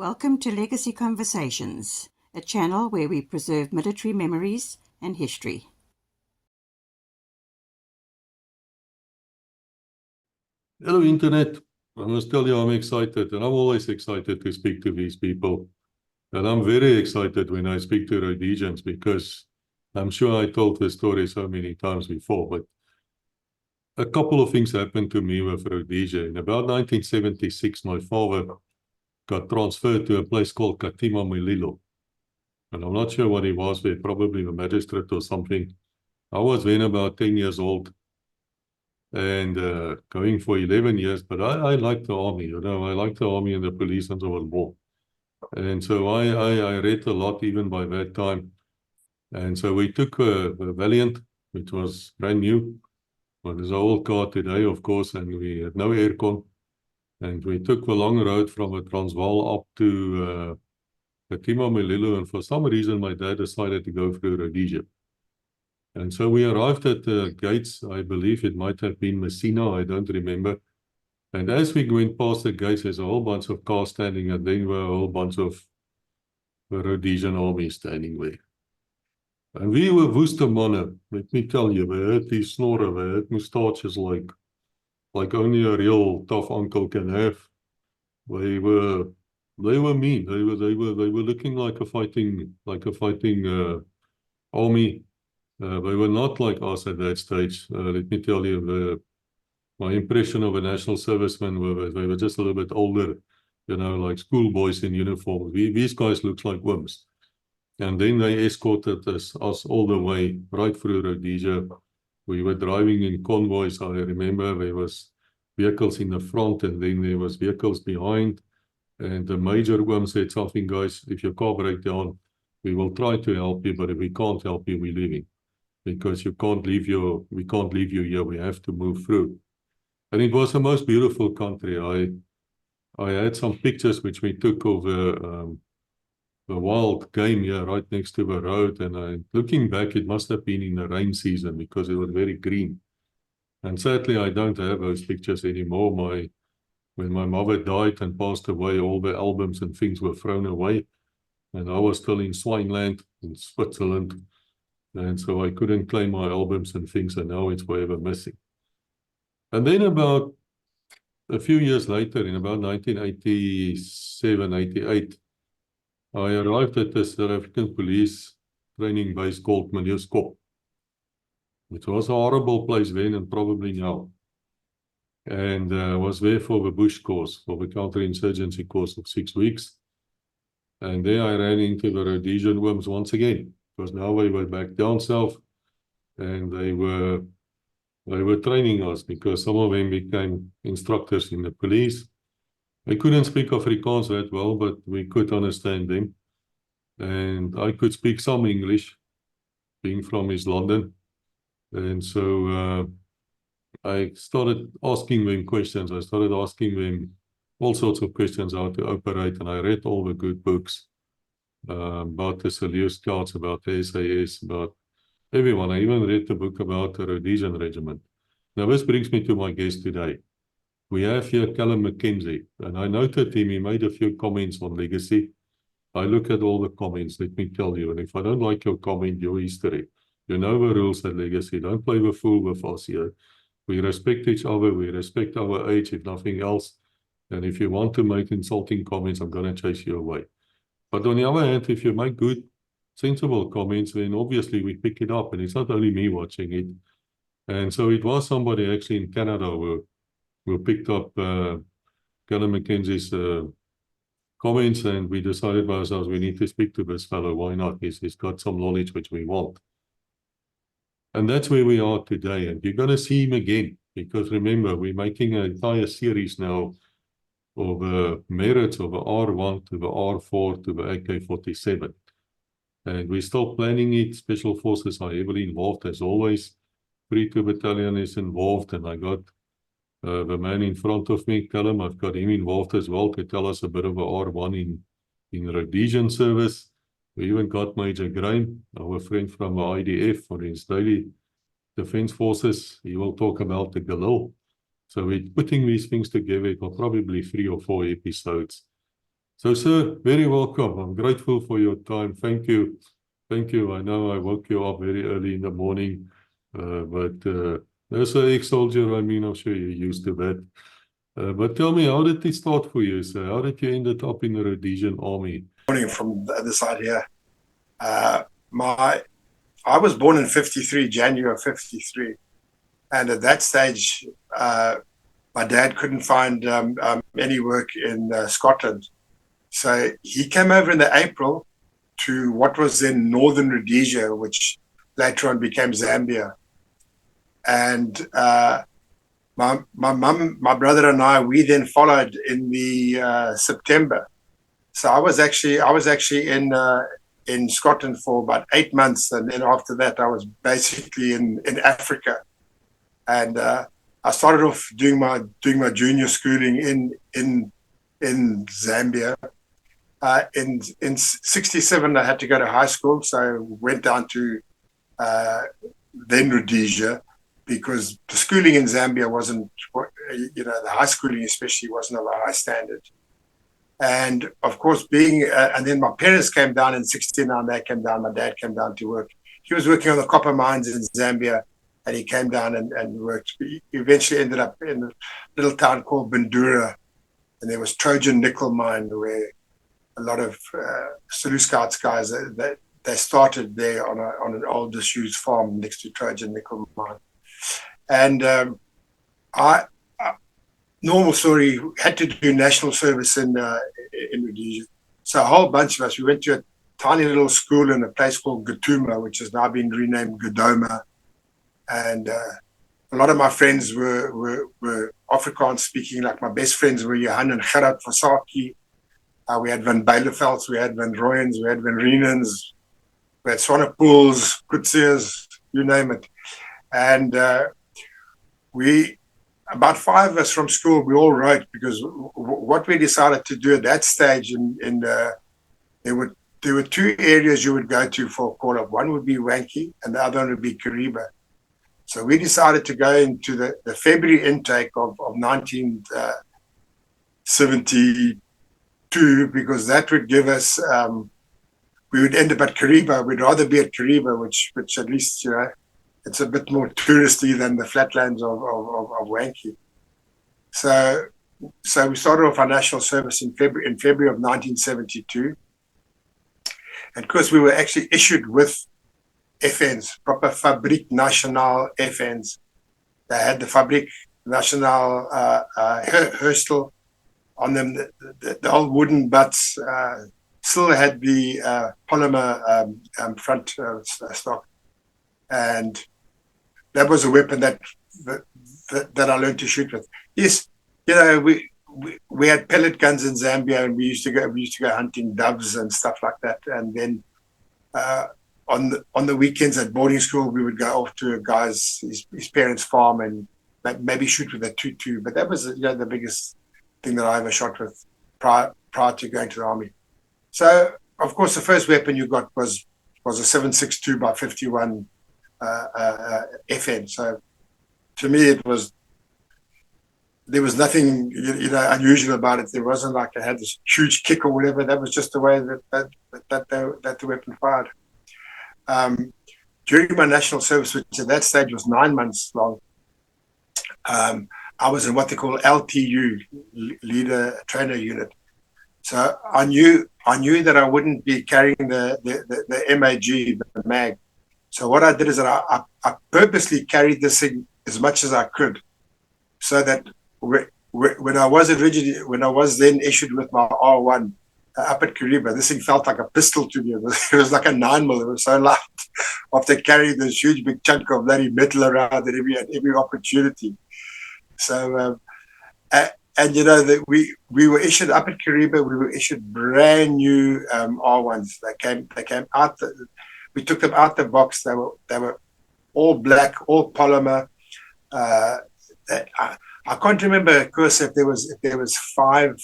Welcome to Legacy Conversations, a channel where we preserve military memories and history. Hello, Internet. I must tell you I'm excited, and I'm always excited to speak to these people. And I'm very excited when I speak to Rhodesians because I'm sure I told the story so many times before, but a couple of things happened to me with Rhodesia. In about 1976, my father got transferred to a place called Katima Mulilo. And I'm not sure what he was there, probably a magistrate or something. I was then about 10 years old and going for 11 years, but I liked the army, I liked the army and the police since I was born. And so I read a lot even by that time. And so we took a Valiant, which was brand new. Well, there's an old car today, of course, and we had no aircon. And we took the long road from the Transvaal up to Katima Mulilo, and for some reason my dad decided to go through Rhodesia. And so we arrived at the gates. I believe it might have been Messina, I don't remember. And as we went past the gates, there's a whole bunch of cars standing, and then were a whole bunch of the Rhodesian army standing there. And we were woeste manne, let me tell you. They had these snorre, they had moustaches like only a real tough uncle can have. They were mean. They were looking like a fighting army. They were not like us at that stage. Let me tell you, my impression of a national serviceman were they were just a little bit older, like schoolboys in uniform. These guys looked like wimps. And then they escorted us all the way right through Rhodesia. We were driving in convoys. I remember there was vehicles in the front and then there was vehicles behind. And the major one said something, guys, if your car breaks down, we will try to help you, but if we can't help you, we're leaving. Because we can't leave you here, we have to move through. And it was the most beautiful country. I had some pictures which we took of the wild game here right next to the road, and looking back, it must have been in the rain season because it was very green. And sadly, I don't have those pictures anymore. When my mother died and passed away, all the albums and things were thrown away, and I was still in Swineland in Switzerland, and so I couldn't claim my albums and things, and now it's forever missing. And then about a few years later, in about 1987, 88, I arrived at the South African police training base called Miljoskop. It was a horrible place then and probably now. And was there for the Bush course, for the counterinsurgency course of 6 weeks. And there I ran into the Rhodesian worms once again, because now they were back down south and they were training us because some of them became instructors in the police. They couldn't speak Afrikaans that well, but we could understand them. And I could speak some English, being from East London. And so I started asking them questions. I started asking them all sorts of questions, how to operate. And I read all the good books about the Seleucid Scouts, about the SAS, about everyone. I even read the book about the Rhodesian Regiment. Now, this brings me to my guest today. We have here Mckenzie, and I noted him, he made a few comments on legacy. I look at all the comments, let me tell you, and if I don't like your comment, your history, you know the rules at legacy. Don't play the fool with us here. We respect each other, we respect our age, if nothing else. And if you want to make insulting comments, I'm going to chase you away. But on the other hand, if you make good, sensible comments, then obviously we pick it up, and it's not only me watching it. And so it was somebody actually in Canada who picked up Mckenzie's comments, and we decided by ourselves we need to speak to this fellow. Why not? He's got some knowledge which we want. And that's where we are today. And you're going to see him again, because remember, we're making an entire series now of the merits of the R1 to the R4 to the AK-47. And we're still planning it. Special Forces are heavily involved as always. 3-2 Battalion is involved, and I got the man in front of me, Callum, I've got him involved as well to tell us a bit of a R1 in Rhodesian service. We even got Major Graham, our friend from the IDF, for his daily Defence Forces. He will talk about the Galil. So we're putting these things together for probably 3 or 4 episodes. So, sir, very welcome. I'm grateful for your time. Thank you. Thank you. I know I woke you up very early in the morning, but as an ex-soldier, I mean, I'm sure you're used to that. But tell me, how did it start for you, sir? How did you end up in the Rhodesian Army? Morning from the other side here. I was born in 53, January of 53. And at that stage, my dad couldn't find any work in Scotland. So he came over in the April to what was then Northern Rhodesia, which later on became Zambia. And my mum, my brother and I, we then followed in the September. So I was actually in Scotland for about 8 months, and then after that I was basically in Africa. And I started off doing my junior schooling in Zambia. In 67 I had to go to high school, so I went down to then Rhodesia, because the schooling in Zambia wasn't, the high schooling especially wasn't of a high standard. And of course, and then my parents came down in 69, they came down, my dad came down to work. He was working on the copper mines in Zambia, and he came down and worked. He eventually ended up in a little town called Bandura, and there was Trojan nickel mine where a lot of Zulu Scouts guys, they started there on an old disused farm next to Trojan nickel mine. And normal story, had to do national service in Rhodesia. So a whole bunch of us, we went to a tiny little school in a place called Gatuma, which has now been renamed Godoma. And a lot of my friends were Afrikaans speaking. Like my best friends were Johan and Gerard Vasaki. We had Van Bijlevelds, we had Van Rooyens, we had Van Rienens, we had Swanepoels, Kutseers, you name it. And about 5 of us from school, we all wrote, because what we decided to do at that stage, there were 2 areas you would go to for call-up. One would be Wankie, and the other one would be Kariba. So we decided to go into the February intake of 1972, because that would give us, we would end up at Kariba. We'd rather be at Kariba, which at least, it's a bit more touristy than the flatlands of Wankie. So we started off our national service in February of 1972. And of course, we were actually issued with FNs, proper Fabriek Nationale FNs. They had the Fabriek Nationale Herstel on them. The old wooden butts still had the polymer front stock. And that was a weapon that I learned to shoot with. Yes, we had pellet guns in Zambia, and we used to go hunting doves and stuff like that. And then on the weekends at boarding school, we would go off to a guy's his parents' farm and maybe shoot with a 2.2. But that was the biggest thing that I ever shot with prior to going to the army. So of course, the first weapon you got was a 7.62 by 51 FN. So to me, there was nothing unusual about it. There wasn't like it had this huge kick or whatever. That was just the way that the weapon fired. During my national service, which at that stage was 9 months long, I was in what they call LTU, Leader Trainer Unit. So I knew that I wouldn't be carrying the MAG, the mag. So what I did is that I purposely carried this thing as much as I could, so that when I was then issued with my R1 up at Kariba, this thing felt like a pistol to me. It was like a 9mm. It was so light after carrying this huge big chunk of bloody metal around at every opportunity. So and that we were issued up at Kariba. We were issued brand new R1s. They came out. We took them out the box. They were all black, all polymer. I can't remember, of course, if there was five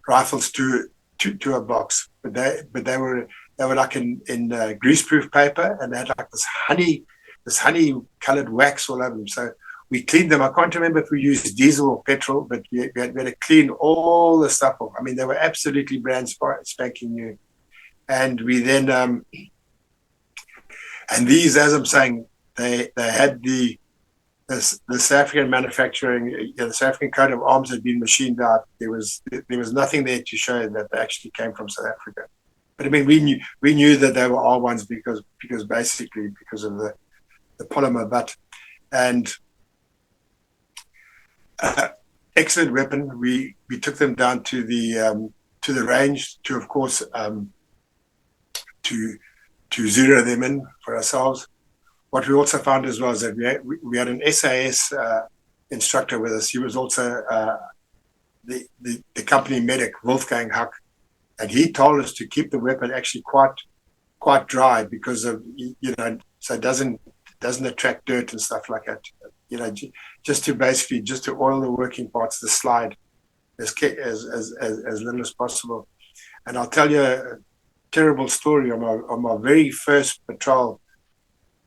rifles to a box, but they were like in greaseproof paper, and they had like this honey colored wax all over them. So We cleaned them. I can't remember if we used diesel or petrol, but we had to clean all the stuff off. I mean, they were absolutely brand spanking new. And we then, and these, as I'm saying, they had the South African manufacturing, the South African coat of arms had been machined out. There was nothing there to show that they actually came from South Africa. But I mean, we knew that they were R1s because basically because of the polymer butt. And excellent weapon. We took them down to the range to, of course, to zero them in for ourselves. What we also found as well is that we had an SAS instructor with us. He was also the company medic, Wolfgang Huck, and he told us to keep the weapon actually quite dry because of, so it doesn't attract dirt and stuff like that. Just to oil the working parts, the slide, as little as possible. And I'll tell you a terrible story. On my very first patrol,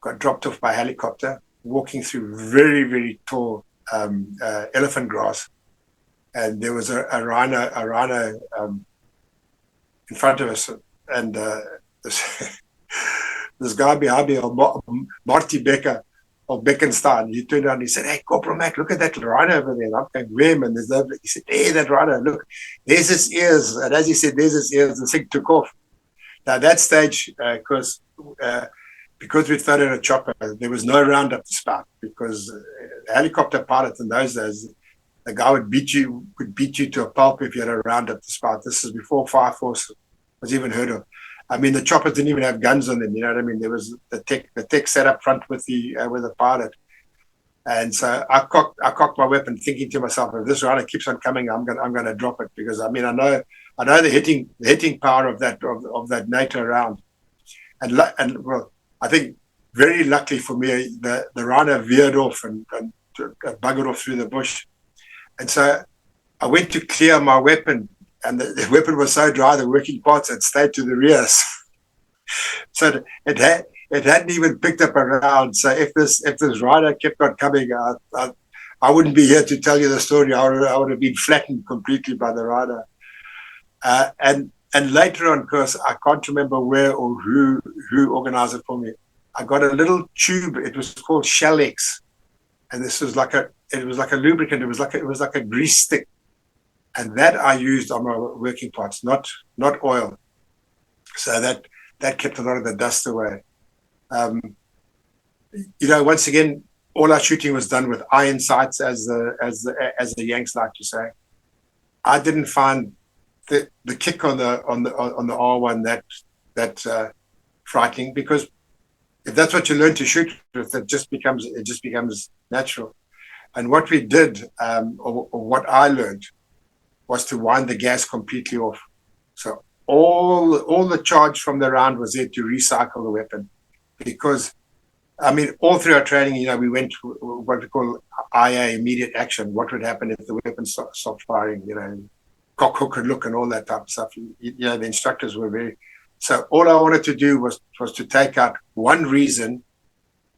got dropped off by helicopter, walking through very, very tall elephant grass, and there was a rhino in front of us, and this guy behind me, Marty Becker of Beckenstein, he turned around and he said, "Hey, Corporal Mac, look at that rhino over there." And I'm going, "Where?" And there's he said, "Hey, that rhino, look, there's his ears." And as he said, "There's his ears," the thing took off. Now, at that stage, because we'd thrown in a chopper, there was no round up the spout, because the helicopter pilot in those days, the guy would beat you to a pulp if you had a round up the spout. This is before Fire Force was even heard of. I mean, the choppers didn't even have guns on them. You know what I mean? There was the tech sat up front with the pilot, and so I cocked my weapon, thinking to myself, if this rhino keeps on coming, I'm gonna drop it, because I mean I know the hitting power of that NATO round, and well, I think very luckily for me, the rhino veered off and buggered off through the bush, and so I went to clear my weapon. And the weapon was so dry, the working parts had stayed to the rear. So it hadn't even picked up a round. So if this rhino kept on coming, I wouldn't be here to tell you the story. I would have been flattened completely by the rhino. And later on, of course, I can't remember where or who organized it for me. I got a little tube. It was called Shell-X, and this was like a lubricant. It was like a grease stick. And that I used on my working parts, not oil. So that kept a lot of the dust away. Once again, all our shooting was done with iron sights, as the Yanks like to say. I didn't find the kick on the R1 that frightening, because if that's what you learn to shoot with, it just becomes natural. And what we did, or what I learned, was to wind the gas completely off. So all the charge from the round was there to recycle the weapon, because I mean, all through our training, we went to what we call IA, immediate action. What would happen if the weapon stopped firing? Cock, hook, and look, and all that type of stuff. The instructors were very. So all I wanted to do was to take out one reason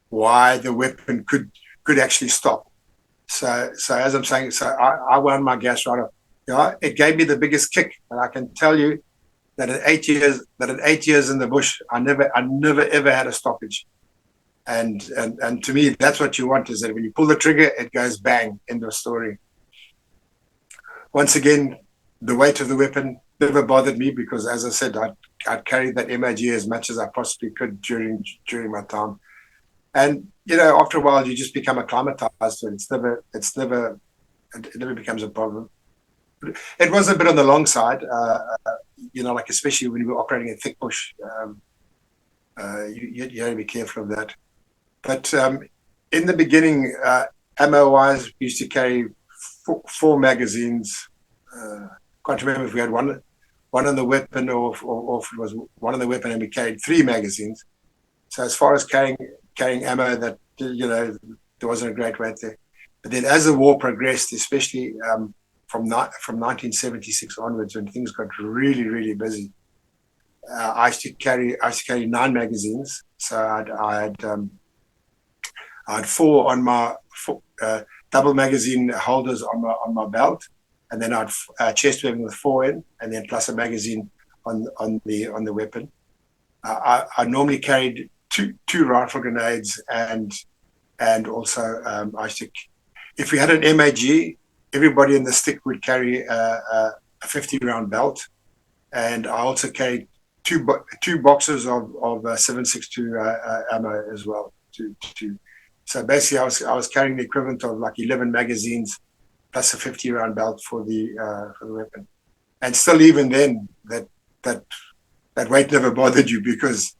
why the weapon could actually stop. So as I'm saying, I wound my gas right off. It gave me the biggest kick, and I can tell you that in 8 years in the bush, I never ever had a stoppage. And to me, that's what you want, is that when you pull the trigger, it goes bang, end of story. Once again, the weight of the weapon never bothered me, because, as I said, I'd carried that MOG as much as I possibly could during my time. And after a while, you just become acclimatized to it. It never becomes a problem. It was a bit on the long side, like especially when we were operating in thick bush. You have to be careful of that. But in the beginning, ammo-wise, we used to carry four magazines. Can't remember if we had one on the weapon, or if it was one on the weapon and we carried 3 magazines. So as far as carrying ammo, that there wasn't a great weight there. But then as the war progressed, especially from 1976 onwards, when things got really, really busy, I used to carry 9 magazines. So I had 4 on my double magazine holders on my belt, and then I'd chest weapon with 4 in, and then plus a magazine on the weapon. I normally carried two rifle grenades, and also I used to, if we had an MAG, everybody in the stick would carry a 50-round belt, and I also carried two boxes of 7.62 ammo as well. So basically, I was carrying the equivalent of like 11 magazines plus a 50-round belt for the weapon, and still even then that weight never bothered you, because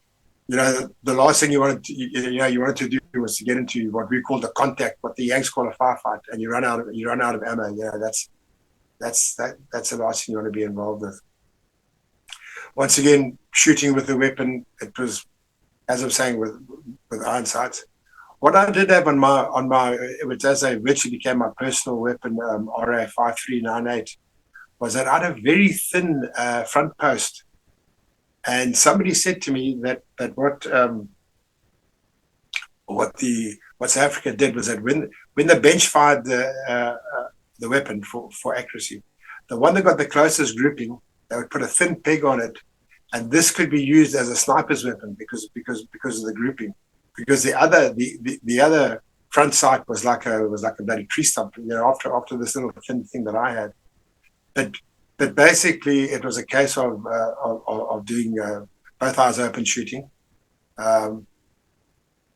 the last thing you wanted to do was to get into what we call the contact, what the Yanks call a firefight, and you run out of ammo. That's the last thing you want to be involved with. Once again, shooting with the weapon, it was, as I'm saying, with iron sights. What I did have on my which as I eventually became my personal weapon, RA 5398, was that I had a very thin front post. And somebody said to me that what South Africa did was that when the bench fired the weapon for accuracy, the one that got the closest grouping, they would put a thin peg on it, and this could be used as a sniper's weapon because of the grouping. Because the other front sight was like a bloody tree stump, after this little thin thing that I had. But basically, it was a case of doing both eyes open shooting.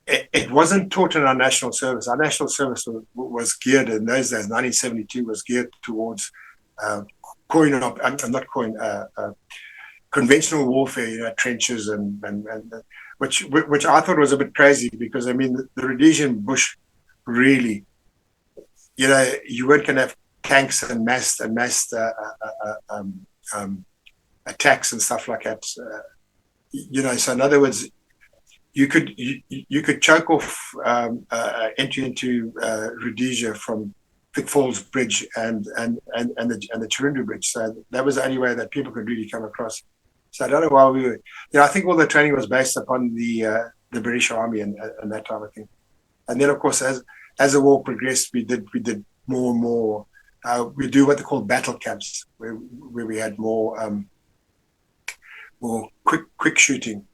It wasn't taught in our national service. Our national service was geared in those days. 1972 was geared towards conventional warfare, trenches and which I thought was a bit crazy, because I mean the Rhodesian bush really, you weren't going to have tanks and massed attacks and stuff like that. So in other words, you could choke off entry into Rhodesia from Vic Falls Bridge and the Chirundu Bridge. So that was the only way that people could really come across. So I don't know why we were. I think all the training was based upon the British Army and that type of thing. And then of course, as the war progressed, we did more and more. We do what they call battle camps, where we had more quick shooting.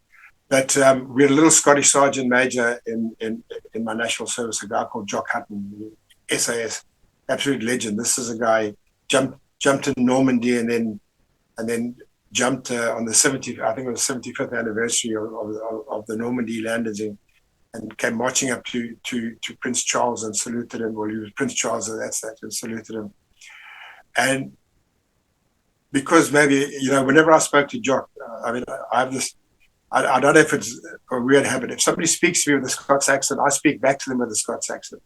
But we had a little Scottish Sergeant Major in my national service, a guy called Jock Hutton, SAS, absolute legend. This is a guy jumped in Normandy and then jumped on the 75th anniversary of the Normandy landings, and came marching up to Prince Charles and saluted him. Well, he was Prince Charles, and saluted him. And because maybe, whenever I spoke to Jock, I mean, I have this, I don't know if it's a weird habit. If somebody speaks to me with a Scots accent, I speak back to them with a Scots accent.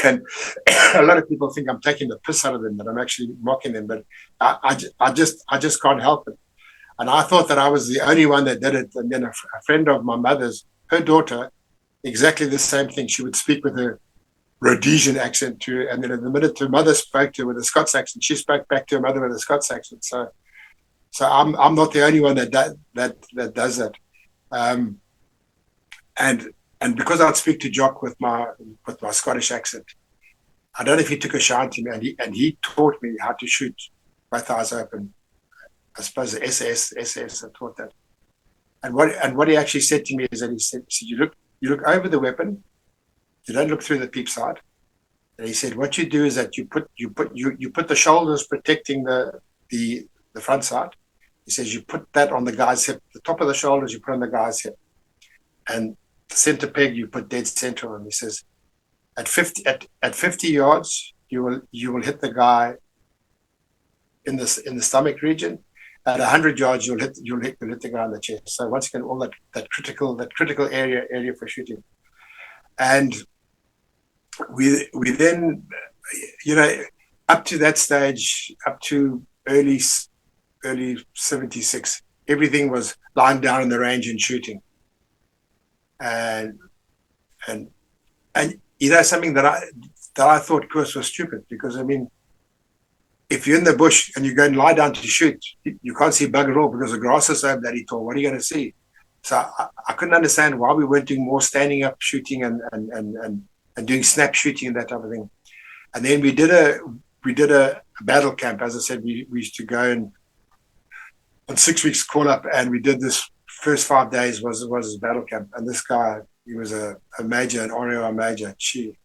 And a lot of people think I'm taking the piss out of them, that I'm actually mocking them, but I just can't help it. And I thought that I was the only one that did it. And then a friend of my mother's, her daughter, exactly the same thing. She would speak with a Rhodesian accent too, and then in the minute her mother spoke to her with a Scots accent, she spoke back to her mother with a Scots accent. So I'm not the only one that does that. And because I'd speak to Jock with my Scottish accent, I don't know if he took a shine to me, and he taught me how to shoot both eyes open. I suppose the SAS taught that. And what he actually said to me is that he said you look over the weapon, you don't look through the peep sight. And he said what you do is that you put the shoulders protecting the front sight. He says you put that on the guy's hip, the top of the shoulders you put on the guy's hip, and the center peg you put dead center on. He says at 50 yards you will hit the guy in the stomach region. At 100 yards you'll hit the guy in the chest. So once again, all that critical area for shooting. And we then, up to that stage, up to early 76, everything was lying down in the range and shooting. And something that I thought, of course, was stupid, because I mean, if you're in the bush and you go and lie down to shoot, you can't see bugger all because the grass is so bloody tall. What are you going to see? So I couldn't understand why we weren't doing more standing up shooting and and doing snap shooting and that type of thing. And then we did a battle camp. As I said, we used to go and on 6 weeks call up, and we did this first 5 days was his battle camp. And this guy, he was a major, an ROI major. Gee,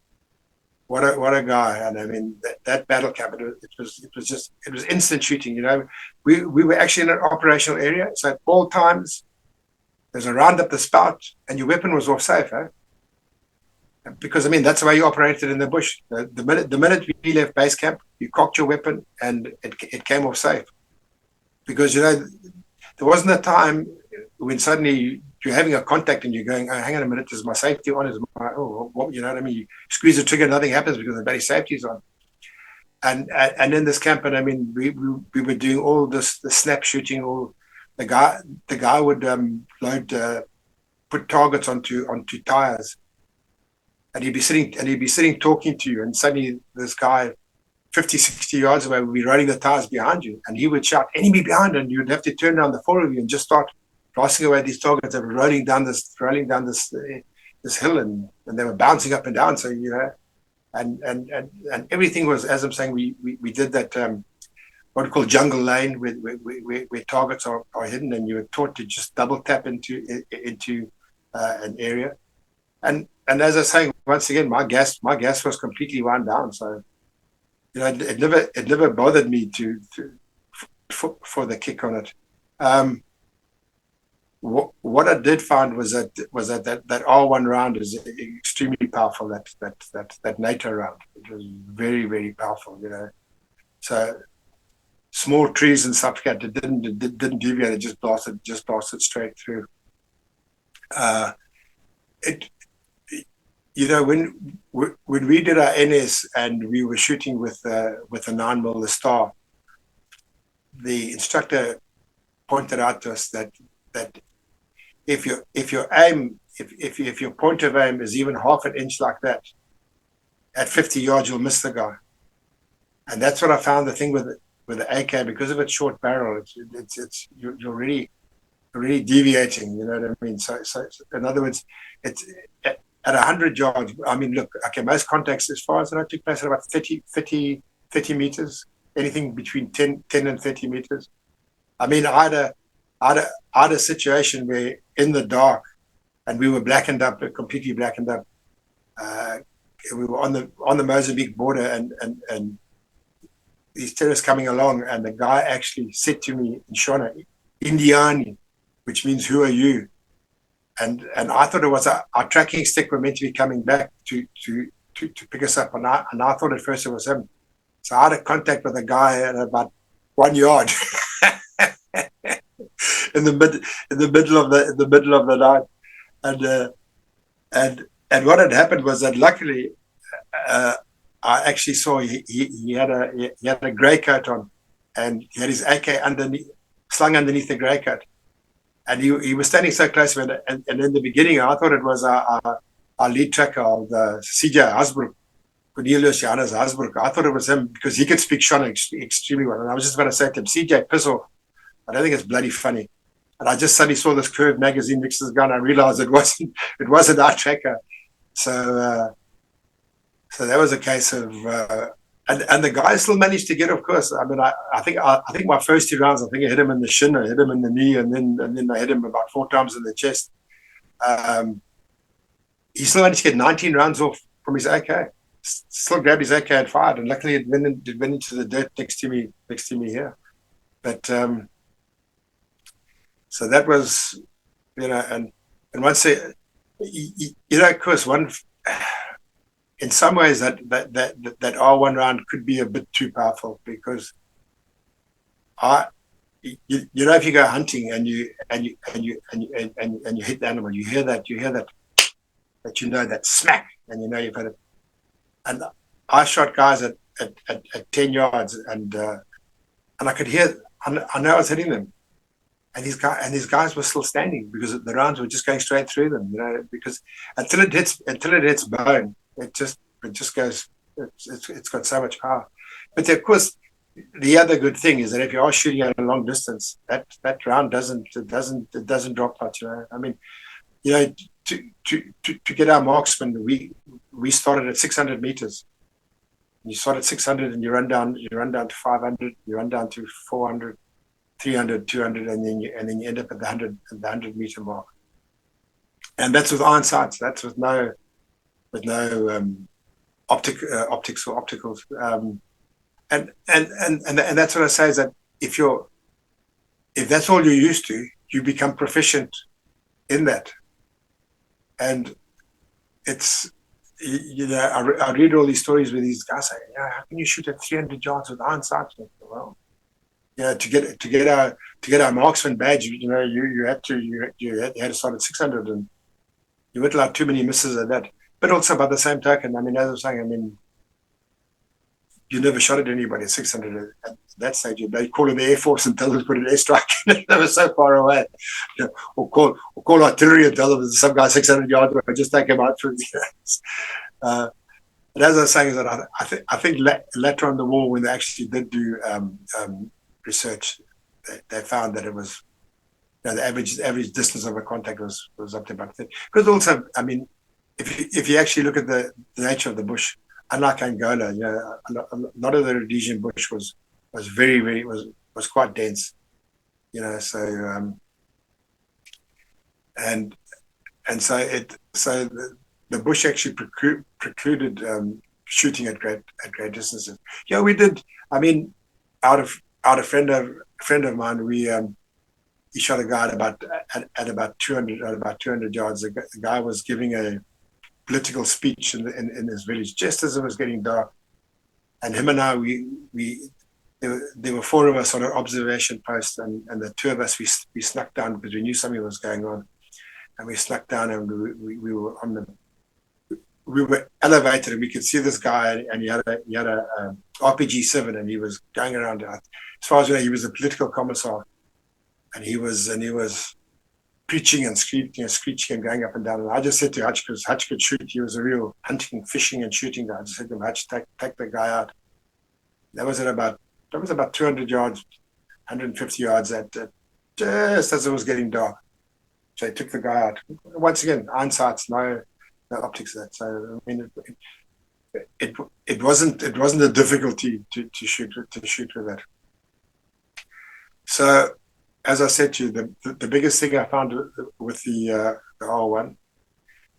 what a guy! And I mean that battle camp, it was instant shooting. You know, we were actually in an operational area, so at all times there's a round up the spout, and your weapon was off safe, eh? Because I mean that's the way you operated in the bush. The minute we left base camp, you cocked your weapon and it came off safe. Because you know there wasn't a time when suddenly you're having a contact and you're going, oh, hang on a minute, is my safety on? Is my what, you know what I mean? You squeeze the trigger, nothing happens because the bloody safety's on. And in this camp, and I mean we were doing all the snap shooting. All the guy would load put targets onto tires. And he'd be sitting talking to you, and suddenly this guy 50, 60 yards away would be running the tires behind you, and he would shout, enemy behind, and you'd have to turn around, the four of you, and just start blasting away these targets that were rolling down this hill, and they were bouncing up and down. So, you know, and everything was, as I'm saying, we did that what we call jungle lane where targets are hidden, and you were taught to just double tap into an area. And as I was saying, once again, my gas was completely wound down. So, you know, it never bothered me for the kick on it. What I did find was that R1 round is extremely powerful. That NATO round, it was very, very powerful. You know, so small trees and stuff like that, it didn't deviate. It just blasted straight through. You know, when we did our NS and we were shooting with a 9mm, the Star, the instructor pointed out to us that if your point of aim is even half an inch like that, at 50 yards you'll miss the guy. And that's what I found. The thing with the AK, because of its short barrel, you're really deviating. You know what I mean? So in other words, it's at 100 yards, I mean, look, okay, most contacts as far as I know took place at about 30 meters, anything between 10 and 30 meters. I mean, I had a situation where in the dark, and we were blackened up, completely blackened up. We were on the Mozambique border, and these terrorists coming along, and the guy actually said to me in Shona, Indiani, which means who are you? And I thought it was our tracking stick were meant to be coming back to pick us up, and I thought at first it was him. So I had a contact with a guy at about 1 yard in the middle of the night, and what had happened was that luckily I actually saw he had a grey coat on, and he had his AK slung underneath the grey coat. And he was standing so close to me, and in the beginning, I thought it was our lead tracker of the CJ Hasbrook, Cornelius Johannes Hasbrook. I thought it was him because he could speak Shona extremely well. And I was just going to say to him, CJ, piss off. I don't think it's bloody funny. And I just suddenly saw this curved magazine next to his gun. I realized it wasn't our tracker. So that was a case of, and the guy still managed to get, of course. I mean, I think my first 2 rounds, I think I hit him in the shin, I hit him in the knee, and then I hit him about 4 times in the chest. He still managed to get 19 rounds off from his AK. Still grabbed his AK and fired, and luckily it went into the dirt next to me here. But so that was, you know, and once you know, of course, in some ways that R1 round could be a bit too powerful, because you know, if you go hunting and you hit the animal, you hear that you know, that smack, and you know you've had it. And I shot guys at 10 yards, and I could hear, I know I was hitting them, and these guys were still standing because the rounds were just going straight through them, you know, because until it hits bone, it just goes. It's got so much power. But of course, the other good thing is that if you are shooting at a long distance, that round doesn't drop much. You know, I mean, you know, to get our marksmen, we started at 600 meters. You start at 600 and you run down to 500, you run down to 400, 300, 200, and then you end up at the 100 meter mark. And that's with iron sights. That's with no optics or opticals. And that's what I say is that if that's all you're used to, you become proficient in that. And it's, I read all these stories where these guys say, how can you shoot at 300 yards with iron sights? Well, to get our marksman badge, you had to start at 600, and you weren't allowed too many misses at that. But also by the same token, I mean, as I was saying, you never shot at anybody at 600 at that stage. They call in the Air Force and tell them to put an airstrike. They were so far away. Or call artillery and tell them there's some guy 600 yards away. Just take him out for but as I was saying, is that I think later on the war, when they actually did do research, they found that it was the average distance of a contact was up to about 30. Because also, I mean, if you actually look at the nature of the bush, unlike Angola, a lot of the Rhodesian bush was very, very was quite dense, so so the bush actually precluded shooting at great distances. Yeah, we did. I mean, out of a friend of mine, he shot a guy at about 200 yards. The guy was giving a political speech in his village just as it was getting dark, and him and I, there were four of us on an observation post, and the two of us we snuck down because we knew something was going on, and we snuck down, and we were elevated, and we could see this guy, and he had a RPG-7, and he was going around. As far as we know, he was a political commissar, and he was preaching and screeching and going up and down. And I just said to Hutch, because Hutch could shoot, he was a real hunting, fishing, and shooting guy. I just said to him, Hutch, take the guy out. That was about 200 yards, 150 yards just as it was getting dark. So I took the guy out. Once again, iron sights, no optics of that. So I mean, it wasn't a difficulty to shoot with that. So, as I said to you, the biggest thing I found with the R1,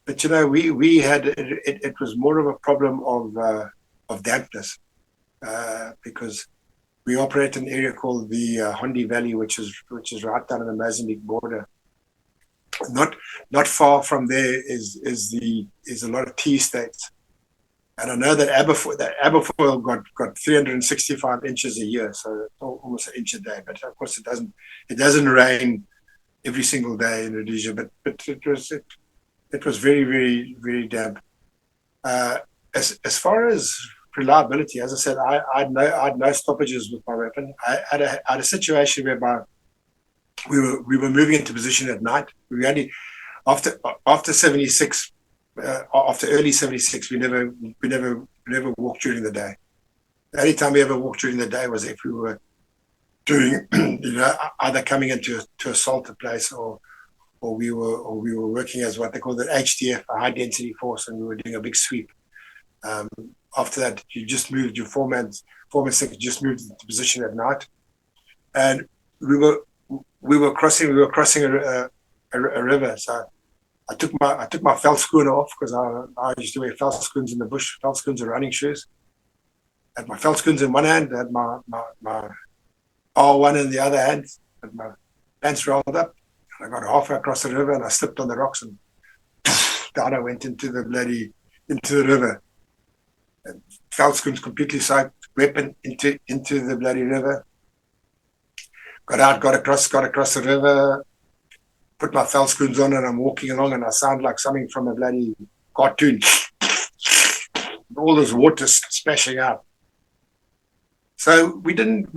but we had it was more of a problem of dampness, because we operate in an area called the Hondi Valley, which is right down on the Mozambique border. Not far from there is a lot of tea estates, and I know that Aberfoyle got 365 inches a year, so almost an inch a day. But of course, it doesn't rain every single day in Rhodesia. But it was very, very, very damp. As far as reliability, as I said, I had no stoppages with my weapon. I had a situation whereby we were moving into position at night. We only after 76. After early 76, we never walked during the day. The only time we ever walked during the day was if we were doing, either coming into to assault a place, or we were working as what they call the HDF, a high density force, and we were doing a big sweep. After that, you just moved your foreman second just moved into position at night, and we were crossing a river. So I took my veldskoene off, because I used to wear veldskoens in the bush. Veldskoens are running shoes. I had my veldskoens in one hand, I had my R1 in the other hand, had my pants rolled up, and I got halfway across the river, and I slipped on the rocks, and down I went into the river. And veldskoens completely soaked, weapon into the bloody river. Got out, got across the river, put my veldskoens on, and I'm walking along, and I sound like something from a bloody cartoon. All this water splashing out. So we didn't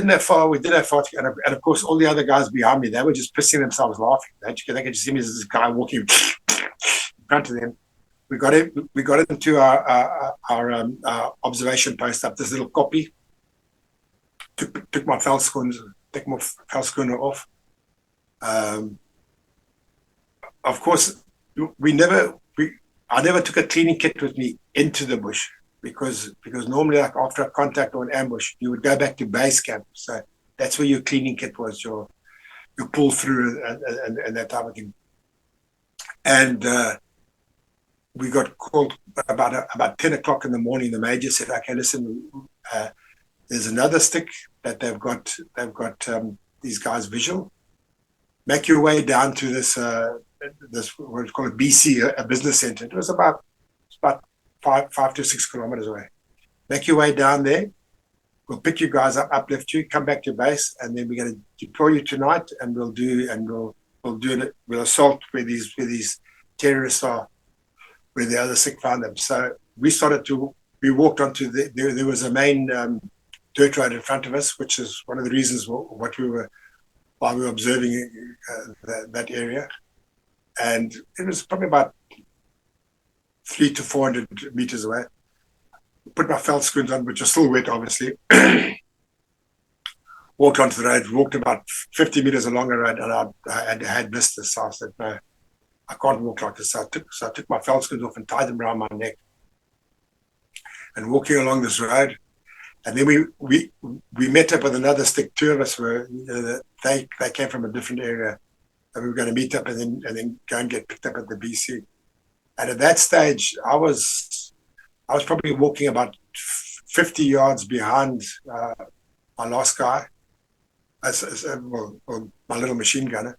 have far. We did have far, and of course all the other guys behind me, they were just pissing themselves laughing. They could just see me as this guy walking in front of them. We got into our observation post up this little kopje. Took my veldskoene off. Of course, I never took a cleaning kit with me into the bush because normally, like after a contact or an ambush, you would go back to base camp. So that's where your cleaning kit was, your pull through and that type of thing. And we got called about 10 o'clock in the morning. The major said, "Okay, listen, there's another stick that they've got these guys visual. Make your way down to this what's called a BC, a business center. It was about 5 to 6 kilometers away. Make your way down there. We'll pick you guys up, uplift you, come back to base, and then we're going to deploy you tonight, and we'll assault where these terrorists are, where the other sick found them." So we walked onto there was a main dirt road in front of us, which is one of the reasons while we were observing that area. And it was probably about 300 to 400 meters away. Put my felt screens on, which are still wet, obviously. Walked onto the road, walked about 50 meters along the road, and I had blisters. So I said, "No, I can't walk like this." So I took my felt screens off and tied them around my neck. And walking along this road, and then we met up with another stick. Two of us were they came from a different area, and we were going to meet up and then go and get picked up at the BC. And at that stage, I was probably walking about 50 yards behind my last guy, my little machine gunner,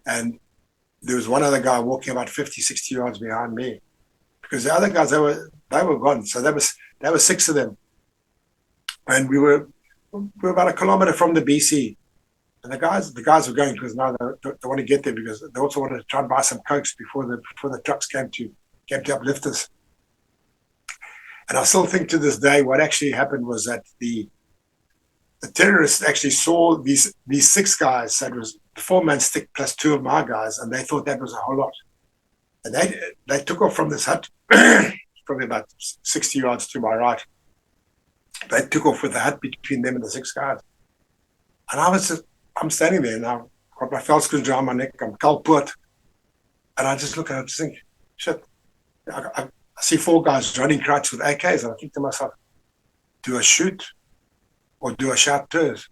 and there was one other guy walking about 50, 60 yards behind me, because the other guys they were gone. So there was 6 of them, and we were about a kilometer from the BC, and the guys were going because now they want to get there because they also wanted to try and buy some cokes before the trucks came to uplift us. And I still think to this day what actually happened was that the terrorists actually saw these 6 guys. So it was the 4-man stick plus 2 of my guys, and they thought that was a whole lot. And they took off from this hut, probably about 60 yards to my right. They took off with the hut between them and the 6 guys. And I'm standing there now, got my veldschoens around my neck, I'm kalpoot. And I just look and I just think, shit, I see 4 guys running crouch with AKs, and I think to myself, do I shoot or do I shout turds?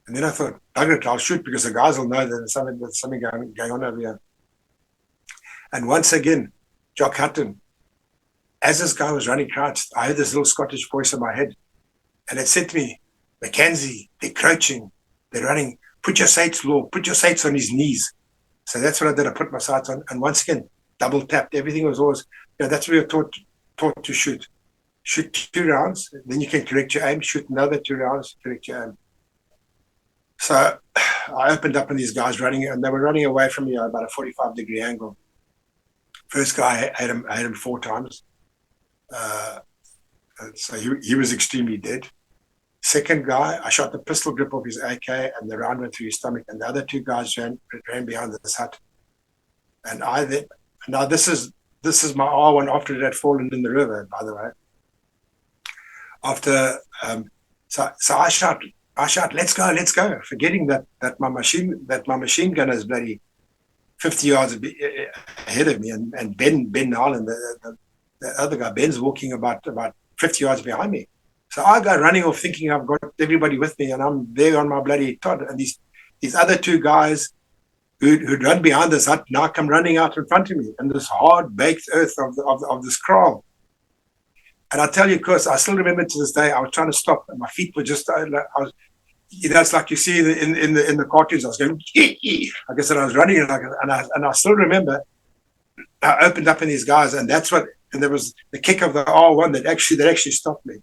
And then I thought, bugger it, I'll shoot because the guys will know that there's something going on over here. And once again, Jock Hutton, as this guy was running crouched, I heard this little Scottish voice in my head, and it said to me, "Mckenzie, they're crouching, they're running, put your sights low, put your sights on his knees." So that's what I did. I put my sights on, and once again, double tapped. Everything was always, that's what we were taught to shoot. Shoot 2 rounds, then you can correct your aim. Shoot another 2 rounds, correct your aim. So I opened up on these guys running, and they were running away from me at about a 45-degree angle. First guy, I hit him 4 times. So he was extremely dead. Second guy, I shot the pistol grip off his AK, and the round went through his stomach. And the other 2 guys ran behind this hut. And now this is my R1 after it had fallen in the river, by the way. After so I shout, let's go, forgetting that my machine gunner is bloody 50 yards ahead of me, and Ben Harlan, the other guy, Ben's walking about 50 yards behind me. So I go running off thinking I've got everybody with me, and I'm there on my bloody Todd. And these other 2 guys who'd run behind this hut now come running out in front of me in this hard baked earth of this kraal. And I tell you, of course, I still remember to this day, I was trying to stop, and my feet were just, it's like you see in the cartoons. I was going, like I said, I was running, and I still remember. I opened up in these guys, and there was the kick of the R1 that actually stopped me.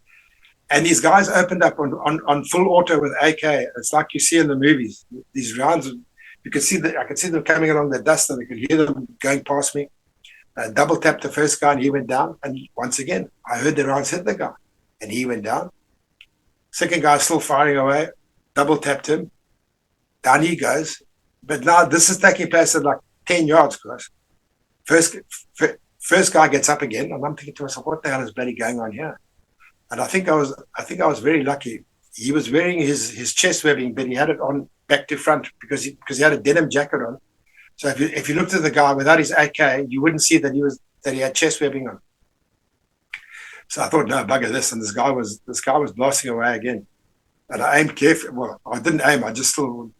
And these guys opened up on full auto with AK. It's like you see in the movies. These rounds, I could see them coming along the dust, and I could hear them going past me. Double tapped the first guy, and he went down. And once again, I heard the rounds hit the guy, and he went down. Second guy still firing away. Double tapped him. Down he goes. But now this is taking place at like 10 yards, guys. First guy gets up again, and I'm thinking to myself, what the hell is bloody going on here? And I think I was very lucky. He was wearing his chest webbing, but he had it on back to front because he had a denim jacket on. So if you looked at the guy without his AK, you wouldn't see that he had chest webbing on. So I thought, no, bugger this, and this guy was blasting away again. And I aimed carefully. Well, I didn't aim. I just still,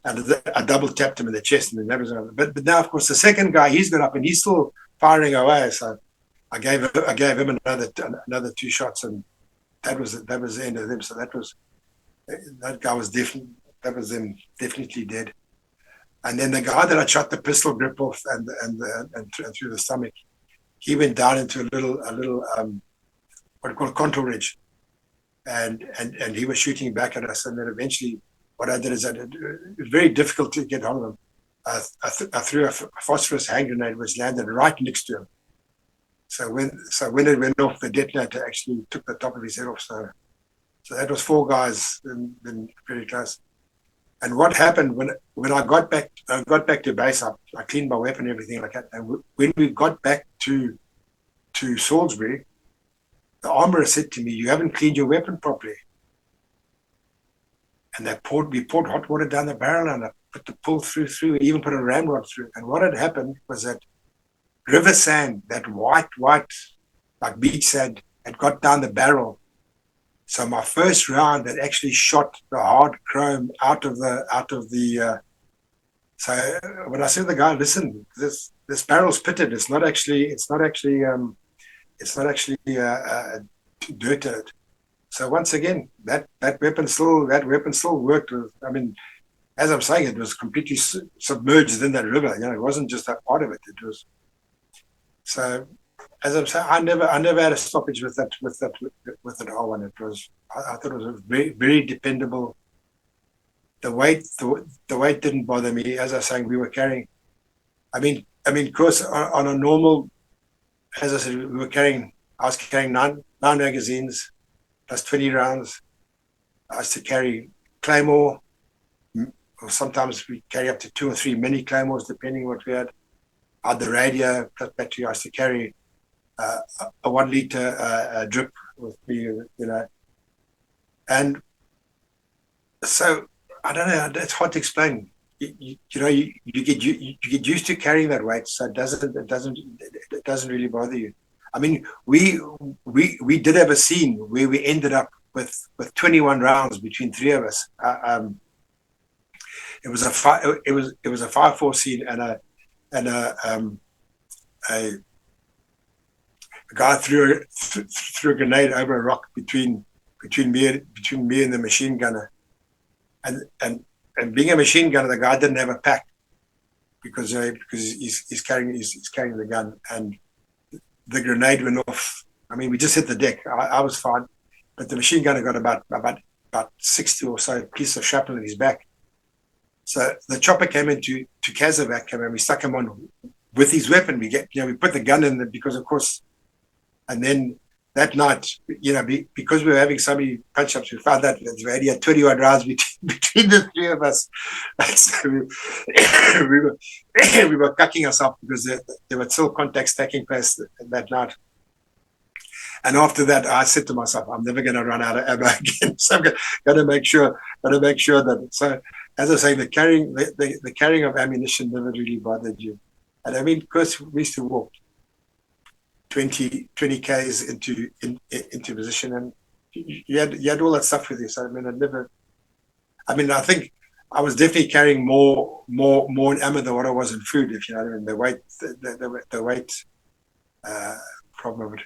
and I double tapped him in the chest, and then that was over. But now, of course, the second guy, he's got up and he's still firing away. So I gave him another 2 shots, and that was the end of them. So that guy was definitely dead. And then the guy that I shot the pistol grip off and through the stomach, he went down into a little what we call a contour ridge. And he was shooting back at us, and then eventually, what I did is it was very difficult to get hold of him. I threw a phosphorus hand grenade, which landed right next to him. So when it went off, the detonator actually took the top of his head off. So that was 4 guys, then pretty close. And what happened when I got back to base, I cleaned my weapon and everything like that. And when we got back to Salisbury, the armorer said to me, "You haven't cleaned your weapon properly." And we poured hot water down the barrel, and I put the pull through, even put a ramrod through. And what had happened was that river sand, that white, like beach sand, had got down the barrel. So my first round had actually shot the hard chrome out of the. So when I said to the guy, "Listen, this barrel's pitted. It's not actually dirted." So once again, that weapon still worked. I mean, as I'm saying, it was completely submerged in that river. It wasn't just that part of it. It was. So, as I'm saying, I never had a stoppage with that R1. It was. I thought it was very, very dependable. The weight didn't bother me. As I was saying, we were carrying. I mean, of course, on a normal. As I said, I was carrying nine magazines plus 20 rounds. I used to carry Claymore, or sometimes we carry up to 2 or 3 mini Claymores, depending what we had. I had the radio plus battery. I used to carry a 1 liter drip with me, And so, I don't know, it's hard to explain. You get used to carrying that weight, so it doesn't really bother you. I mean, we did have a scene where we ended up with 21 rounds between 3 of us. It was a 5-4 scene, and a guy threw a grenade over a rock between me and the machine gunner, and being a machine gunner, the guy didn't have a pack because he's carrying the gun, and the grenade went off. I mean, we just hit the deck. I was fine, but the machine gunner got about 60 or so pieces of shrapnel in his back. So the chopper came into Kazavac, and we stuck him on with his weapon. We put the gun in there because, of course, and then that night, because we were having so many punch-ups, we found that we only had 21 rounds between the 3 of us. So we were cucking ourselves because there were still contacts taking place that night. And after that, I said to myself, I'm never going to run out of ammo again. So I'm going to make sure that. So as I say, the carrying of ammunition never really bothered you. And I mean, of course, we used to walk 20 Ks into position, and you had all that stuff with you. So I think I was definitely carrying more in ammo than what I was in food, if you know what I mean. The weight problem of it.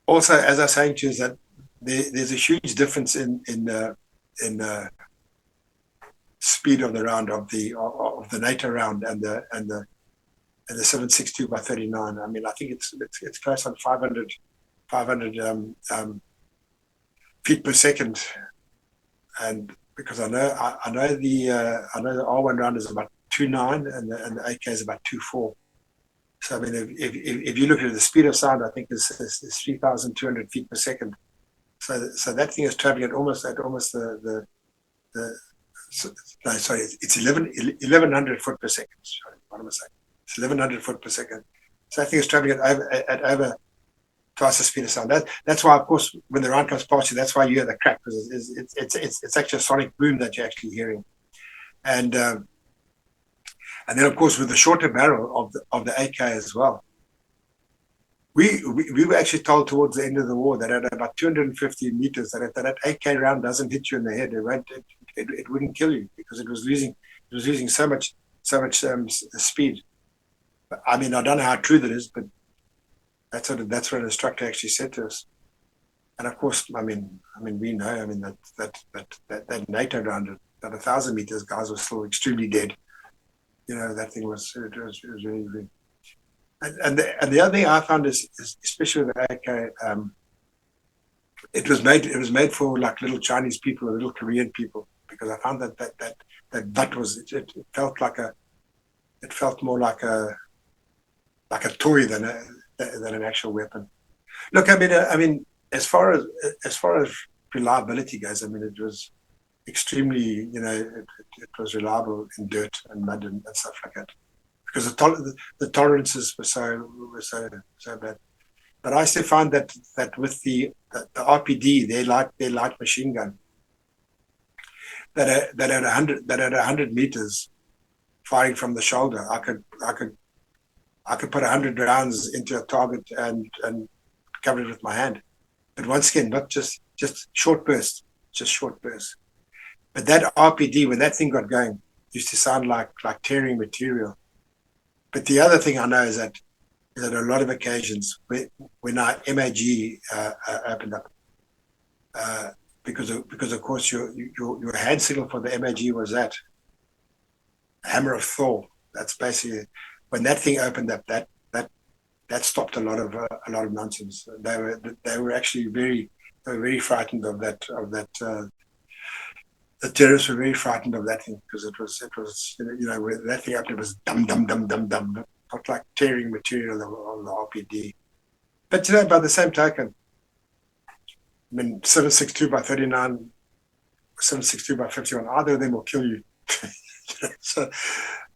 Also, as I was saying to you, is that there's a huge difference in speed of the round of the NATO round and the 7.62 by 39. I mean, I think it's close on 500 feet per second, and because I know the R1 round is about 2.9 and the AK is about 2.4. So I mean, if you look at the speed of sound, I think it's 3,200 feet per second. So that thing is traveling at almost the it's 1,100 foot per second. Sorry, what am I saying? It's 1,100 foot per second. So that thing is traveling at over twice the speed of sound. That's why, of course, when the round comes past you, that's why you hear the crack, because it's actually a sonic boom that you're actually hearing. And And then, of course, with the shorter barrel of the AK as well. We were actually told towards the end of the war that at about 250 meters, that AK round doesn't hit you in the head. It wouldn't kill you because it was losing so much speed. I mean, I don't know how true that is, but that's what an instructor actually said to us. And of course, I mean, we know. I mean that NATO round at 1,000 meters, guys were still extremely dead. You know, that thing was really, really. And the other thing I found is especially with the AK, it was made for like little Chinese people or little Korean people, because I found that butt was it felt more like a toy than an actual weapon. Look, I mean, as far as reliability goes, I mean, it was extremely, you know, it was reliable in dirt and mud and stuff like that, because the tolerances were so bad. But I still find that with the RPD, their light machine gun, that at 100 meters, firing from the shoulder, I could put 100 rounds into a target and cover it with my hand. But once again, not just short bursts, just short bursts. But that RPD, when that thing got going, used to sound like tearing material. But the other thing I know is that a lot of occasions when our MAG opened up, because of course your hand signal for the MAG was that hammer of Thor. That's basically when that thing opened up. That stopped a lot of nonsense. They were actually very frightened of that. The terrorists were very frightened of that thing, because it was you know when that thing opened, it was dum dum dum dum dum, not like tearing material on the RPD. But you know, by the same token, I mean 7.62 by 39, 7.62 by 51, either of them will kill you. So,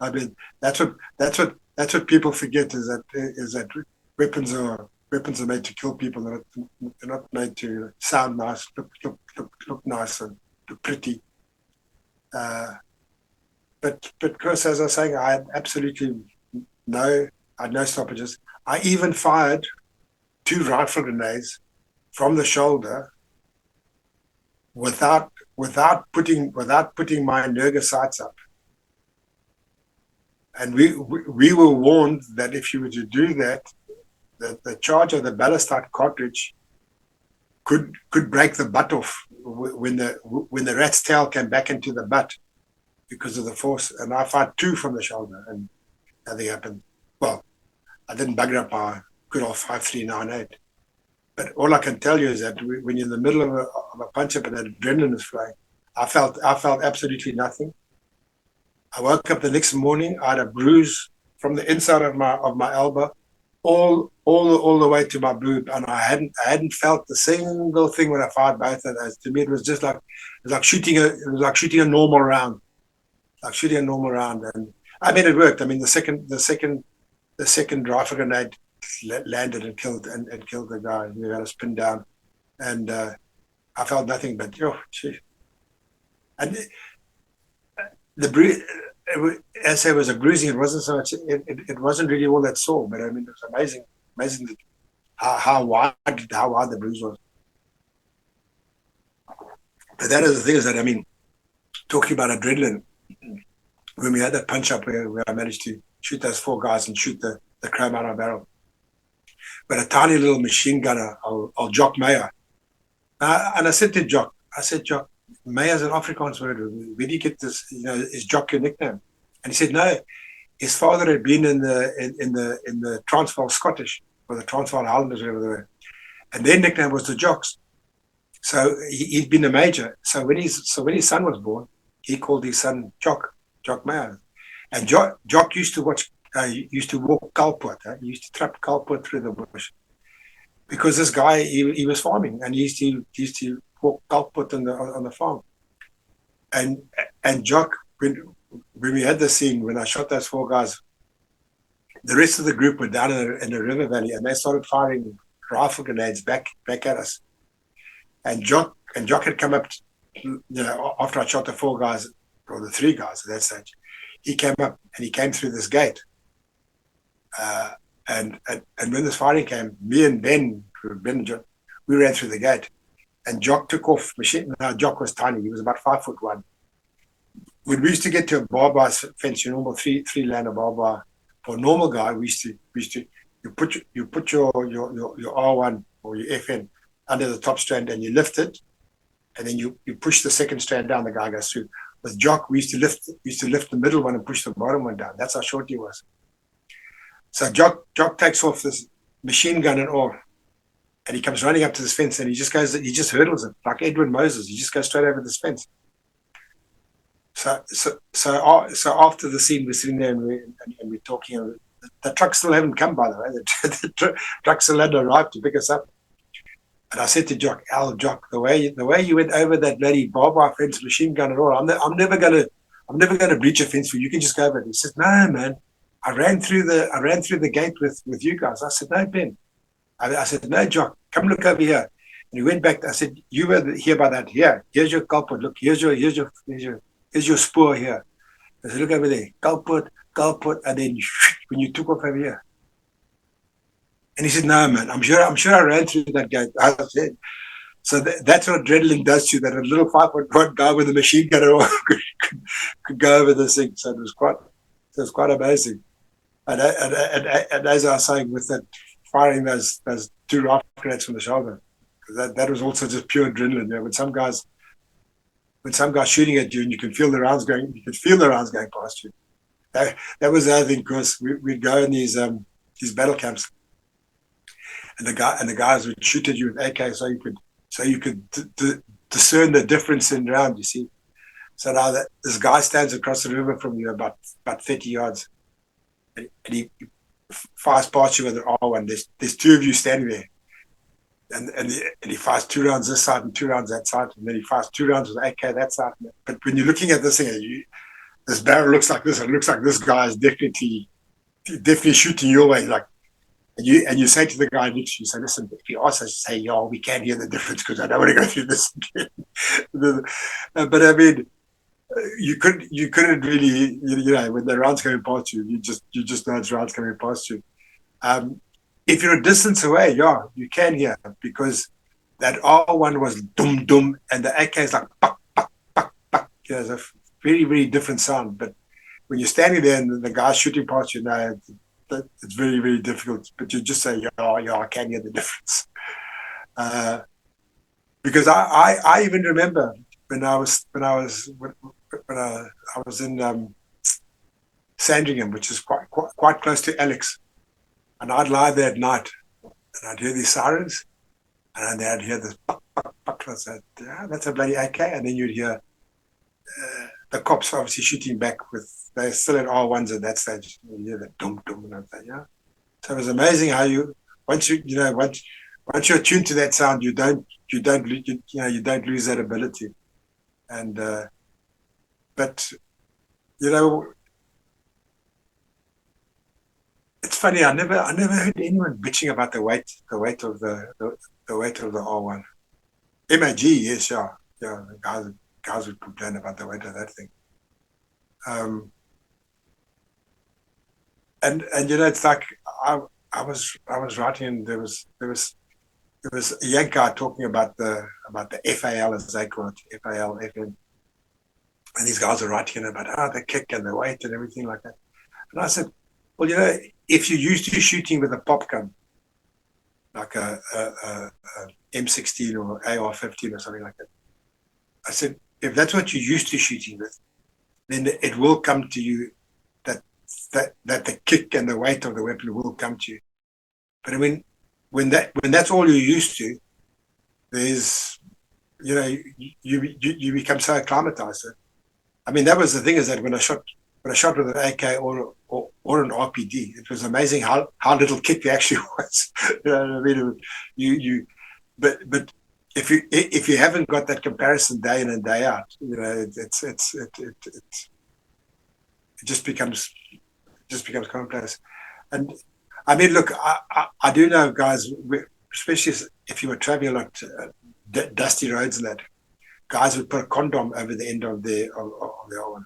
I mean, that's what people forget, is that weapons are made to kill people. They're not made to sound nice, look nice, and look pretty. But Chris, as I was saying, I had absolutely no stoppages. I even fired 2 rifle grenades from the shoulder without putting my Nerga sights up. And we were warned that if you were to do that, the charge of the ballistite cartridge could break the butt off when the rat's tail came back into the butt because of the force. And I fired 2 from the shoulder, and nothing happened. Well, I didn't bugger up my good old 5.398. But all I can tell you is that when you're in the middle of a punch up and that adrenaline is flowing, I felt absolutely nothing. I woke up the next morning. I had a bruise from the inside of my elbow all the way to my boob, and I hadn't felt the single thing when I fired both of those. To me, it was just like shooting a normal round, And I mean, it worked. I mean, the second rifle grenade landed and killed the guy who had us pinned down, and I felt nothing but gee. And the bruise, as I say, it was a bruising. It wasn't so much. It wasn't really all that sore, but I mean, it was amazing how wide the bruise was. But that is the thing, is that, I mean, talking about adrenaline, when we had that punch up where I managed to shoot those 4 guys and shoot the chrome out of barrel, but a tiny little machine gunner, I'll Jock Meyer, and I said to Jock, Jock, Meyer's an Afrikaans word. Where do you get this? You know, is Jock your nickname? And he said no. His father had been in the Transvaal Scottish, or the Transvaal Highlanders, whatever they were, and their nickname was the Jocks. So he'd been a major. So when his son was born, he called his son Jock Meyer. And Jock used to walk Kalpoort. He used to trap Kalpoort through the bush, because this guy he was farming, and he used to walk Kalpoort on the farm. And Jock, when we had the scene, when I shot those 4 guys, the rest of the group were down in the river valley, and they started firing rifle grenades back at us. And Jock had come up, you know, after I shot the 4 guys, or the 3 guys at that stage. he came up and he came through this gate. And when this firing came, me and Ben and John, we ran through the gate. And Jock took off machine. Now, Jock was tiny. He was about 5'1". When we used to get to a barbed wire fence, your normal three-laner barbed wire, for a normal guy, we used to you put your R1 or your FN under the top strand and you lift it, and then you push the second strand down. The guy goes through. With Jock, we used to lift the middle one and push the bottom one down. That's how short he was. So Jock takes off this machine gun and all, and he comes running up to this fence, and he just hurdles it like Edwin Moses. He just goes straight over this fence. So after the scene, we're sitting there and we're talking. The trucks still haven't come, by the way. The trucks still hadn't arrived to pick us up. And I said to Jock, Jock, the way you went over that bloody barbed wire fence, machine gun and all, I'm never gonna breach a fence for you. You can just go over it. He said, no, man. I ran through the gate with you guys. I said, no, Ben. I said, no, Jock, come look over here. And he went back. I said, you were here by that. Here, here's your culprit. Look, here's your spoor here. I said, look over there, culprit, and then when you took off over here. And he said, no, man, I'm sure I ran through that gate. I said, so that's what adrenaline does to you, that a little 5'1" guy with a machine gun could go over this thing. So it was quite amazing. And as I was saying, with that firing those 2 rifle grenades from the shoulder, that was also just pure adrenaline. You know, when some guys shooting at you and you can feel the rounds going past you. That was the other thing, because we'd go in these battle camps, and the guys would shoot at you with AK, so you could discern the difference in round. You see, so now that this guy stands across the river from you about 30 yards, and he fires past you with an R1. There's 2 of you standing there. And he fires 2 rounds this side and 2 rounds that side, and then he fires 2 rounds with AK that side. But when you're looking at this thing, this barrel looks like this. It looks like this guy is definitely shooting your way. Like, and you say to the guy next to you, say, listen, if you ask us, say, yo, we can't hear the difference because I don't want to go through this again. But I mean, you couldn't really, when the rounds coming past you, you just know it's rounds coming past you. If you're a distance away, yeah, you can hear, because that R1 was dum dum, and the AK is like pak pak pak pak. It's a very, very different sound. But when you're standing there and the guy's shooting past you, now it's very, very difficult. But you just say, yeah, I can hear the difference. Because I even remember when I was in Sandringham, which is quite close to Alex. And I'd lie there at night, and I'd hear these sirens, and then I'd hear this buck, buck, buck. I said, yeah, that's a bloody AK. And then you'd hear the cops obviously shooting back they're still at R1s at that stage. You hear that dum dum and everything, yeah. So it was amazing how once you're attuned to that sound, you don't lose that ability. And but it's funny. I never heard anyone bitching about the weight of the R1. MAG, yes, yeah. The guys would complain about the weight of that thing. And it's like I was writing, and there was a young guy talking about the FAL, as they call it, FAL, FN. And these guys are writing about the kick and the weight and everything like that. And I said, well, if you're used to shooting with a pop gun, like a M16 or AR-15 or something like that, I said, if that's what you're used to shooting with, then it will come to you that the kick and the weight of the weapon will come to you. But I mean, when that's all you're used to, there's you become so acclimatized. I mean, that was the thing, is that when I shot with an AK or an RPD, it was amazing how little kick there actually was. You know what I mean? But if you haven't got that comparison day in and day out, it just becomes commonplace. And I mean, look, I do know guys, especially if you were traveling a lot, dusty roads and that, guys would put a condom over the end of their one.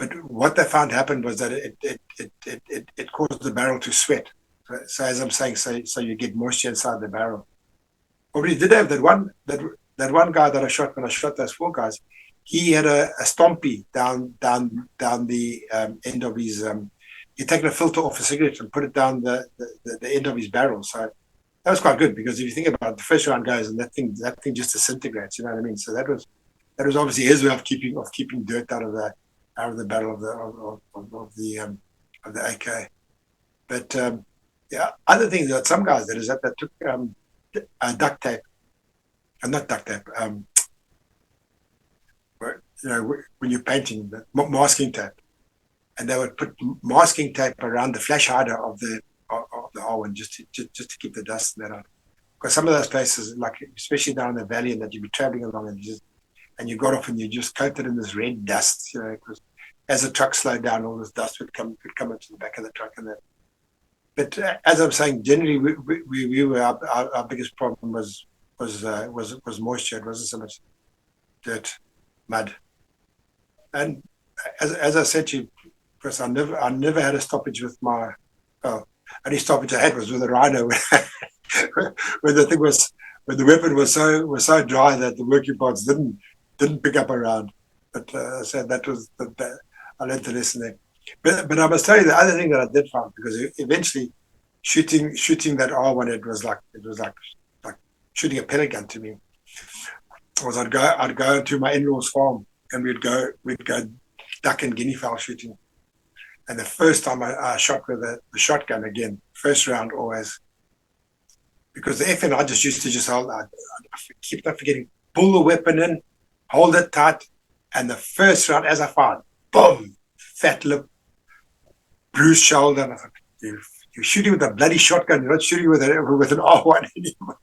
but what they found happened was that it caused the barrel to sweat. So as I'm saying, so you get moisture inside the barrel. But we did have that one guy that I shot when I shot those 4 guys. He had a stompy down the end of his. He'd taken a filter off a cigarette and put it down the end of his barrel. So that was quite good, because if you think about it, the first round goes and that thing just disintegrates. You know what I mean? So that was obviously his way of keeping dirt out of the barrel of the AK. But yeah, other things that some guys did is that they took duct tape, and not duct tape. When you're painting, masking tape, and they would put masking tape around the flash hider of the R1 just to keep the dust and that out. Because some of those places, like especially down in the valley, and that you'd be traveling along and you got off and you just coated in this red dust, because as the truck slowed down, all this dust would come into the back of the truck and that. But as I'm saying, generally we were our biggest problem was moisture. It wasn't so much dirt, mud. And as I said to you, Chris, I never had a stoppage with my. Only stoppage I had was with a rhino, when the weapon was so dry that the working parts didn't pick up around. But so that was I learned the lesson there. But I must tell you the other thing that I did find, because eventually shooting that R1, it was like shooting a pellet gun to me. Was I'd go to my in-laws' farm and we'd go duck and guinea fowl shooting. And the first time I shot with the shotgun, again, first round always, because the FN I just used to hold. I keep not forgetting, pull the weapon in, hold it tight, and the first round as I fired, boom, fat lip, bruised shoulder. And I thought, you're shooting with a bloody shotgun. You're not shooting with an R1 anymore.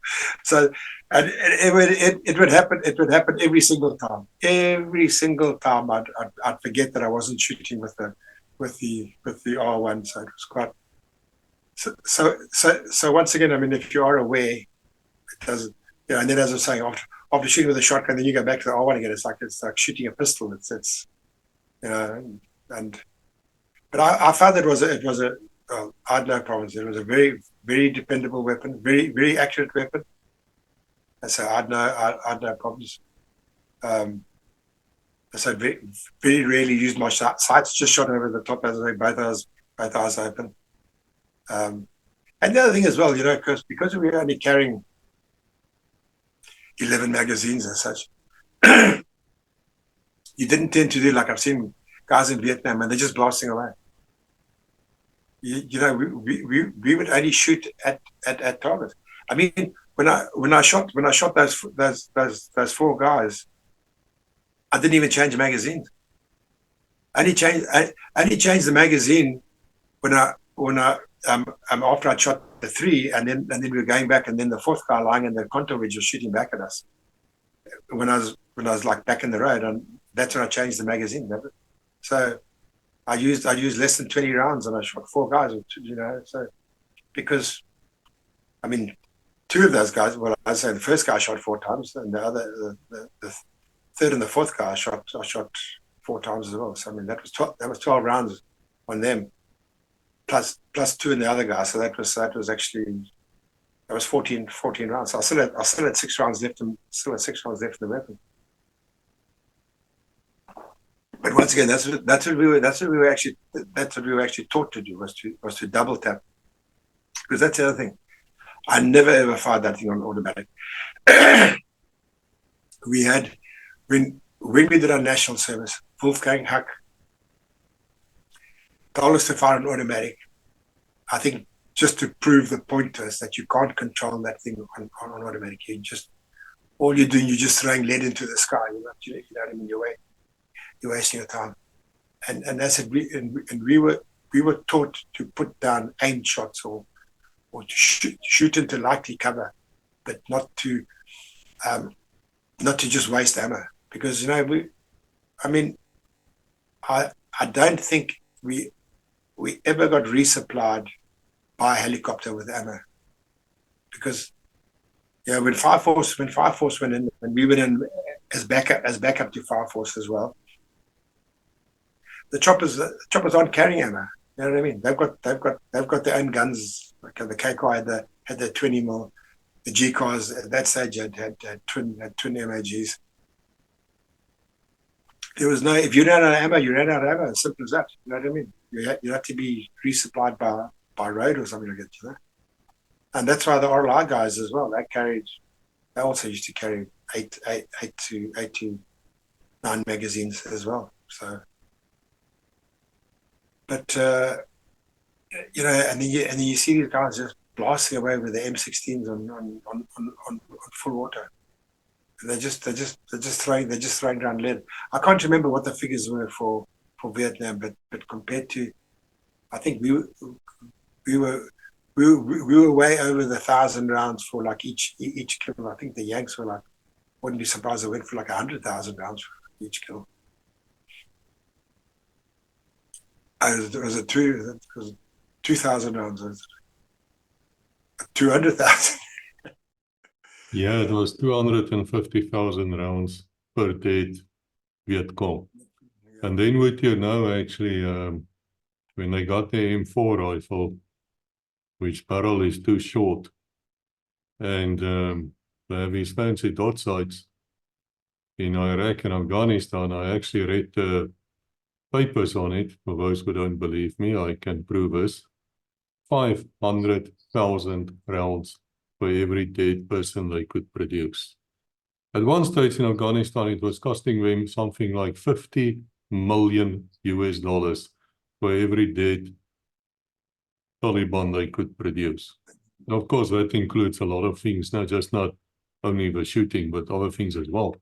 So, and it would happen. It would happen every single time. Every single time, I'd forget that I wasn't shooting with the R1. So it was quite. So once again, I mean, if you are aware, it doesn't. And then as I was saying, after shooting with a shotgun, then you go back to the R1 again. It's like shooting a pistol. It's but I found that it was a I had no problems. It was a very, very dependable weapon, very, very accurate weapon. And so I had no problems. So very, very rarely used my sights, just shot over the top, as I say, both eyes open. And the other thing as well, because we were only carrying 11 magazines and such, you didn't tend to do like I've seen guys in Vietnam, and they're just blasting away. We would only shoot at targets. I mean, when I shot those 4 guys, I didn't even change the magazines. I only changed the magazine when I after I shot the 3, and then we were going back, and then the 4th guy lying in the contour ridge was shooting back at us. When I was like back in the road, and that's when I changed the magazine. So I used less than 20 rounds, and I shot 4 guys. So because I mean, 2 of those guys. Well, I'd say the first guy shot 4 times, and the other, the 3rd and the 4th guy I shot 4 times as well. So I mean, that was 12 rounds on them, plus 2 in the other guy. So that was actually 14 rounds. So I still had 6 rounds left, and still had 6 rounds left in the weapon. But once again, that's what we were actually taught to do, was to double tap, because that's the other thing. I never ever fired that thing on automatic. We had when we did our national service, Wolfgang Huck told us to fire an automatic. I think just to prove the point to us that you can't control that thing on automatic. All you're doing, you're just throwing lead into the sky. You know what I mean? You're wasting your time. And that's it. We were taught to put down aimed shots or to shoot into likely cover, but not to just waste ammo. Because I don't think we ever got resupplied by a helicopter with ammo. Because when Fire Force went in, when we went in as backup to Fire Force as well, the choppers aren't carrying ammo. You know what I mean? They've got their own guns. Like the KK had the 20 mil. The G cars at that stage had twin MAGs. There was no, if you ran out of ammo, you ran out of ammo. As simple as that. You know what I mean? You had to be resupplied by road or something like that, you know. And that's why the RLI guys as well, they also used to carry eight to 9 magazines as well. So, but you know, and then you see these guys just blasting away with the M16s on full auto. And they're just throwing down lead. I can't remember what the figures were for Vietnam, but compared to, I think we were way over the 1,000 rounds for like each kill. I think the Yanks were like, wouldn't be surprised they went for like 100,000 rounds for each kill. Was it 2,000 rounds? 200,000. Yeah, it was 250,000 rounds per dead Viet Cong. And then what you know, actually, when they got the M4 rifle, which barrel is too short, and they have these fancy dot sights in Iraq and Afghanistan, I actually read the papers on it. For those who don't believe me, I can prove this. 500,000 rounds for every dead person they could produce. At one stage in Afghanistan, it was costing them something like $50 million for every dead Taliban they could produce. And of course, that includes a lot of things, not only the shooting, but other things as well.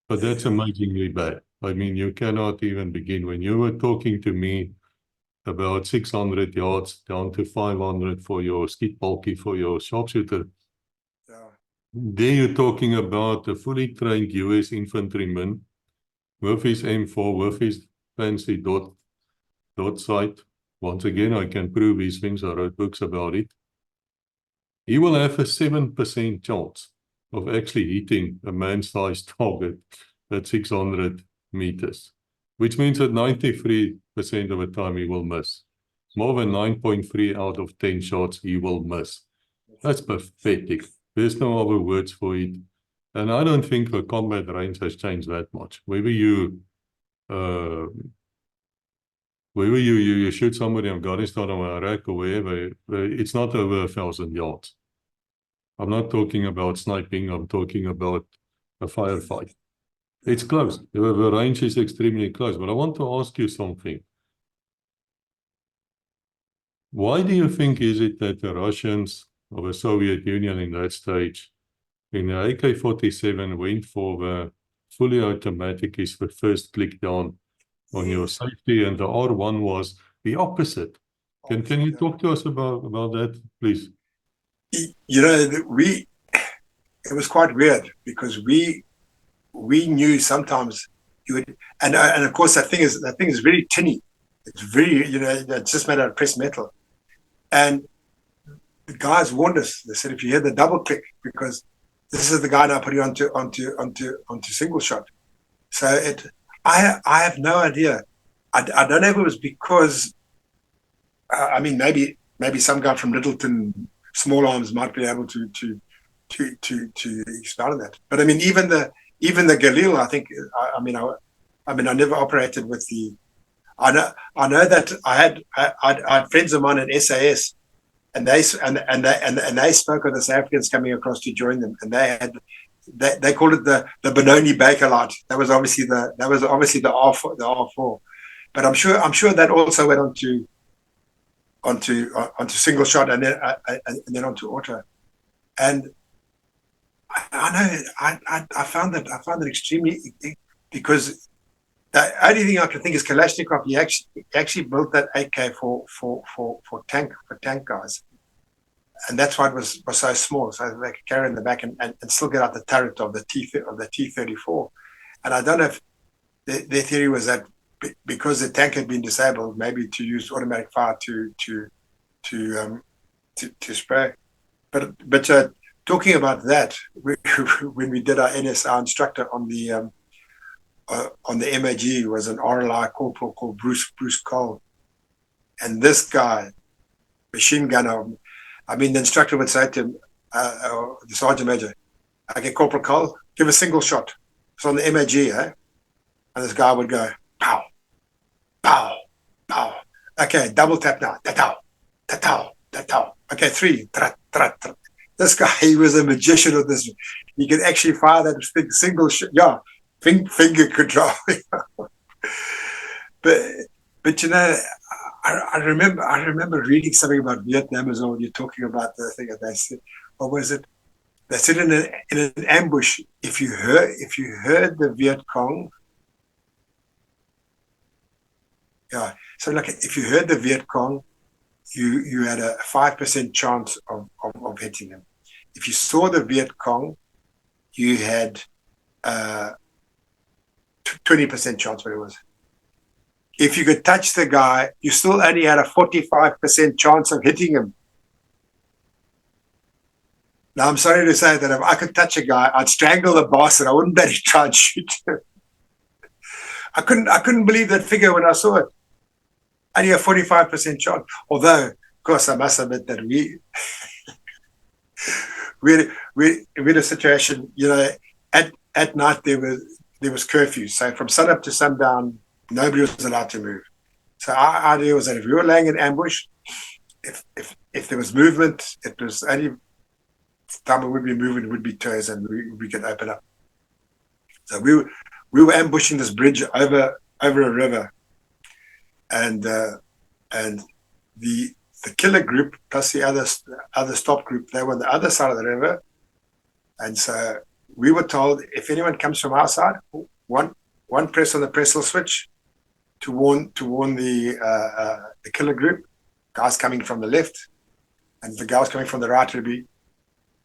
But that's amazingly bad. I mean, you cannot even begin. When you were talking to me about 600 yards down to 500 for your skeet bulky, for your sharpshooter, there you're talking about a fully trained US infantryman with his M4, with his fancy dot sight. Once again, I can prove these things. I wrote books about it. He will have a 7% chance of actually hitting a man-sized target at 600 meters, which means that 93% of the time he will miss. More than 9.3 out of 10 shots he will miss. That's pathetic. There's no other words for it. And I don't think the combat range has changed that much. Whether you shoot somebody in Afghanistan or Iraq or wherever, it's not over 1,000 yards. I'm not talking about sniping. I'm talking about a firefight. It's close. The range is extremely close. But I want to ask you something. Why do you think is it that the Russians or the Soviet Union in that stage, in the AK-47, went for the fully automatic is the first click down on your safety, and the R1 was the opposite? Can you talk to us about that, please? You know, it was quite weird because we knew sometimes you would, and of course that thing is very tinny. It's very, you know, it's just made out of pressed metal. And the guys warned us. They said, if you hear the double click, because this is the guy now putting onto single shot. So I have no idea. I don't know if it was because, I mean, maybe some guy from Littleton Small Arms might be able to expound on that. But I mean, even the Galil, I think. I never operated with the. I know that I had friends of mine in SAS, and they spoke of the South Africans coming across to join them, and they called it the Benoni Bakelite. That was obviously the R4, but I'm sure that also went onto single shot and then onto auto. And I found that extremely, because the only thing I can think is Kalashnikov. He actually built that AK for tank guys, and that's why it was so small, so they could carry in the back and still get out the turret of the T-34. And I don't know if their theory was that because the tank had been disabled, maybe to use automatic fire to spray. But talking about that, when we did our NSR instructor on on the MAG was an RLI corporal called Bruce Cole. And this guy, machine gunner, I mean, the instructor would say to him, the sergeant major, okay, Corporal Cole, give a single shot. It's on the MAG, eh? And this guy would go, pow, pow, pow. Okay, double tap now. Ta-tow, ta-tow, ta-tow. Okay, 3, trat, trat, trat. This guy, he was a magician of this. He could actually fire that single shot. Yeah, finger control. But you know, I remember reading something about Vietnam as well. You're talking about the thing that they said. What was it? They said in an ambush, if you heard the Viet Cong, yeah. So like if you heard the Viet Cong, you had a 5% chance of hitting them. If you saw the Viet Cong, you had 20% chance, what it was. If you could touch the guy, you still only had a 45% chance of hitting him. Now, I'm sorry to say that if I could touch a guy, I'd strangle the bastard. I wouldn't bet he try and shoot him. I couldn't believe that figure when I saw it. Only a 45% chance. Although, of course, I must admit that we had a situation, you know, at night there was curfew. So from sunup to sundown, nobody was allowed to move. So our idea was that if we were laying in ambush, if there was movement, it was only time we would be moving would be tours, and we could open up. So we were ambushing this bridge over a river, and the killer group plus the other stop group, they were on the other side of the river, and so we were told if anyone comes from our side, one press on the pressel switch to warn the killer group, guys coming from the left, and the guys coming from the right would be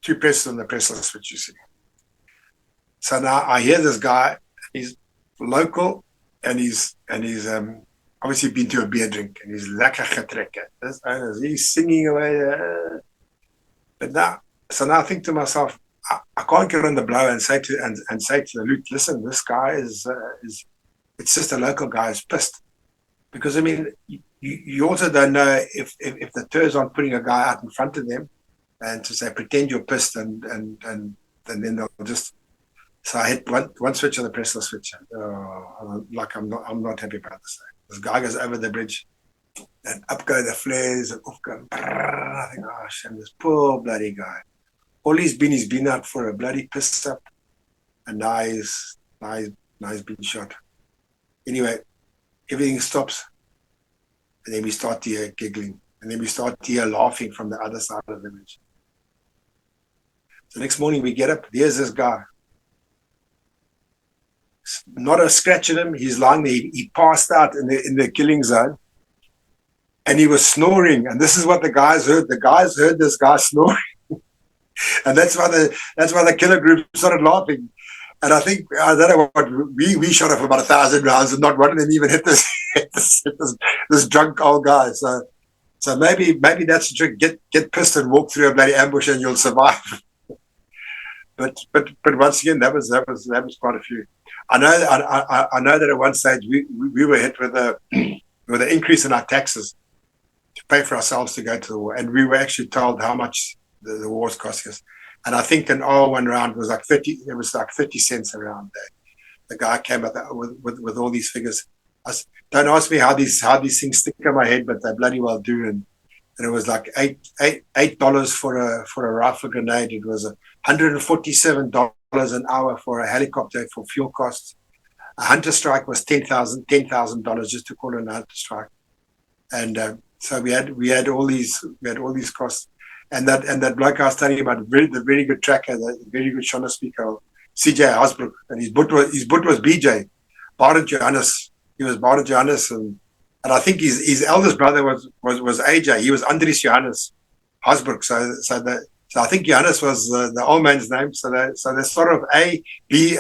2 presses on the pressel switch, you see. So now I hear this guy, he's local, and he's obviously been to a beer drink, and he's lekker getrekken. He's singing away. But now I think to myself, I can't get on the blow and say to the loot, listen, this guy is it's just a local guy who's pissed. Because I mean, you also don't know if the tours aren't putting a guy out in front of them and to say pretend you're pissed and then they'll just. So I hit one switch on the pressel switch. I'm not happy about this. This guy goes over the bridge, and up go the flares, and off go. I think, oh shit, this poor bloody guy. All he's been out for a bloody piss up, and now he's been shot. Anyway, everything stops, and then we start to hear giggling, and then we start to hear laughing from the other side of the bridge. So next morning we get up, there's this guy. Not a scratch at him, he's lying there, he passed out in the killing zone, and he was snoring, and this is what the guys heard. The guys heard this guy snoring. And that's why the killer group started laughing. And I think, I don't know what, we shot off about 1,000 rounds and not one of them even hit this drunk old guy. So maybe that's the trick. Get pissed and walk through a bloody ambush and you'll survive. But once again, that was quite a few. I know that at one stage we were hit with an increase in our taxes to pay for ourselves to go to the war, and we were actually told how much the war was costing us. And I think an R1 round was like 30. It was like 50 cents a round. The guy came up with all these figures. Don't ask me how these things stick in my head, but they bloody well do. And it was like $8 for a rifle grenade. It was $147 an hour for a helicopter for fuel costs. A hunter strike was $10,000 just to call it an hunter strike. And so we had all these costs. And that bloke I was telling you about, the very good tracker, the very good Shona speaker, CJ Hasbrook, and his boot was BJ, Bardet Johannes. He was Bardet Johannes, and I think his eldest brother was AJ. He was Andries Johannes Hasbrook. So I think Johannes was the old man's name. So they're sort of A, B,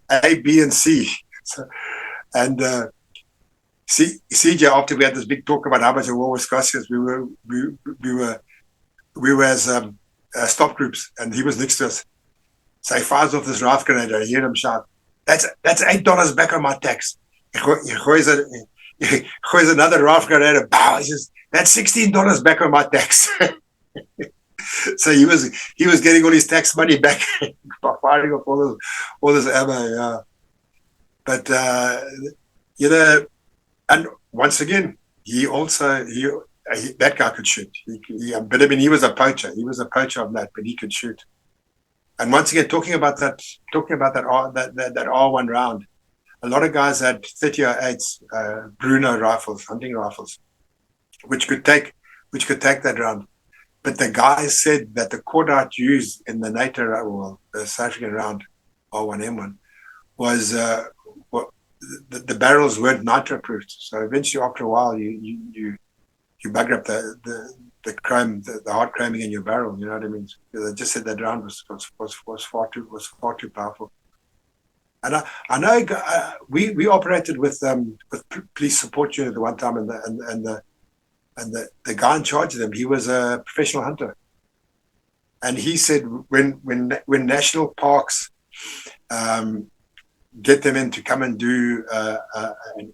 and C. So, and CJ, after we had this big talk about how much the war was costing us, we were as stop groups, and he was next to us. So he fires off this rifle grenade, and I hear him shout, that's $8 back on my tax. He goes another rifle grenade, and pow, he says, that's $16 back on my tax. So he was getting all his tax money back by firing off all this ammo. Yeah. But and once again, that guy could shoot. But I mean, he was a poacher. He was a poacher of that, but he could shoot. And once again, talking about that R1 round, a lot of guys had 3008s, Bruno rifles, hunting rifles, which could take that round. But the guys said that the cordite used in the NATO, or the South African round, R1M1, was the barrels weren't nitro-proofed. So eventually, after a while, you bugger up the chrome, the hard chroming in your barrel. You know what I mean? They just said that round was far too powerful. And I know we operated with police support unit at one time, and the guy in charge of them, he was a professional hunter, and he said when national parks get them in to come and do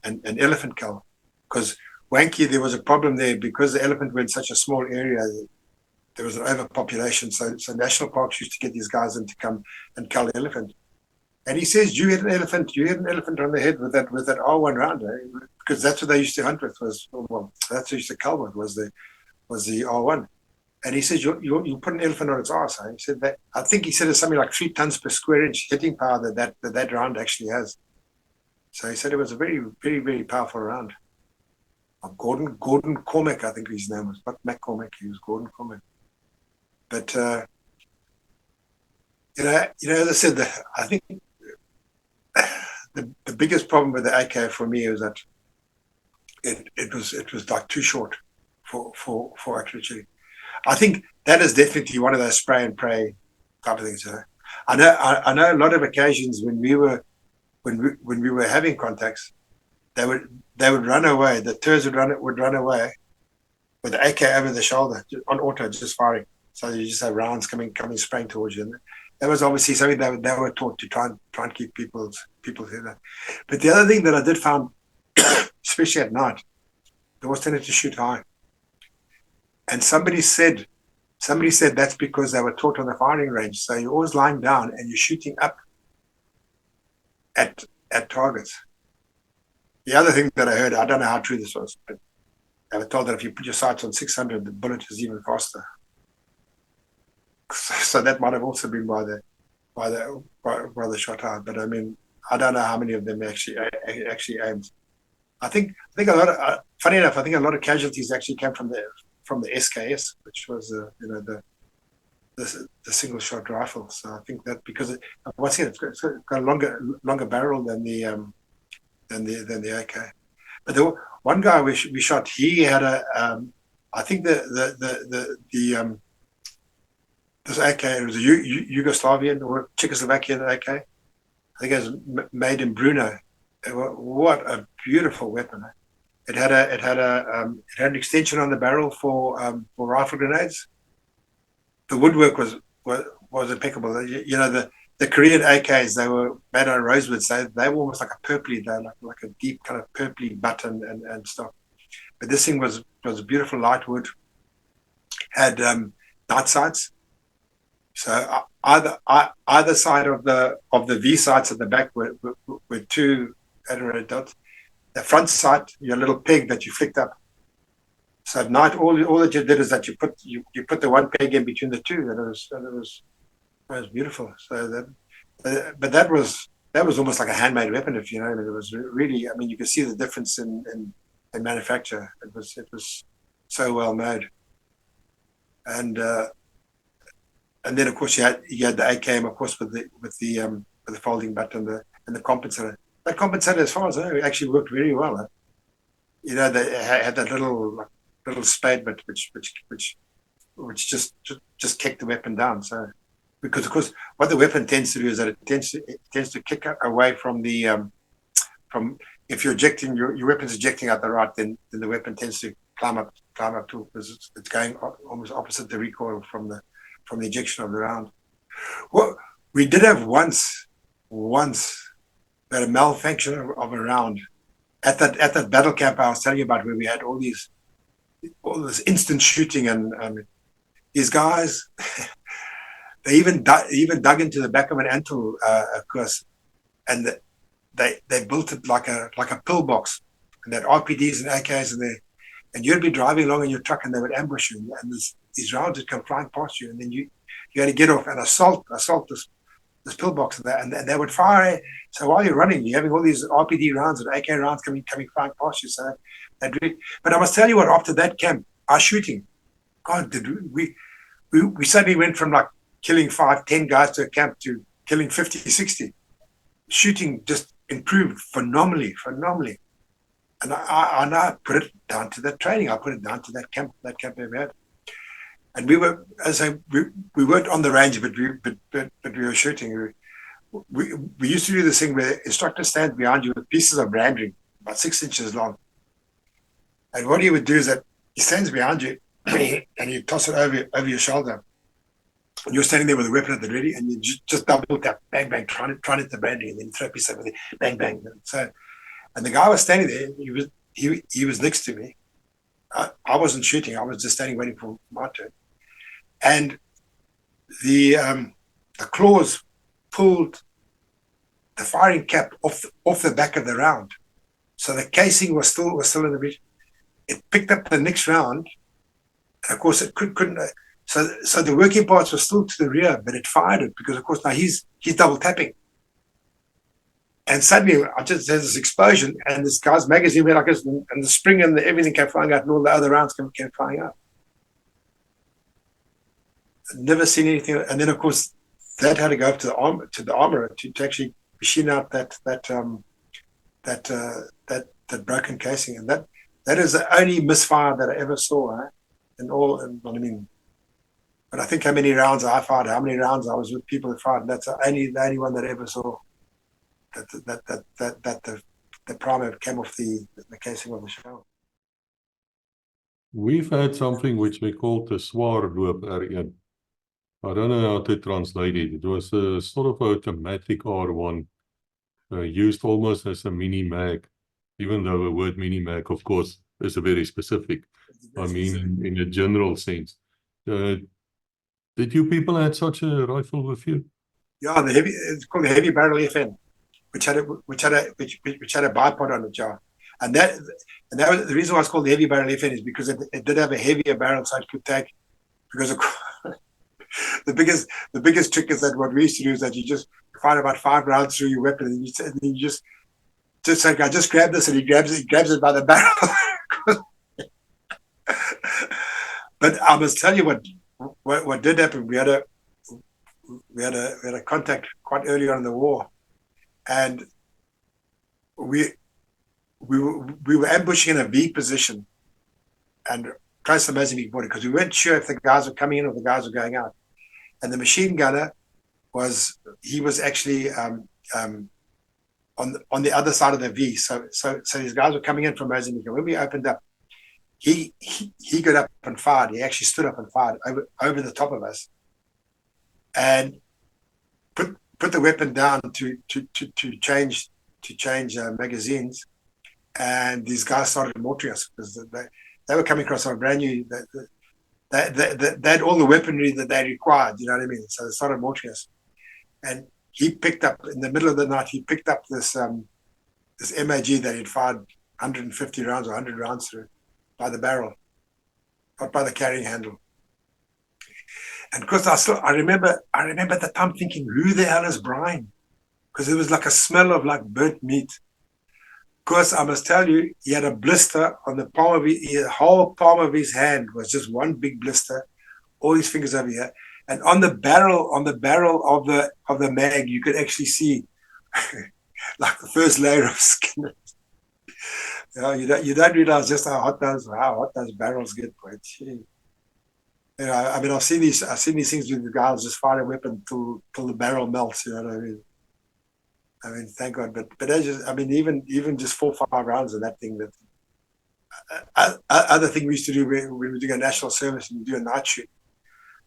an elephant cull, because Wankie, there was a problem there because the elephant were in such a small area. There was an overpopulation, so national parks used to get these guys in to come and cull the elephant. And he says, you hit an elephant on the head with that R1 round, because that's what they used to hunt with. That's what they used to cull with was the R1. And he says, you put an elephant on its arse. He said that, I think he said it's something like 3 tons per square inch hitting power that round actually has. So he said it was a very, very, very powerful round. Gordon Cormack, I think his name was, not McCormack, he was Gordon Cormack. But as I said, I think the biggest problem with the AK for me is that it was like too short for accuracy. I think that is definitely one of those spray and pray type of things. I know a lot of occasions when we were having contacts, they would run away. The tours would run away with the AK over the shoulder on auto, just firing. So you just have rounds coming spraying towards you. And that was obviously something that they were taught to try and keep people here. But the other thing that I did find, especially at night, they always tended to shoot high. And somebody said that's because they were taught on the firing range. So you're always lying down and you're shooting up at targets. The other thing that I heard, I don't know how true this was, but I was told that if you put your sights on 600, the bullet is even faster. So that might have also been by the shot high. But I mean, I don't know how many of them actually aimed. I think a lot of funny enough, I think a lot of casualties actually came from the SKS, which was the single shot rifle. So I think that because once again it's got a longer barrel than the AK. But the one guy we shot, he had I think this AK, it was a Yugoslavian or Czechoslovakian AK. I think it was made in Brno. What a beautiful weapon! It had an extension on the barrel for rifle grenades. The woodwork was impeccable. The Korean AKs, they were made out of rosewood, so they were almost like a purpley, like a deep kind of purpley button and stuff. But this thing was beautiful light wood. Had night sights. So either side of the V sights at the back were 2 adenoid dots. The front sight, your little peg that you flicked up. So at night, all that you did is that you put the one peg in between the two, and it was beautiful. So but that was almost like a handmade weapon, if you know. It was really, I mean, you could see the difference in manufacture. It was so well made, and then of course you had the AKM, of course, with the folding button and the compensator. That compensator, as far as I know, actually worked very well. They had that little spade bit which just kicked the weapon down. So because of course what the weapon tends to do is that it tends to kick away from the from if you're ejecting your weapon's ejecting out the right, then the weapon tends to climb up to, because it's going almost opposite the recoil from the ejection of the round. Well, we did have once we had a malfunction of a round at that battle camp I was telling you about, where we had all this instant shooting, and these guys, they even dug into the back of an antle, of course, and they built it like a pillbox, and they had RPDs and AKs in there, and you'd be driving along in your truck, and they would ambush you, and these rounds would come flying past you, and then you had to get off and assault this pillbox, and they would fire. So while you're running, you're having all these RPD rounds and AK rounds coming flying past you. So but I must tell you what, after that camp, our shooting, God, did we suddenly went from like killing 5-10 guys to a camp to killing 50-60. Shooting just improved phenomenally. And I put it down to that training. I put it down to that camp that we had. And we were, as I we weren't on the range, but we were shooting. We used to do this thing where the instructor stands behind you with pieces of branding about 6 inches long. And what he would do is that he stands behind you and you toss it over your shoulder. And you're standing there with a weapon at the ready, and you just double tap, bang, bang, try to hit the branding, and then throw a piece over there, bang, bang. And the guy was standing there. He was next to me. I wasn't shooting. I was just standing waiting for my turn. And the claws pulled the firing cap off the back of the round, so the casing was still in the breech. It picked up the next round, and of course it couldn't. So the working parts were still to the rear, but it fired it because, of course, now he's double tapping. And suddenly, there's this explosion, and this guy's magazine went like this, and the spring and everything came flying out, and all the other rounds came flying out. I'd never seen anything. And then, of course, that had to go up to the armorer to actually machine out that broken casing, and that is the only misfire that I ever saw. And I mean, but I think how many rounds I fired, how many rounds I was with people that fired, and that's the only one that I ever saw. That the primer came off the casing of the shell. We've had something which we call the Swaarloop R1. I don't know how to translate it. It was a sort of automatic R1, used almost as a mini mag, even though the word mini mag, of course, is a very specific. I mean, in a general sense. Did you people have such a rifle with you? Yeah, it's called the heavy barrel FN, which had a bipod on it, yeah. And that was the reason why it's called the heavy barrel FN, is because it did have a heavier barrel, so it could take. Because of the biggest trick is that what we used to do is that you just fire about 5 rounds through your weapon, and you just like, I just grab this, and he grabs it by the barrel. But I must tell you what did happen. We had a contact quite early on in the war, and we were ambushing in a V position and close to the Mozambique border, because we weren't sure if the guys were coming in or the guys were going out. And the machine gunner was actually on the other side of the V. So these guys were coming in from Mozambique. And when we opened up, he got up and fired. He actually stood up and fired over the top of us, and put the weapon down to change magazines. And these guys started mortaring us because they were coming across our brand new. They had all the weaponry that they required. You know what I mean? So they started mortaring us. And he picked up, in the middle of the night, this MAG that he'd fired 150 rounds or 100 rounds through, by the barrel, not by the carrying handle. And of course, I remember at the time thinking, who the hell is Brian? Because it was like a smell of like burnt meat. Of course, I must tell you, he had a blister on the palm of the whole palm of his hand was just one big blister, all his fingers over here. And on the barrel of the mag, you could actually see like the first layer of skin. You don't realize just how hot those barrels get. I mean, I've seen these things with the guys just fire a weapon till the barrel melts. You know what I mean? I mean, thank God. But even just 4 or 5 rounds of that thing. That other thing we used to do when we were doing a national service and you do a night shoot.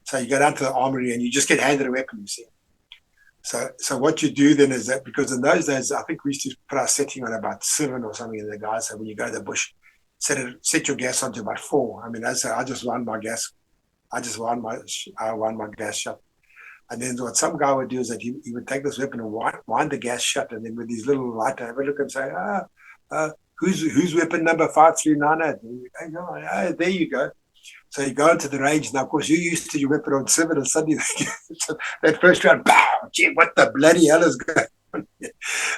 So you go down to the armory and you just get handed a weapon. You see. So what you do then is that, because in those days, I think we used to put our setting on about 7 or something, and the guys said, when you go to the bush, set your gas on to about 4. I mean, I just wound my gas. I wound my gas shut. And then what some guy would do is that he would take this weapon and wind the gas shut, and then with his little lighter, have a look and say, who's weapon number 5398? There you go. So you go into the range. Now, of course, you're used to your weapon on 7, and suddenly that first round, pow, gee, what the bloody hell is going on?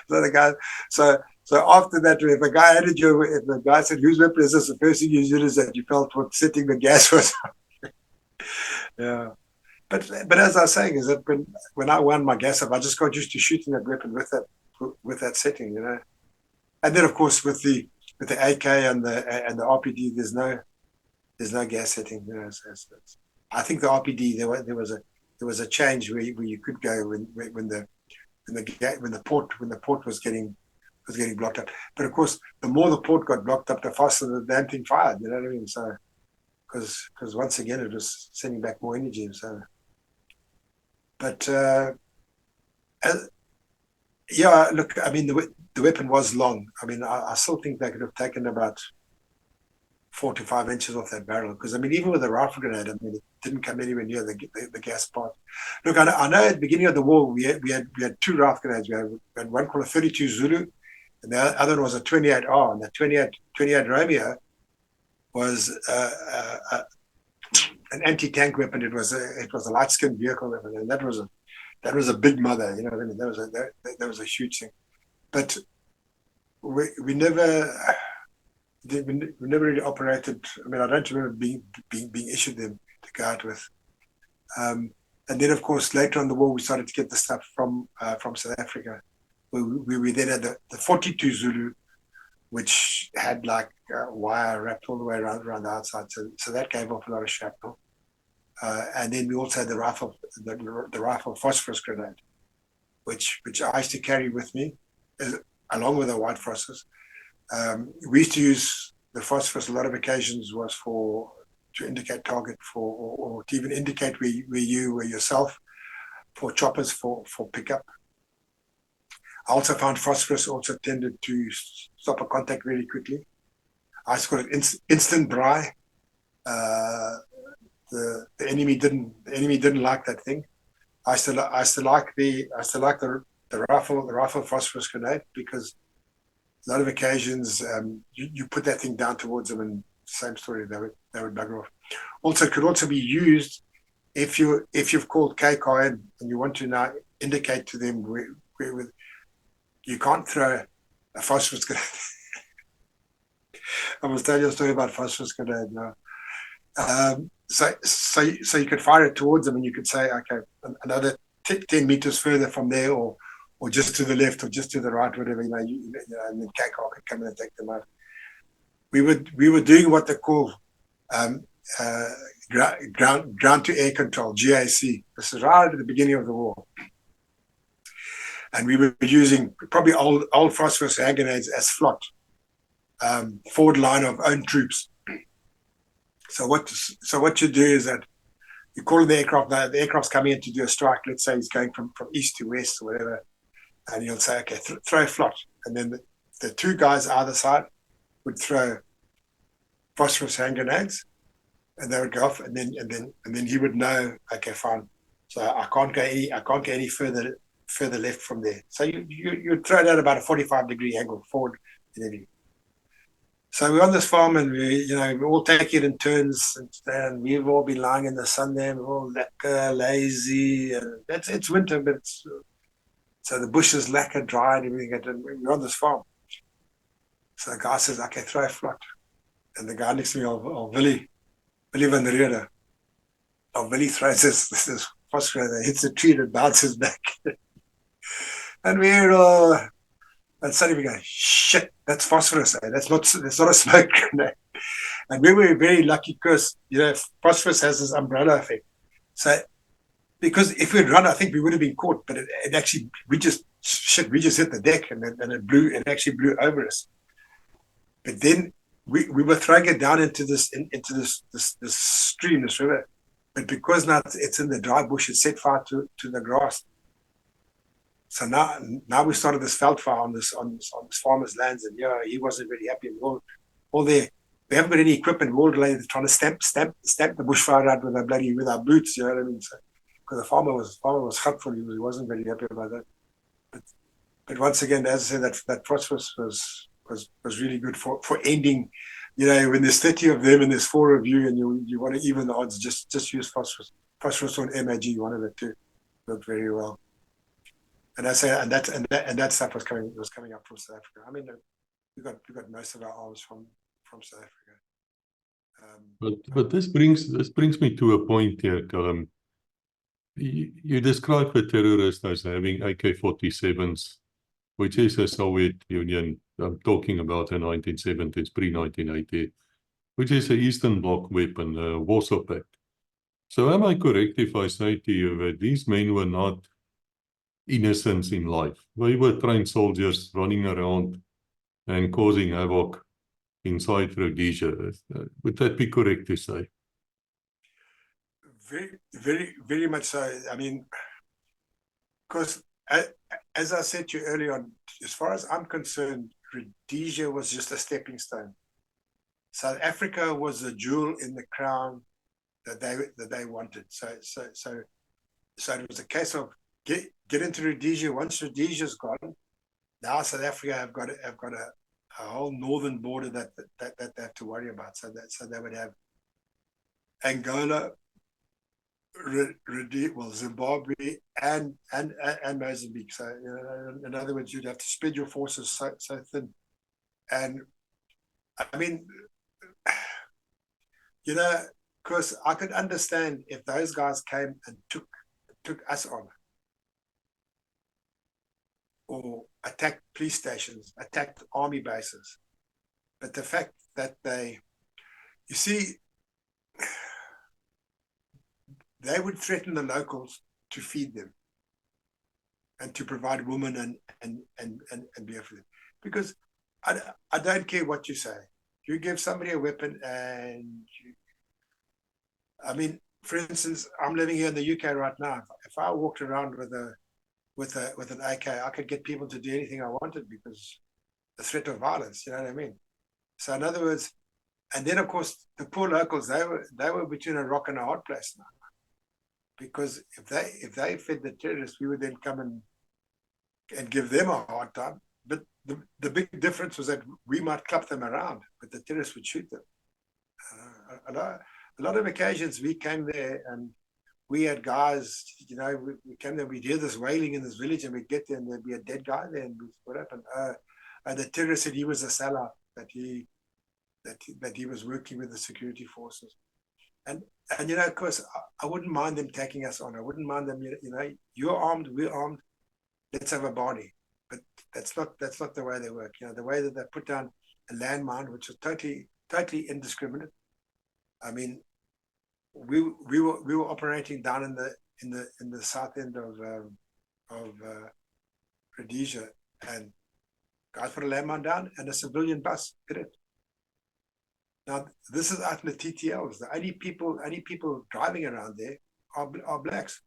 So the guy, so after that, if a guy if the guy said, whose weapon is this? The first thing you did is that you felt what setting the gas was. Yeah. But as I was saying, is that when I wound my gas up, I just got used to shooting that weapon with that setting, you know. And then, of course, with the AK and the RPD, there's no gas setting. You know, so I think the RPD there was a change where you could go when the port was getting blocked up. But of course, the more the port got blocked up, the faster the damn thing fired. You know what I mean? So because once again, it was sending back more energy. So, but yeah, look, I mean, the weapon was long. I mean, I still think they could have taken about 4 to 5 inches off that barrel, because I mean, even with a rifle grenade, I mean, it didn't come anywhere near the gas part. Look, I know at the beginning of the war we had 2 rifle grenades. We had one called a 32 Zulu, and the other one was a 28R. And the 28 Romeo was an anti-tank weapon. It was a light-skinned vehicle weapon, and that was a big mother. You know what I mean? That was a huge thing. But we never really operated. I mean, I don't remember being issued them to go out with. And then, of course, later on in the war, we started to get the stuff from South Africa. We then had the 42 Zulu, which had like wire wrapped all the way around the outside. So that gave off a lot of shrapnel. And then we also had the rifle phosphorus grenade, which I used to carry with me, along with the white phosphorus. We used to use the phosphorus a lot of occasions was to indicate target or to even indicate where you were yourself, for choppers for pickup. I also found phosphorus also tended to stop a contact really quickly. I used to call it instant dry. The enemy didn't like that thing. I used to like the rifle phosphorus grenade, because a lot of occasions you put that thing down towards them, and same story, they would bugger off. Also, it could also be used if you've called KCAR in and you want to now indicate to them where you can't throw a phosphorus grenade. I must tell you a story about phosphorus grenade now. So you could fire it towards them, and you could say, okay, another 10 meters further from there, or just to the left, or just to the right, whatever, you know, and then KCAR could come in and take them out. We were doing what they call ground to air control, GAC. This is right at the beginning of the war. And we were using probably old phosphorus hand grenades as flot, forward line of own troops. So what you do is that you call the aircraft. The aircraft's coming in to do a strike. Let's say he's going from east to west or whatever, and you'll say, okay, throw flot, and then the 2 guys either side would throw phosphorus hand grenades, and they would go off, and then he would know, okay, fine. So I can't go any further left from there. So you throw it at about a 45-degree angle forward, and then so we're on this farm, and we all take it in turns, and we've all been lying in the sun there, we're all lacquer, lazy, and it's winter, but so the bush is lacquer, dry, and everything, and we're on this farm. So the guy says, okay, throw a flot. And the guy next to me, Willie van der Rede, Willie throws this phosphorus that hits the tree and it bounces back. And we're all, and suddenly we go, shit, that's phosphorus. That's not a smoke grenade. And we were very lucky because, phosphorus has this umbrella effect. So, because if we'd run, I think we would have been caught, but it actually, we just hit the deck, and it actually blew over us. But then we were throwing it down into this stream, this river. But because now it's in the dry bush, it set fire to the grass. So now we started this Feldfire on this farmer's lands, and yeah, he wasn't very happy. All there, we haven't got any equipment. We're all trying to stamp the bushfire out with our boots. You know what I mean? So, because the farmer was hurtful, he wasn't very happy about that. But once again, as I said, that phosphorus was really good for ending. You know, when there's 30 of them and there's 4 of you, and you want to even the odds, just use phosphorus. Phosphorus on MAG, one of the two, worked very well. And I say, and that stuff was coming up from South Africa. I mean, we got most of our arms from South Africa. But this brings me to a point here, Callum. You describe the terrorists as having AK-47s, which is a Soviet Union. I'm talking about the 1970s, pre-1980, which is an Eastern Bloc weapon, Warsaw Pact. So am I correct if I say to you that these men were not innocents in life? They were trained soldiers running around and causing havoc inside Rhodesia. Would that be correct to say? Very, very, very much so. I mean, because as I said to you earlier on, as far as I'm concerned, Rhodesia was just a stepping stone. South Africa was a jewel in the crown that they wanted. So it was a case of get into Rhodesia. Once Rhodesia's gone, now South Africa have got a whole northern border that they have to worry about. So they would have Angola, Zimbabwe, and Mozambique. So in other words, you'd have to spread your forces so thin. And I mean, you know, because I could understand if those guys came and took us on, or attacked police stations, attacked army bases. But the fact that you see, they would threaten the locals to feed them and to provide women and beer for them. Because I don't care what you say. You give somebody a weapon and I mean, for instance, I'm living here in the UK right now. If I walked around with an AK, I could get people to do anything I wanted because the threat of violence, you know what I mean? So in other words, and then of course the poor locals, they were between a rock and a hard place now. Because if they fed the terrorists, we would then come and give them a hard time. But the big difference was that we might clap them around, but the terrorists would shoot them. A lot of occasions we came there and we had guys, you know, we came there, we'd hear this wailing in this village and we'd get there and there'd be a dead guy there and what happened? And the terrorist said he was a sellout, that he was working with the security forces. And you know, of course, I wouldn't mind them taking us on. I wouldn't mind them, you know, you're armed, we're armed, let's have a party. But that's not the way they work. You know, the way that they put down a landmine, which was totally indiscriminate. I mean, we were operating down in the south end of Rhodesia, and guys put a landmine down, and a civilian bus hit it. Now this is out in the TTLs. The only people driving around there are blacks.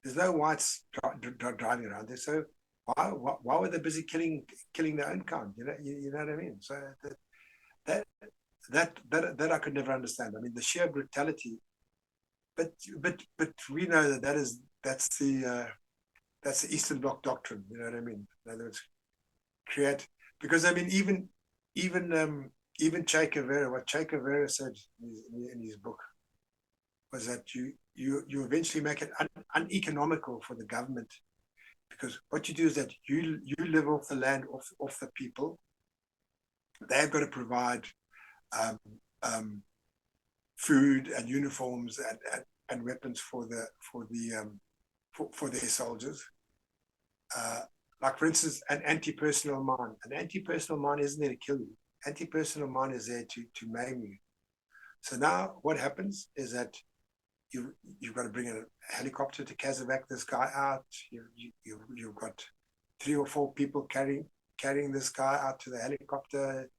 There's no whites driving around there. So why were they busy killing their own kind? You know what I mean? So that I could never understand. I mean, the sheer brutality. But we know that's the Eastern Bloc doctrine. You know what I mean? In other words, create, because I mean even Che Guevara, what Che Guevara said in his book was that you eventually make it uneconomical for the government, because what you do is that you live off the land, off the people. They've got to provide food and uniforms and weapons for their soldiers. Like for instance, an anti-personnel mine. An anti-personnel mine isn't there to kill you. Anti-personnel mine is there to maim you. So now what happens is that you've got to bring a helicopter to casevac this guy out. You've got 3 or 4 people carrying this guy out to the helicopter.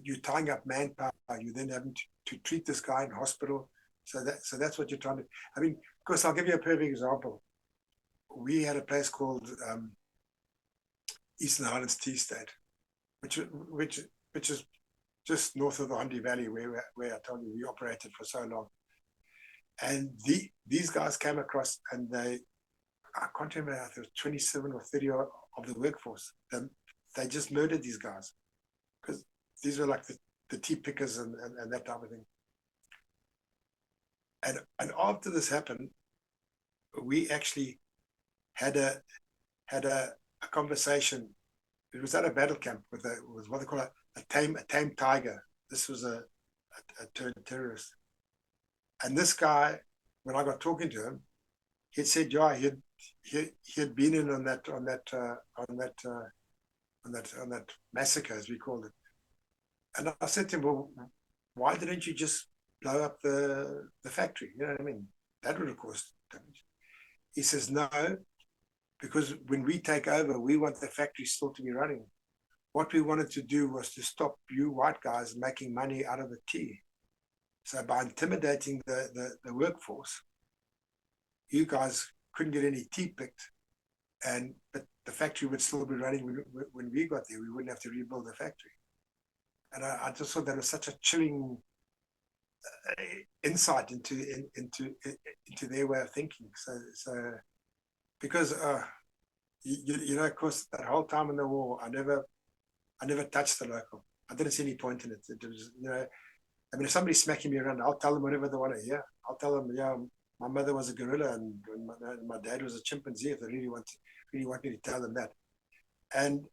You're tying up manpower. You're then having to treat this guy in hospital. So that's what you're trying to. I mean, of course, I'll give you a perfect example. we had a place called Eastern Highlands Tea Estate, which is just north of the Hondi Valley, where I told you we operated for so long. And these guys came across, and I can't remember, I think it was 27 or 30 of the workforce. They just murdered these guys because these were like the tea pickers and that type of thing. And after this happened, we actually had a conversation. It was at a battle camp with what they call a tame tiger. This was a terrorist. And this guy, when I got talking to him, he said, yeah, he had been in on that massacre, as we called it. And I said to him, well, why didn't you just blow up the factory? You know what I mean? That would have caused damage. He says, no, because when we take over, we want the factory still to be running. What we wanted to do was to stop you white guys making money out of the tea. So by intimidating the workforce, you guys couldn't get any tea picked, but the factory would still be running when we got there. We wouldn't have to rebuild the factory. And I just thought that was such a chilling insight into their way of thinking. So because you know, of course, that whole time in the war, I never touched the local. I didn't see any point in it. It was, you know, I mean, if somebody's smacking me around, I'll tell them whatever they want to hear. I'll tell them, yeah, my mother was a gorilla and my dad was a chimpanzee. If they really want me to tell them that, and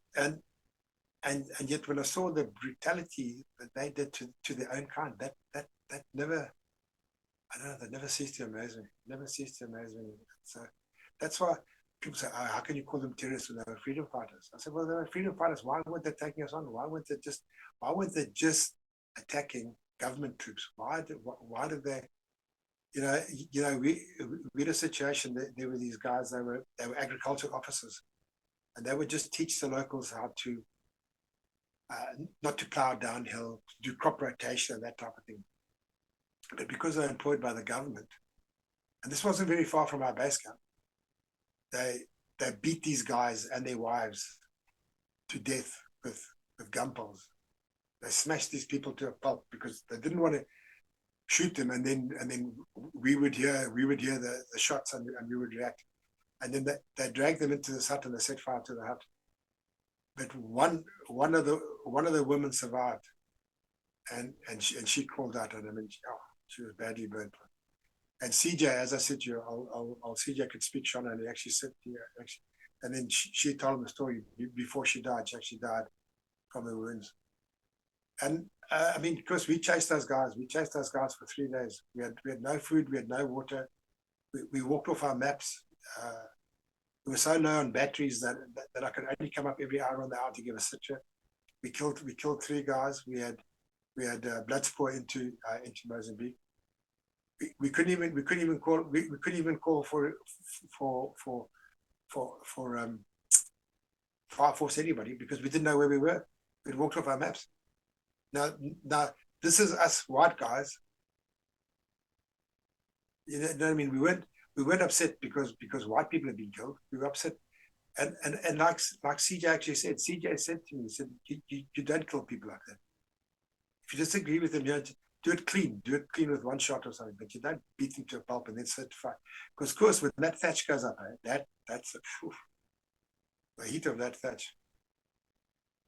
yet when I saw the brutality that they did to their own kind, that never, I don't know, that never ceased to amaze me. Never ceased to amaze me. So that's why people say, oh, how can you call them terrorists when they were freedom fighters? I said, well, they were freedom fighters. Why weren't they taking us on? Why weren't they just attacking government troops? Why did they? You know, we had a situation that there were these guys. They were agricultural officers, and they would just teach the locals how to not to plow downhill, to do crop rotation and that type of thing. But because they're employed by the government, and this wasn't very far from our base camp, they beat these guys and their wives to death with gun poles. They smashed these people to a pulp because they didn't want to shoot them, and then we would hear the shots and we would react, and then they dragged them into this hut and they set fire to the hut. But one of the women survived, and she called out, and I mean, she was badly burnt. And CJ, as I said to you, CJ could speak Shona, and he actually said to you, actually, and then she told him the story before she died. She actually died from the wounds. And I mean, because we chased those guys for 3 days. We had no food, we had no water. We walked off our maps. We were so low on batteries that I could only come up every hour on the hour to give a sit-rep. We killed 3 guys. We had blood sport into Mozambique. We couldn't even call for fire force anybody because we didn't know where we were. We'd walked off our maps. Now this is us white guys. You know what I mean? We weren't upset because white people had been killed. We were upset, and like CJ actually said. CJ said to me, he said, "You don't kill people like that. If you disagree with them, you know, do it clean with one shot or something. But you don't beat them to a pulp and then set fire. Because of course, when that thatch goes up, that's the heat of that thatch.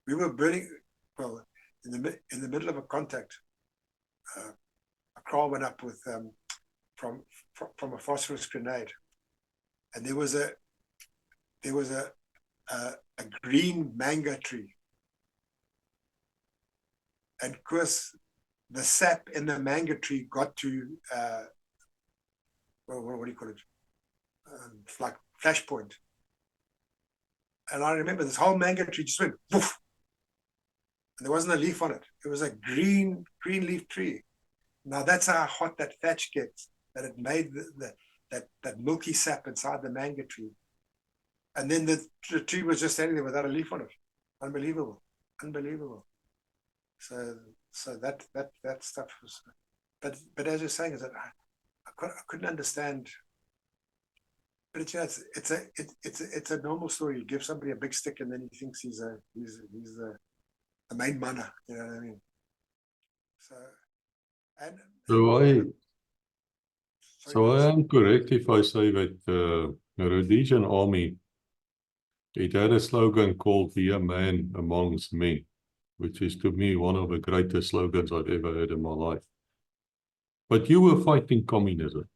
We were burning. Well, in the middle of a contact, a car went up with from a phosphorus grenade, and there was a green mango tree, and of course the sap in the mango tree got to what do you call it? Like flashpoint. And I remember this whole mango tree just went woof, and there wasn't a leaf on it. It was a green leaf tree. Now that's how hot that thatch gets, that it made that milky sap inside the mango tree. And then the tree was just standing there without a leaf on it. Unbelievable. So that stuff was, but as you're saying, is that I couldn't understand But it's a normal story. You give somebody a big stick, and then he thinks he's the main mana. You know what I mean? So, and So I, sorry, so I guys. am correct if I say that the Rhodesian army, it had a slogan called "Be a man amongst men," which is to me one of the greatest slogans I've ever heard in my life. But you were fighting communism.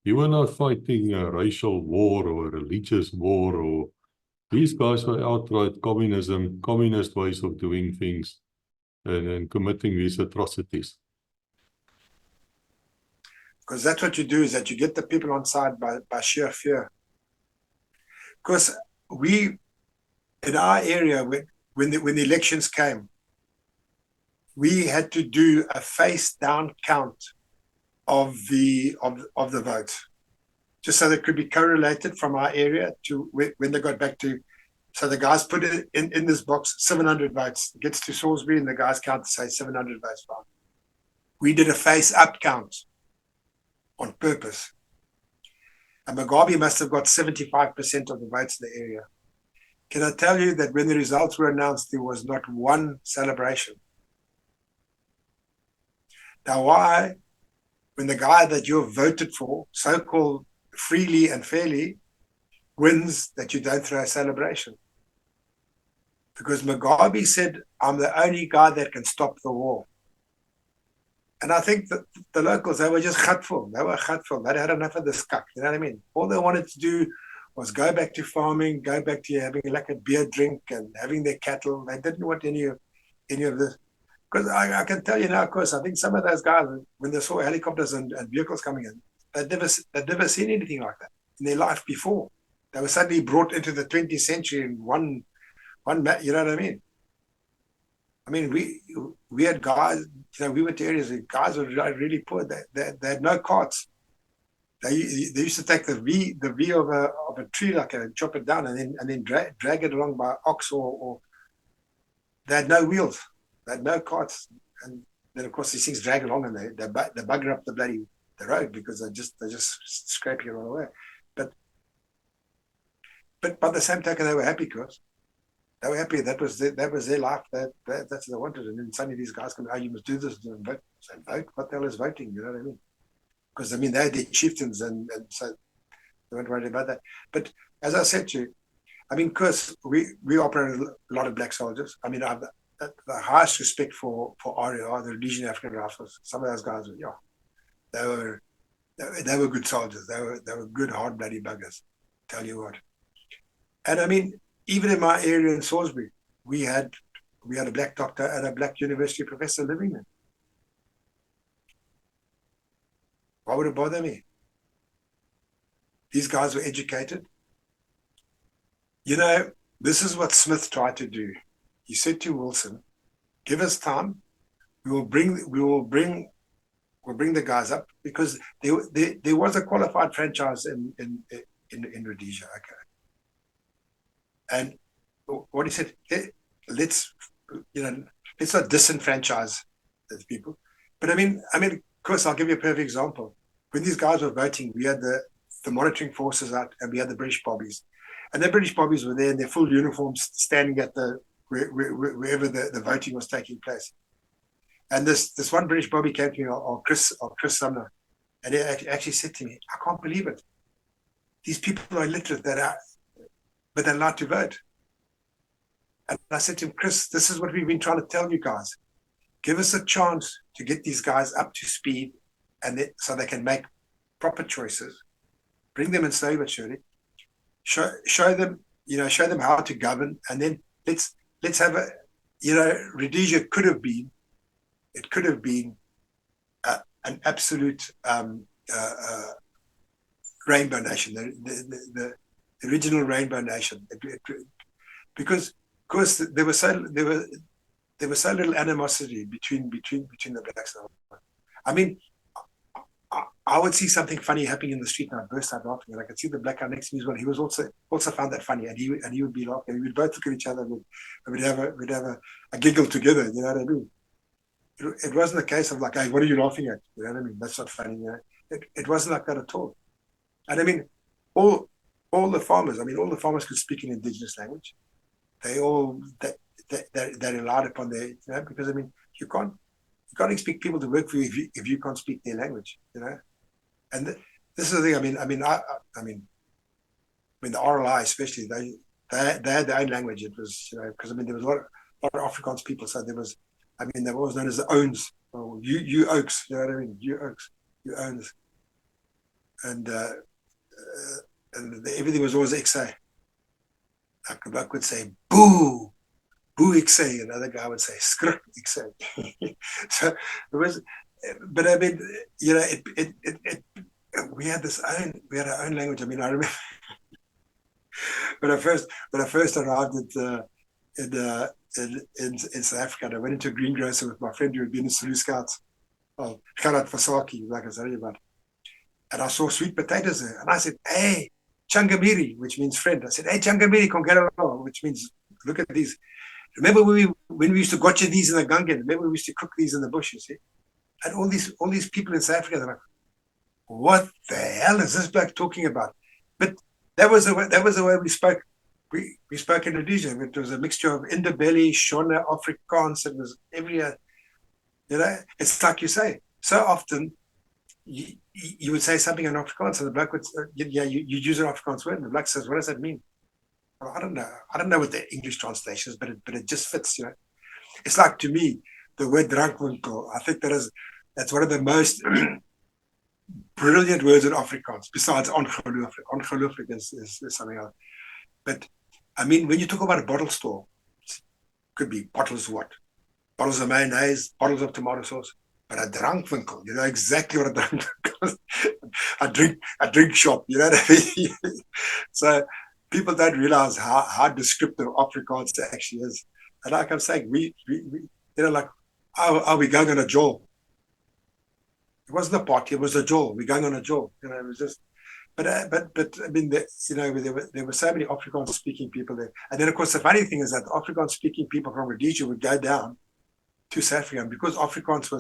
You were not fighting a racial war or a religious war, or these guys were outright communism, communist ways of doing things and committing these atrocities. Because that's what you do, is that you get the people on side by sheer fear. Because we, in our area, when the elections came, we had to do a face down count of the vote, just so that could be correlated from our area to when they got back to. So the guys put it in this box, 700 votes. It gets to Salisbury, and the guys count to say 700 votes found. We did a face up count on purpose. And Mugabe must have got 75% of the votes in the area. Can I tell you that when the results were announced, there was not one celebration? Now, why, when the guy that you've voted for, so-called freely and fairly, wins, that you don't throw a celebration? Because Mugabe said, I'm the only guy that can stop the war. And I think that the locals, they were just gutful. They were gutful. They had enough of the skak. You know what I mean? All they wanted to do was go back to farming, go back to having like a beer drink and having their cattle. They didn't want any of this. Because I can tell you now, of course, I think some of those guys, when they saw helicopters and vehicles coming in, they'd never seen anything like that in their life before. They were suddenly brought into the 20th century in one, you know what I mean? I mean, we had guys, you know, we went to areas where guys were really poor. They had no carts. They used to take the V of a tree, like, and chop it down and then drag it along by ox, or they had no wheels. They had no carts. And then, of course, these things drag along and they bugger up the road, because they're just scraping it all away. But by the same token, they were happy, because they were happy. That was their life. That's what they wanted. And then suddenly these guys come, oh, you must do this and vote. So vote? What the hell is voting? You know what I mean? Because, I mean, they had their chieftains, and so they weren't worried about that. But as I said to you, I mean, because we operated a lot of black soldiers. I mean, I have the highest respect for RAR, the Rhodesian African Rifles. Some of those guys were, they were good soldiers. They were good, hard, bloody buggers. Tell you what. And I mean, even in my area in Salisbury, we had a black doctor and a black university professor living there. Why would it bother me? These guys were educated. You know, this is what Smith tried to do. He said to Wilson, give us time. We will bring the guys up, because there was a qualified franchise in Rhodesia. Okay. And what he said, let's not disenfranchise those people. But I mean, of course, I'll give you a perfect example. When these guys were voting, we had the monitoring forces out, and we had the British bobbies. And the British bobbies were there in their full uniforms, standing at wherever the voting was taking place. And this one British bobby came to me, or Chris Sumner, and he actually said to me, I can't believe it. These people are illiterate, but they're allowed to vote. And I said to him, Chris, this is what we've been trying to tell you guys. Give us a chance to get these guys up to speed, so they can make proper choices. Bring them in slowly but surely. Show them how to govern, and then let's have a, Rhodesia could have been an absolute rainbow nation, the original rainbow nation, because of course there was so little animosity between the blacks and the whites. I mean, I would see something funny happening in the street, and I'd burst out laughing, and I could see the black guy next to me as well. He was also found that funny, and he would be laughing, and we would both look at each other, and we'd have a giggle together. You know what I mean? It wasn't a case of like, hey, what are you laughing at? You know what I mean? That's not funny. You know? It wasn't like that at all. And I mean, all the farmers. I mean, all the farmers could speak an indigenous language. They all they relied upon their, you know, because I mean, you can't expect people to work for you if you can't speak their language, you know. And this is the thing. I mean, the RLI especially, they had their own language. It was, you know, because I mean there was a lot of Afrikaans people, so there was, I mean, they were always known as the Owns, or you Oaks, you know what I mean, you Oaks, you Owns, and everything was always XA. Like the bloke would say boo, boo XA, another guy would say skrik XA. So it was, but I mean, you know, we had our own language. I mean, I remember when I first arrived in South Africa, and I went into a greengrocer with my friend who had been in Zulu Scouts, Gerard Fasaki, like I was telling you about, and I saw sweet potatoes there, and I said, "Hey, Changamiri," which means friend. I said, "Hey, Changamiri, kongeralo," which means look at these. Remember when we used to gotcha these in the Gungan? Remember we used to cook these in the bushes? Eh? And all these people in South Africa, they're like, what the hell is this bloke talking about? But that was the way we spoke. We spoke in Rhodesia. It was a mixture of Ndebele, Shona, Afrikaans. It was every, you know, it's like you say. So often you would say something in Afrikaans, and the bloke would, yeah, you use an Afrikaans word, and the bloke says, what does that mean? Well, I don't know. I don't know what the English translation is, but it just fits, you know. It's like, to me, the word drankwinkel, I think that's one of the most brilliant words in Afrikaans, besides ongelooflik. Ongelooflik is something else. But, I mean, when you talk about a bottle store, it could be bottles of what? Bottles of mayonnaise, bottles of tomato sauce. But a drankwinkel, you know exactly what a drankwinkel is. a drink shop, you know what I mean? So people don't realize how descriptive Afrikaans actually is. And like I'm saying, we you know, like, are we going on a jol? It wasn't a party, it was a jol. We're going on a jol. You know, it was just, but I mean, you know, there were so many Afrikaans speaking people there. And then, of course, the funny thing is that Afrikaans speaking people from Rhodesia would go down to South Africa, and because Afrikaans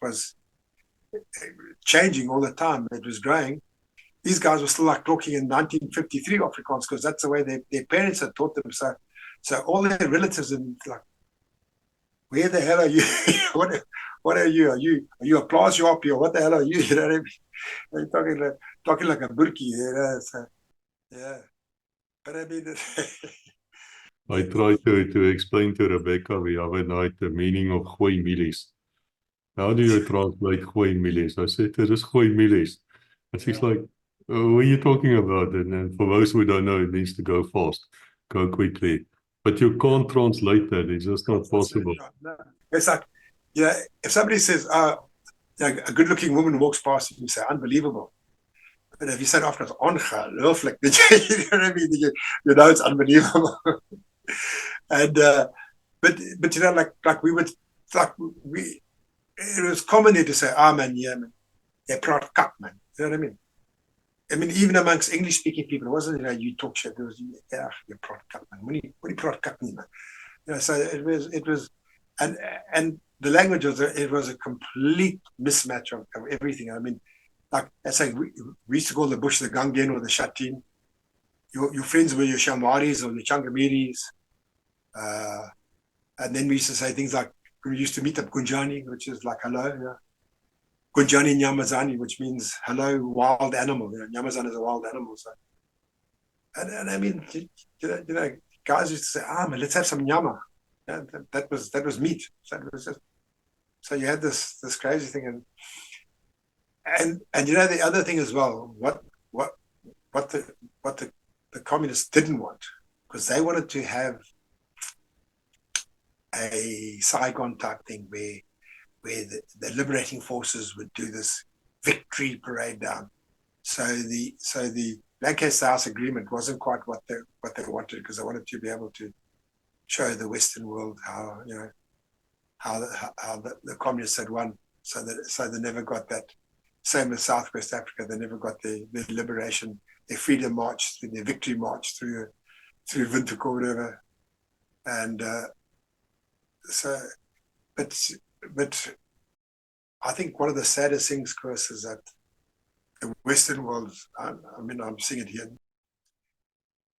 was changing all the time, it was growing. These guys were still like talking in 1953 Afrikaans, because that's the way their parents had taught them. So all their relatives and like, where the hell are you? What are you? Are you a plaasjapie, or what the hell are you? You know what I mean? You're talking like a burkie, you know? So, yeah. But I mean, I tried to explain to Rebecca the other night the meaning of gooi milies. How do you translate gooi milies? I said, it is gooi milies. And she's like, oh, what are you talking about? And then for those who don't know, it means to go fast, go quickly. But you can't translate that. It's just not possible. No. It's like, yeah, if somebody says, you know, a good-looking woman walks past you say, unbelievable. But if you say after, ongelooflik, you know what I mean? You know it's unbelievable. And but you know, like we would, it was common there to say, man, yeah, man, they praat kak, man. You know what I mean? I mean, even amongst English-speaking people, it wasn't, you know, you talk shit. There was, yeah, you praat kak, man. When you praat kak, man. You know, so it was, and the language was a complete mismatch of everything. I mean, like I say, we used to call the bush the Gungan or the Shatin. Your friends were your Shamaris or your Changamiris. And then we used to say things like, we used to meet up Gunjani, which is like hello. Yeah. Gunjani Nyamazani, which means hello, wild animal. You know, Nyamazan is a wild animal. So. And I mean, you know, guys used to say, man, let's have some nyama. Yeah, that was meat. So you had this crazy thing, and you know, the other thing as well, what the communists didn't want, because they wanted to have a Saigon type thing where the liberating forces would do this victory parade down. So the Lancaster House Agreement wasn't quite what they wanted, because they wanted to be able to show the Western world how, you know, how the communists had won. So they never got that. Same with Southwest Africa, they never got their liberation, their freedom march, their victory march through Windhoek River, and so. But I think one of the saddest things, Chris, is that the Western world. I mean, I'm seeing it here.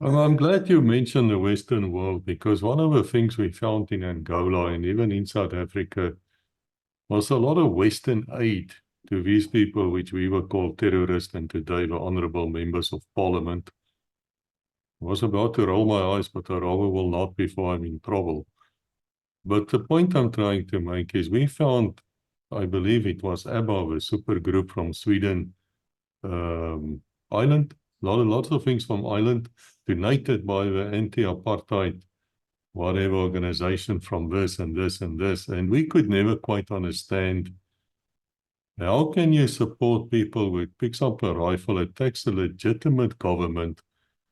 I'm glad you mentioned the Western world, because one of the things we found in Angola and even in South Africa was a lot of Western aid to these people, which we were called terrorists and today the honorable members of parliament. I was about to roll my eyes, but I rather will not before I'm in trouble. But the point I'm trying to make is we found, I believe it was ABBA, a super group from Sweden, Ireland, lots of things from Ireland, donated by the anti-apartheid whatever organization from this and this and this. And we could never quite understand, how can you support people who picks up a rifle, attacks a legitimate government,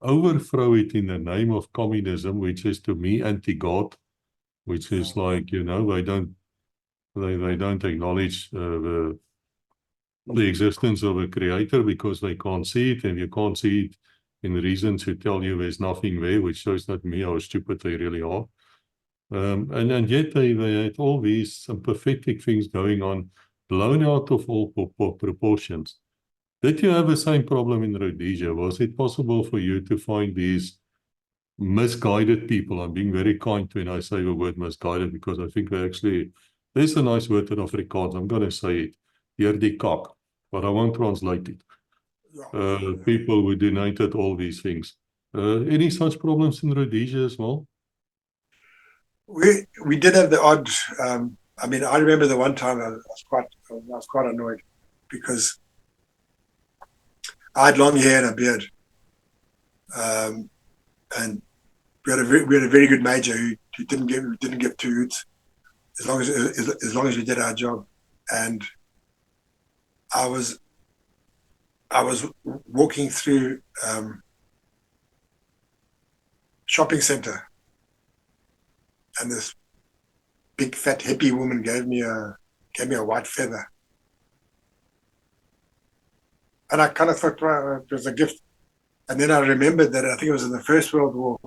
overthrow it in the name of communism, which is to me anti-God, which is like, they don't acknowledge the existence of a creator because they can't see it, and you can't see it in reasons who tell you there's nothing there, which shows that me how stupid they really are. And yet they had all these sympathetic things going on, blown out of all proportions. Did you have the same problem in Rhodesia? Was it possible for you to find these misguided people? I'm being very kind when I say the word misguided, because I think there's a nice word in Afrikaans, I'm going to say it, hierdie kak, but I won't translate it. People who donated all these things. Any such problems in Rhodesia as well? We did have the odd. I mean, I remember the one time I was quite annoyed because I had long hair and a beard, and we had a very good major who didn't give two hoots as long as we did our job. And I was walking through shopping center, and this big fat hippie woman gave me a white feather, and I kind of thought, well, it was a gift. And then I remembered that I think it was in the First World War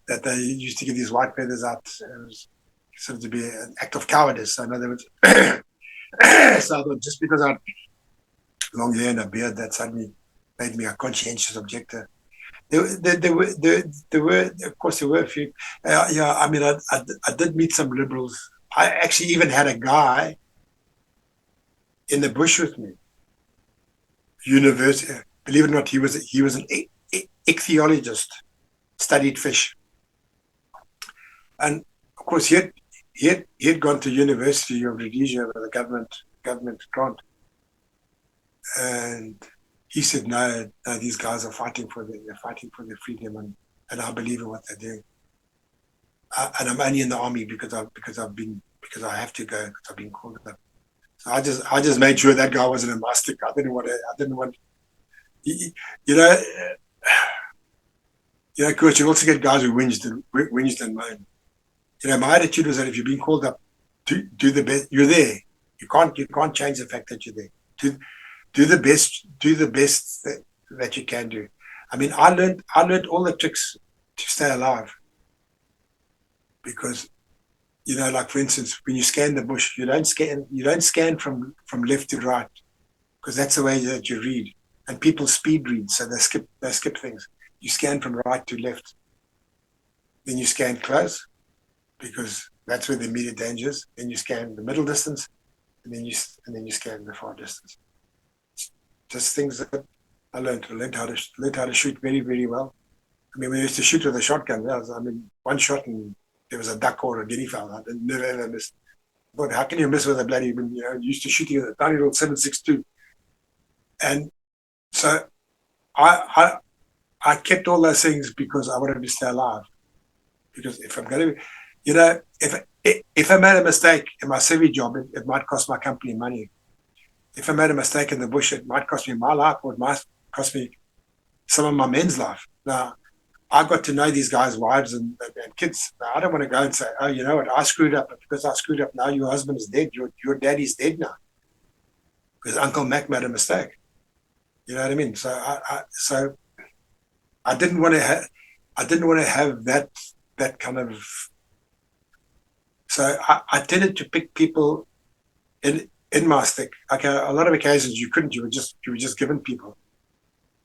that they used to give these white feathers out. It was considered to be an act of cowardice. So in other words, so I thought just because I had long hair and a beard, that suddenly made me a conscientious objector. There were, of course, there were a few. Yeah, I mean, I did meet some liberals. I actually even had a guy in the bush with me. University, believe it or not, he was an ichthyologist, studied fish, and of course he had gone to University of Rhodesia with a government grant, and he said, no, these guys are fighting for their freedom, and I believe in what they're doing. And I'm only in the army because I have to go, because I've been called up. So I just made sure that guy wasn't in my stick. I didn't want. Coach, you also get guys who whinged and moaned. My attitude was that if you're being called up, do the best. You're there. You can't change the fact that you're there. Do the best that you can do. I mean, I learned all the tricks to stay alive, because like for instance, when you scan the bush, you don't scan from left to right, because that's the way that you read. And people speed read, so they skip things. You scan from right to left. Then you scan close, because that's where the immediate danger is. Then you scan the middle distance, and then you scan the far distance. Just things that I learned how to shoot very, very well. I mean, we used to shoot with a shotgun. One shot and there was a duck or a guinea fowl. I never ever missed. But how can you miss with a bloody? Used to shooting with a tiny little 7.62, and so I kept all those things because I wanted to stay alive. Because if I'm going to, if I made a mistake in my civvy job, it might cost my company money. If I made a mistake in the bush, it might cost me my life, or it might cost me some of my men's life. Now, I got to know these guys' wives and kids. Now, I don't want to go and say, oh, you know what, I screwed up. Because I screwed up, now your husband is dead. Your daddy's dead now, because Uncle Mac made a mistake. You know what I mean? So I didn't want to have that kind of. So I tended to pick people in my stick. Okay, a lot of occasions you couldn't. You were just given people.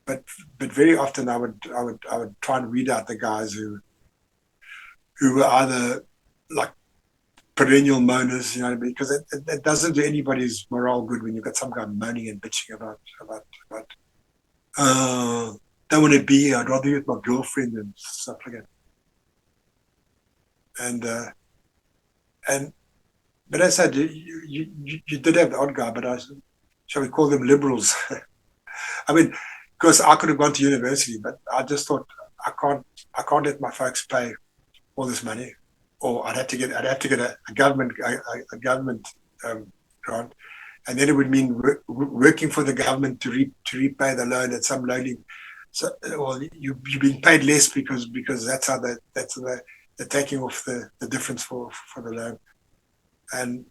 But very often I would try and weed out the guys who were either like perennial moaners, you know, because it doesn't do anybody's morale good when you've got some guy moaning and bitching about don't want to be here, I'd rather be with my girlfriend and stuff like that. But as I said, you did have the odd guy, but shall we call them liberals? I mean, because I could have gone to university, but I just thought I can't let my folks pay all this money, or I'd have to get a government grant, and then it would mean working for the government to repay the loan at some loaning. So, well, you're being paid less because that's how they're taking off the difference for the loan, and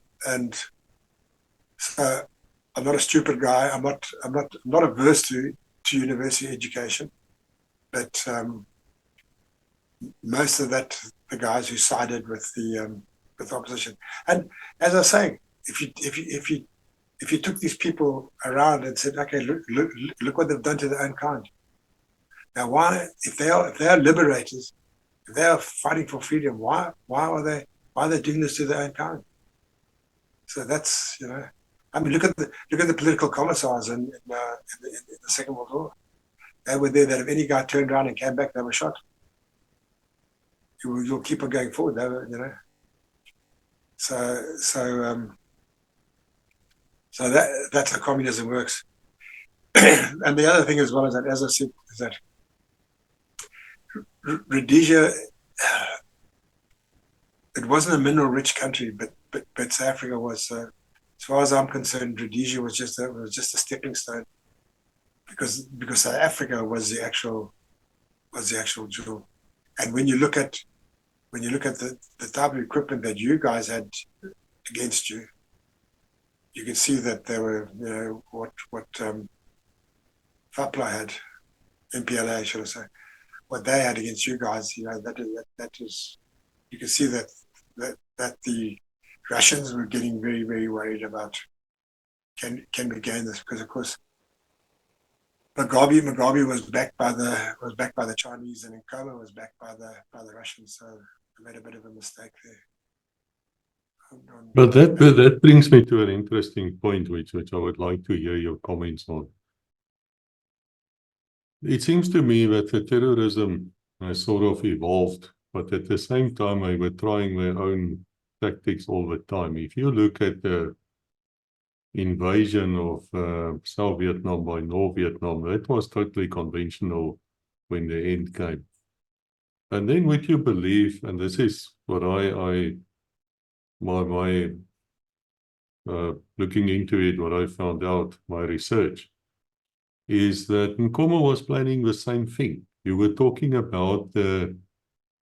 so I'm not a stupid guy. I'm not averse to university education, but most of that, the guys who sided with the opposition. And as I was saying, if you took these people around and said, okay, look what they've done to their own kind. Now, why, if they are liberators, if they are fighting for freedom, why are they doing this to their own kind? So that's, you know, I mean, look at the political commissars in the Second World War. They were there that if any guy turned around and came back, they were shot. You'll keep on going forward, they were, you know. So that's how communism works. And the other thing as well is that, as I said, is that Rhodesia, it wasn't a mineral-rich country, but South Africa was. As far as I'm concerned, Rhodesia was just a stepping stone, because South Africa was the actual jewel. And when you look at the type of equipment that you guys had against you, you can see that they were, you know, what FAPLA had, MPLA, should I say, what they had against you guys. You know, that is, you can see that the Russians were getting very, very worried about can we gain this, because of course Mugabe was backed by the Chinese, and Nkrumah was backed by the Russians, so they made a bit of a mistake there. But that brings me to an interesting point, which I would like to hear your comments on. It seems to me that the terrorism has sort of evolved, but at the same time they were trying their own tactics all the time. If you look at the invasion of South Vietnam by North Vietnam, that was totally conventional when the end came. And then would you believe, and this is what my looking into it, what I found out, my research, is that Nkrumah was planning the same thing. You were talking about the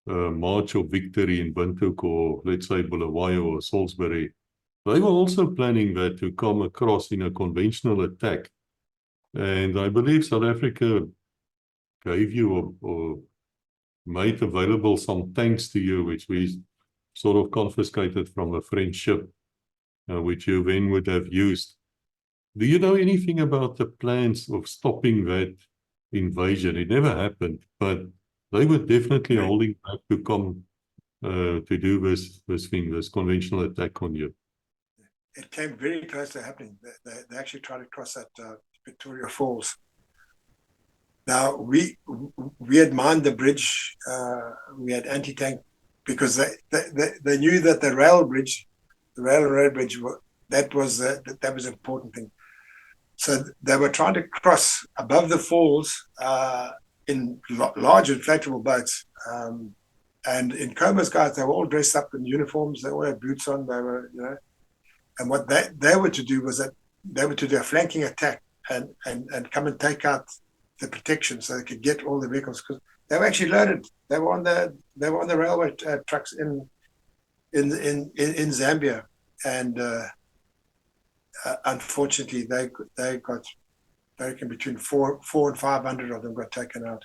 March of Victory in Windhoek, or let's say Bulawayo or Salisbury. They were also planning that to come across in a conventional attack. And I believe South Africa gave you or made available some tanks to you, which we sort of confiscated from a French ship, which you then would have used. Do you know anything about the plans of stopping that invasion? It never happened, but they were definitely holding back to come to do this thing, this conventional attack on you. It came very close to happening. They actually tried to cross at Victoria Falls. Now, we had mined the bridge. We had anti-tank, because they knew that the rail and road bridge, that was an important thing. So they were trying to cross above the falls in large inflatable boats. And in Nkrumah's guys, they were all dressed up in uniforms. They all had boots on. They were, you know. And what they were to do was that they were to do a flanking attack and come and take out the protection, so they could get all the vehicles, because they were actually loaded. They were on the railway trucks in Zambia, and unfortunately they got, I reckon, between 400 and 500 of them got taken out.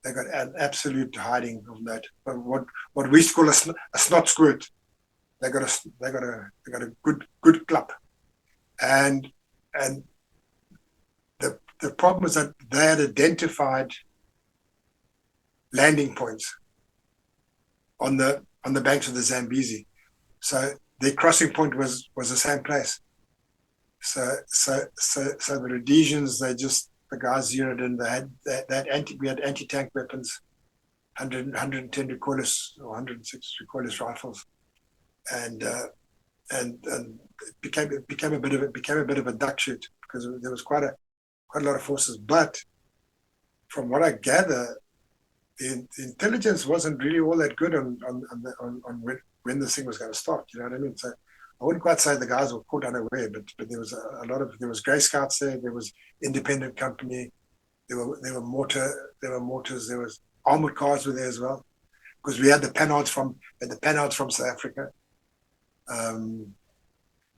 They got an absolute hiding of that. But what we call a snot squirt. They got a good clap. and the problem was that they had identified landing points on the banks of the Zambezi, so their crossing point was the same place. So the Rhodesians, the guys zeroed in. They had we had anti-tank weapons, 110 recoilless or 106 recoilless rifles, and it became a bit of a duck shoot, because there was quite a lot of forces. But from what I gather, the intelligence wasn't really all that good on when this thing was going to start. You know what I mean? So I wouldn't quite say the guys were caught unaware, but there was there was Grey Scouts there was independent company, there were mortars, there was armored cars were there as well, because we had the Panhards from South Africa.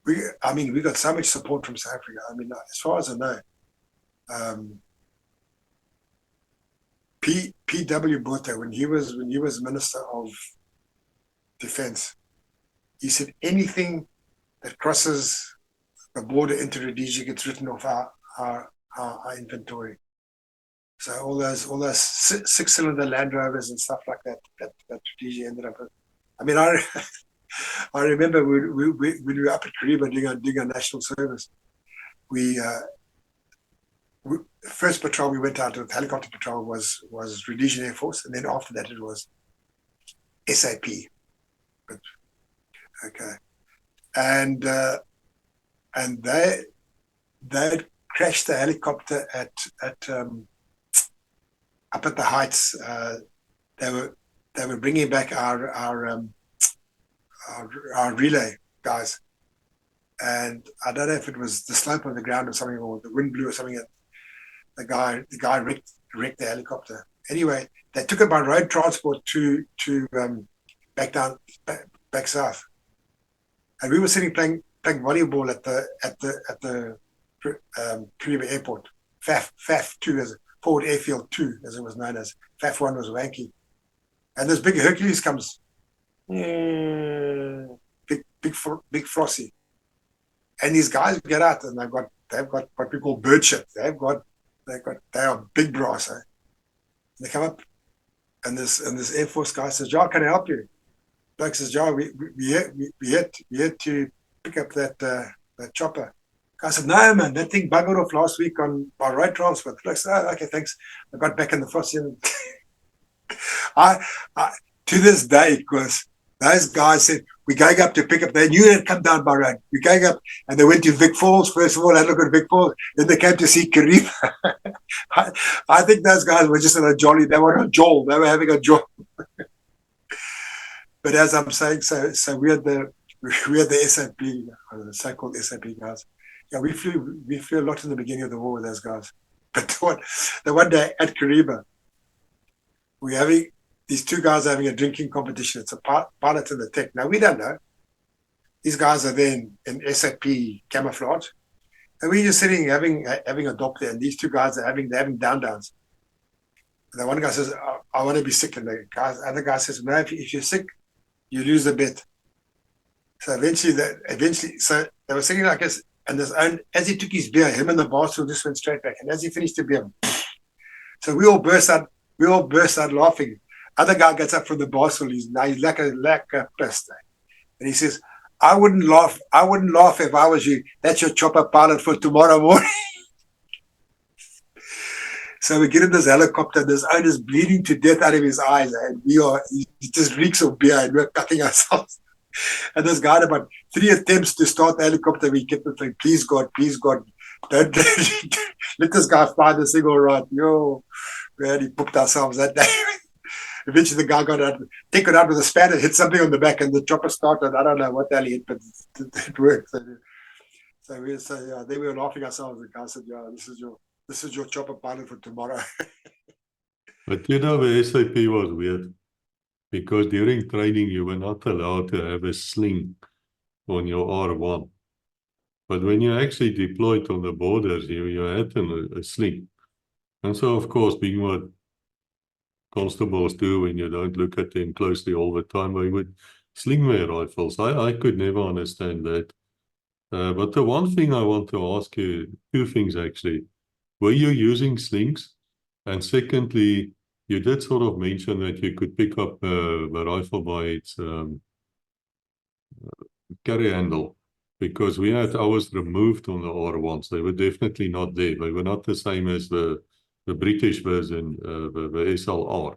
We got so much support from South Africa. I mean, as far as I know, P.W. Botha, when he was Minister of Defense, he said anything that crosses the border into Rhodesia gets written off our inventory. So all those 6-cylinder Land Rovers and stuff like that Rhodesia ended up with. I mean, I remember when we were up at Kariba doing our national service, first patrol we went out with, helicopter patrol, was Rhodesian Air Force, and then after that it was SAP. But, okay, and they crashed the helicopter at up at the heights. They were bringing back our relay guys, and I don't know if it was the slope of the ground or something, or the wind blew or something. The guy wrecked the helicopter. Anyway, they took it by road transport to back south, and we were sitting playing volleyball at the Kariba Airport, FAF 2, as Forward Airfield 2, as it was known as. FAF 1 was wanky, and this big Hercules comes, big Frosty, and these guys get out, and they've got what we call bird shit. They are big brass. Eh? They come up, and this Air Force guy says, "Jar, can I help you?" Bloke says, "Jar, we had to pick up that chopper." Guy said, "No, man, that thing buggered off last week by road transport." Bloke said, "Oh, okay, thanks." I got back in the Frosty, and I to this day, because those guys said, "We're going up to pick up." They knew they'd come down by road. We're going up, and they went to Vic Falls. First of all, had a look at Vic Falls. Then they came to see Kariba. I think those guys were just in a jolly. They were on a joll. They were having a joll. But as I'm saying, so we had the SAP, the so-called SAP guys. Yeah, we flew a lot in the beginning of the war with those guys. But the one day at Kariba, we're having. These two guys are having a drinking competition. It's a pilot and the tech. Now, we don't know. These guys are then in SAP camouflage. And we're just sitting having a dop there. And these two guys are having down-downs. And the one guy says, I want to be sick. And the other guy says, no, if you're sick, you lose the bet. So eventually, so they were sitting like this. And as he took his beer, him and the boss just went straight back. And as he finished the beer, so we all burst out laughing. Other guy gets up from the Basel. He's like a pissed. And he says, I wouldn't laugh if I was you. That's your chopper pilot for tomorrow morning. So we get in this helicopter. This owner's bleeding to death out of his eyes. And he just reeks of beer, and we're cutting ourselves. And this guy had about 3 attempts to start the helicopter. We kept saying, please God, don't let this guy fly the thing all right. Yo, we had pooped ourselves that day. Eventually, the guy got out, take it out with a spanner, hit something on the back, and the chopper started. I don't know what the hell he hit, but it worked. So they were laughing ourselves. The guy said, "Yeah, this is your chopper pilot for tomorrow." But you know, the SAP was weird, because during training you were not allowed to have a sling on your R1. But when you actually deployed on the borders, you had a sling. And so, of course, being what constables do when you don't look at them closely all the time, they would sling their rifles. I could never understand that. But the one thing I want to ask you, two things actually. Were you using slings? And secondly, you did sort of mention that you could pick up the rifle by its carry handle, because we had ours removed on the R1s. They were definitely not there. They were not the same as the British version, the SLR.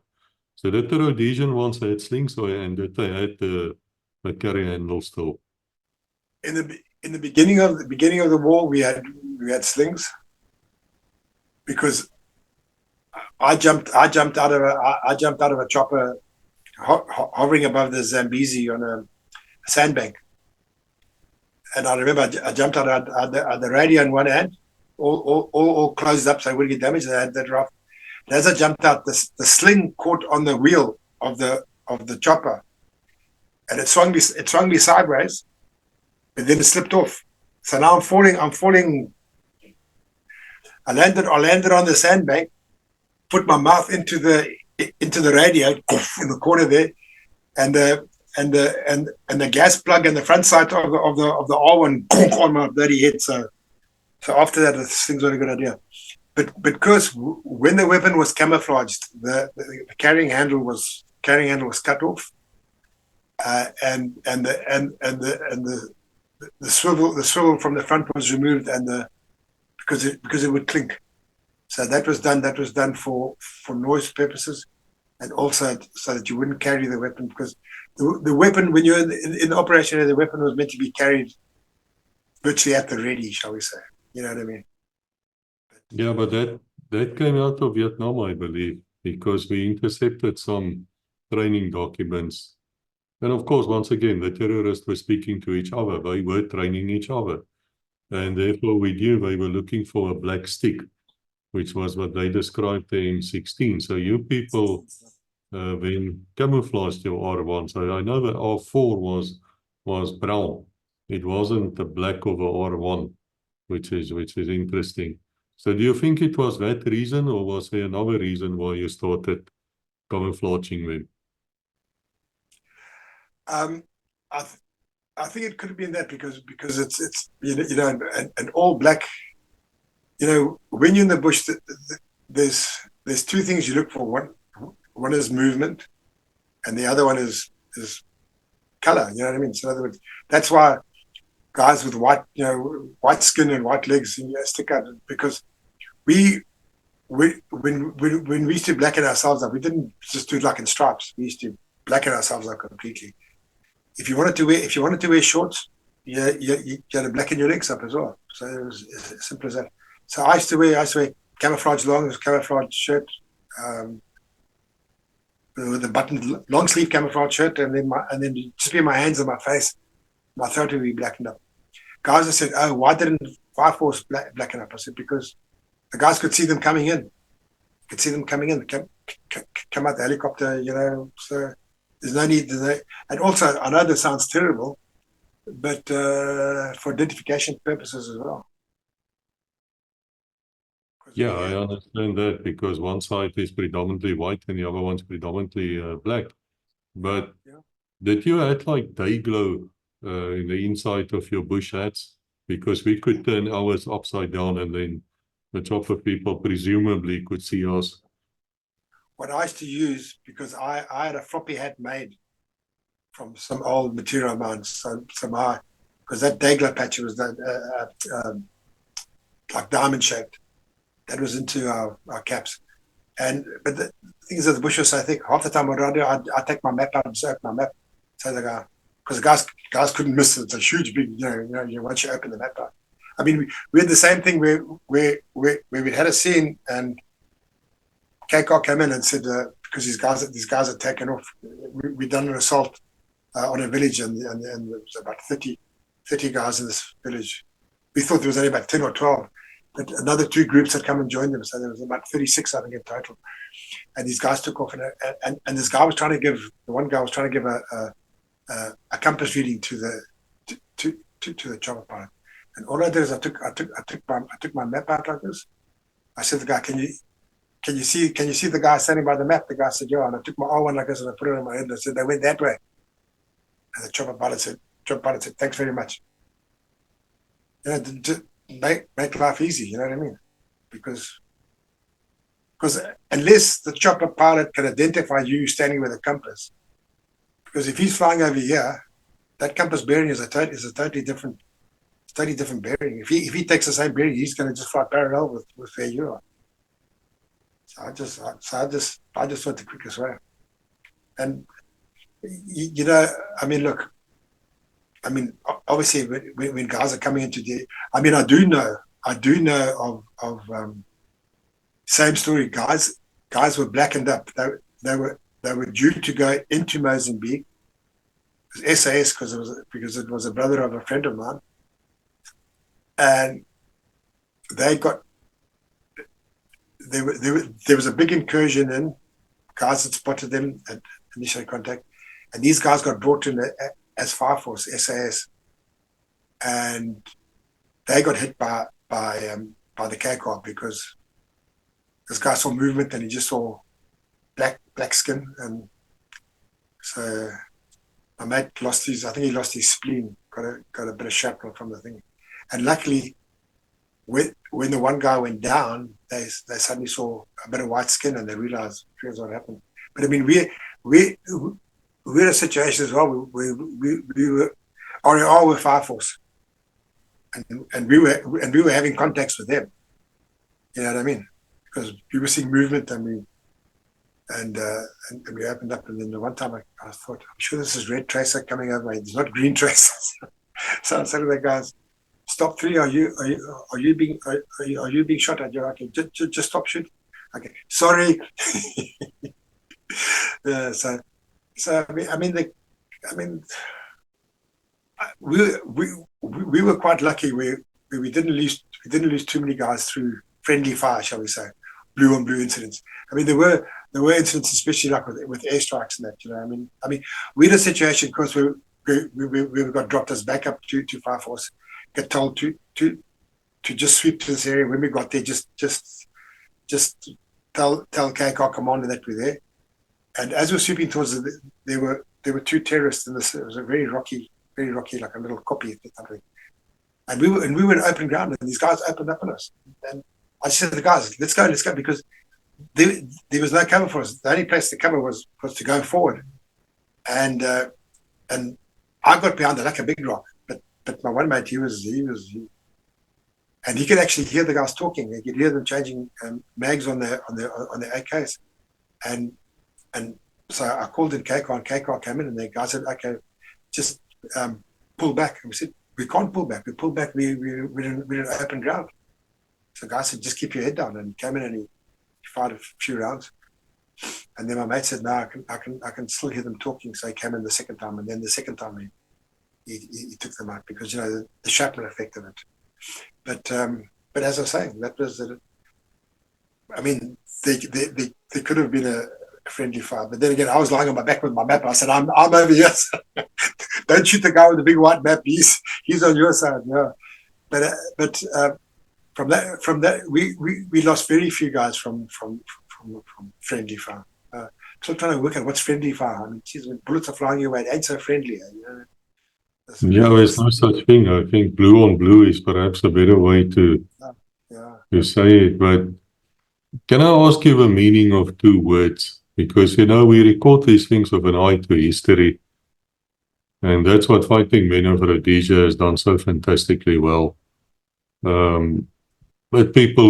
So did the Rhodesian ones had slings, and did they had the carry handle still? In the beginning of the war, we had slings, because I jumped out of a chopper hovering above the Zambezi on a sandbank. And I remember I jumped out at the radio in one hand, all closed up so I wouldn't get damaged. I had that rough. And as I jumped out, the sling caught on the wheel of the chopper, and it swung me sideways, but then it slipped off. So now I'm falling. I landed on the sandbank, put my mouth into the radio in the corner there, and the gas plug in the front side of the R1 on my bloody head. So after that, this thing's not a good idea. But because when the weapon was camouflaged, the carrying handle was cut off, and the swivel from the front was removed, and because it would clink. So that was done for noise purposes, and also so that you wouldn't carry the weapon, because the weapon, when you're in the operation, the weapon was meant to be carried virtually at the ready, shall we say? You know what I mean? Yeah, but that came out of Vietnam, I believe, because we intercepted some training documents. And of course, once again, the terrorists were speaking to each other. They were training each other. And therefore, we knew they were looking for a black stick, which was what they described the M16. So you people then camouflaged your R1. So I know the R4 was brown. It wasn't the black of the R1, which is interesting. So do you think it was that reason, or was there another reason why you started camouflaging them? I think it could have been that because it's an all black. You know, when you're in the bush, there's two things you look for. One is movement, and the other one is color. You know what I mean? So in other words, that's why guys with white skin and white legs stick out, because when we used to blacken ourselves up, we didn't just do it like in stripes. We used to blacken ourselves up completely. If you wanted to wear shorts, you had to blacken your legs up as well. So it was as simple as that. So I used to wear camouflage camouflage shirt, with a buttoned long sleeve camouflage shirt, and then just be my hands and my face, my throat would be blackened up. Guys, I said, "Oh, why didn't Fire Force blacken up?" I said, "Because the guys could see them coming in. Could see them coming in. Come out the helicopter, you know." So there's no need. And also, I know this sounds terrible, but for identification purposes as well. Yeah, I understand that, because one side is predominantly white and the other one's predominantly black. But did you add like day glow in the inside of your bush hats? Because we could turn ours upside down, and then the chopper people presumably could see us. What I used to use, because I had a floppy hat made from some old material of mine, because that day glow patch was like diamond shaped. That was into our caps. But the thing is that the bush was so thick, half the time I'd take my map out and search my map, say the guy, because the guys couldn't miss it. It's a huge big, once you open the map out. I mean, we had the same thing where we had a scene, and KCOR came in and said, because these guys had taken off, we'd done an assault on a village, and there was about 30 guys in this village. We thought there was only about 10 or 12. But another two groups had come and joined them, so there was about 36, I think, in total. And these guys took off, and this guy was trying to give a compass reading to the chopper pilot. And all I did is I took my map out like this. I said to the guy, "Can you see the guy standing by the map?" The guy said, "Yeah." And I took my R1 like this and I put it on my head and I said, "They went that way." And the chopper pilot said, "Thanks very much." You know, to make life easy. You know what I mean? Because unless the chopper pilot can identify you standing with a compass, because if he's flying over here, that compass bearing is a totally different bearing. If he takes the same bearing, he's going to just fly parallel with where you are. So I just went the quickest way. And you know, I mean, look, I mean, obviously when guys are coming into the, I mean, I do know of same story. Guys were blackened up. They were due to go into Mozambique. It was SAS because it was a brother of a friend of mine, and there was a big incursion in. Guys had spotted them at initial contact, and these guys got brought in as Fire Force SAS, and they got hit by the cakewalk because this guy saw movement and he just saw black skin, and so my mate lost his. I think he lost his spleen. Got a bit of shrapnel from the thing, and luckily, when the one guy went down, they suddenly saw a bit of white skin and they realized here's what happened. But I mean, we're in a situation as well. We were RAR with Fire Force, and we were having contacts with them. You know what I mean? Because we were seeing movement, and we opened up. And then the one time I thought, I'm sure this is red tracer coming over. It's not green tracer. So I said to the guys, "Stop 3. Are you being shot at? You're okay. Just stop shooting. Okay, sorry." So we were quite lucky. We didn't lose too many guys through friendly fire, shall we say, blue on blue incidents. I mean, there were incidents, especially like with airstrikes and that. You know, I mean, we had a situation because we got dropped as backup to Fire Force, get told to just sweep to this area. When we got there, just tell KCOR commander that we're there. And as we're sweeping towards there were 2 terrorists in this. It was a very rocky, like a little copy or something. And we were in open ground, and these guys opened up on us. And I said to the guys, let's go, because there was no cover for us. The only place to cover was to go forward. And I got behind like a big rock. But my one mate, he and he could actually hear the guys talking. He could hear them changing mags on their AKs. And so I called in KCOR, and KCOR came in, and the guy said, "Okay, just pull back." And we said, "We can't pull back. We pull back. We're in open ground." So the guy said, "Just keep your head down." And he came in and he fired a few rounds. And then my mate said, "No, I can still hear them talking." So he came in the second time, and then the second time he took them out because, you know, the shrapnel effect of it. But as I was saying, that was I mean, there could have been a friendly fire, but then again, I was lying on my back with my map. I said, "I'm over here. Don't shoot the guy with the big white map. He's on your side." Yeah, but from that, we lost very few guys from friendly fire. Still trying to work out what's friendly fire. I mean, geez, when bullets are flying your way, it ain't so friendly. You know? Yeah, there's no such thing. I think blue on blue is perhaps a better way to say it. But can I ask you the meaning of 2 words? Because, you know, we record these things with an eye to history. And that's what Fighting Men of Rhodesia has done so fantastically well. But people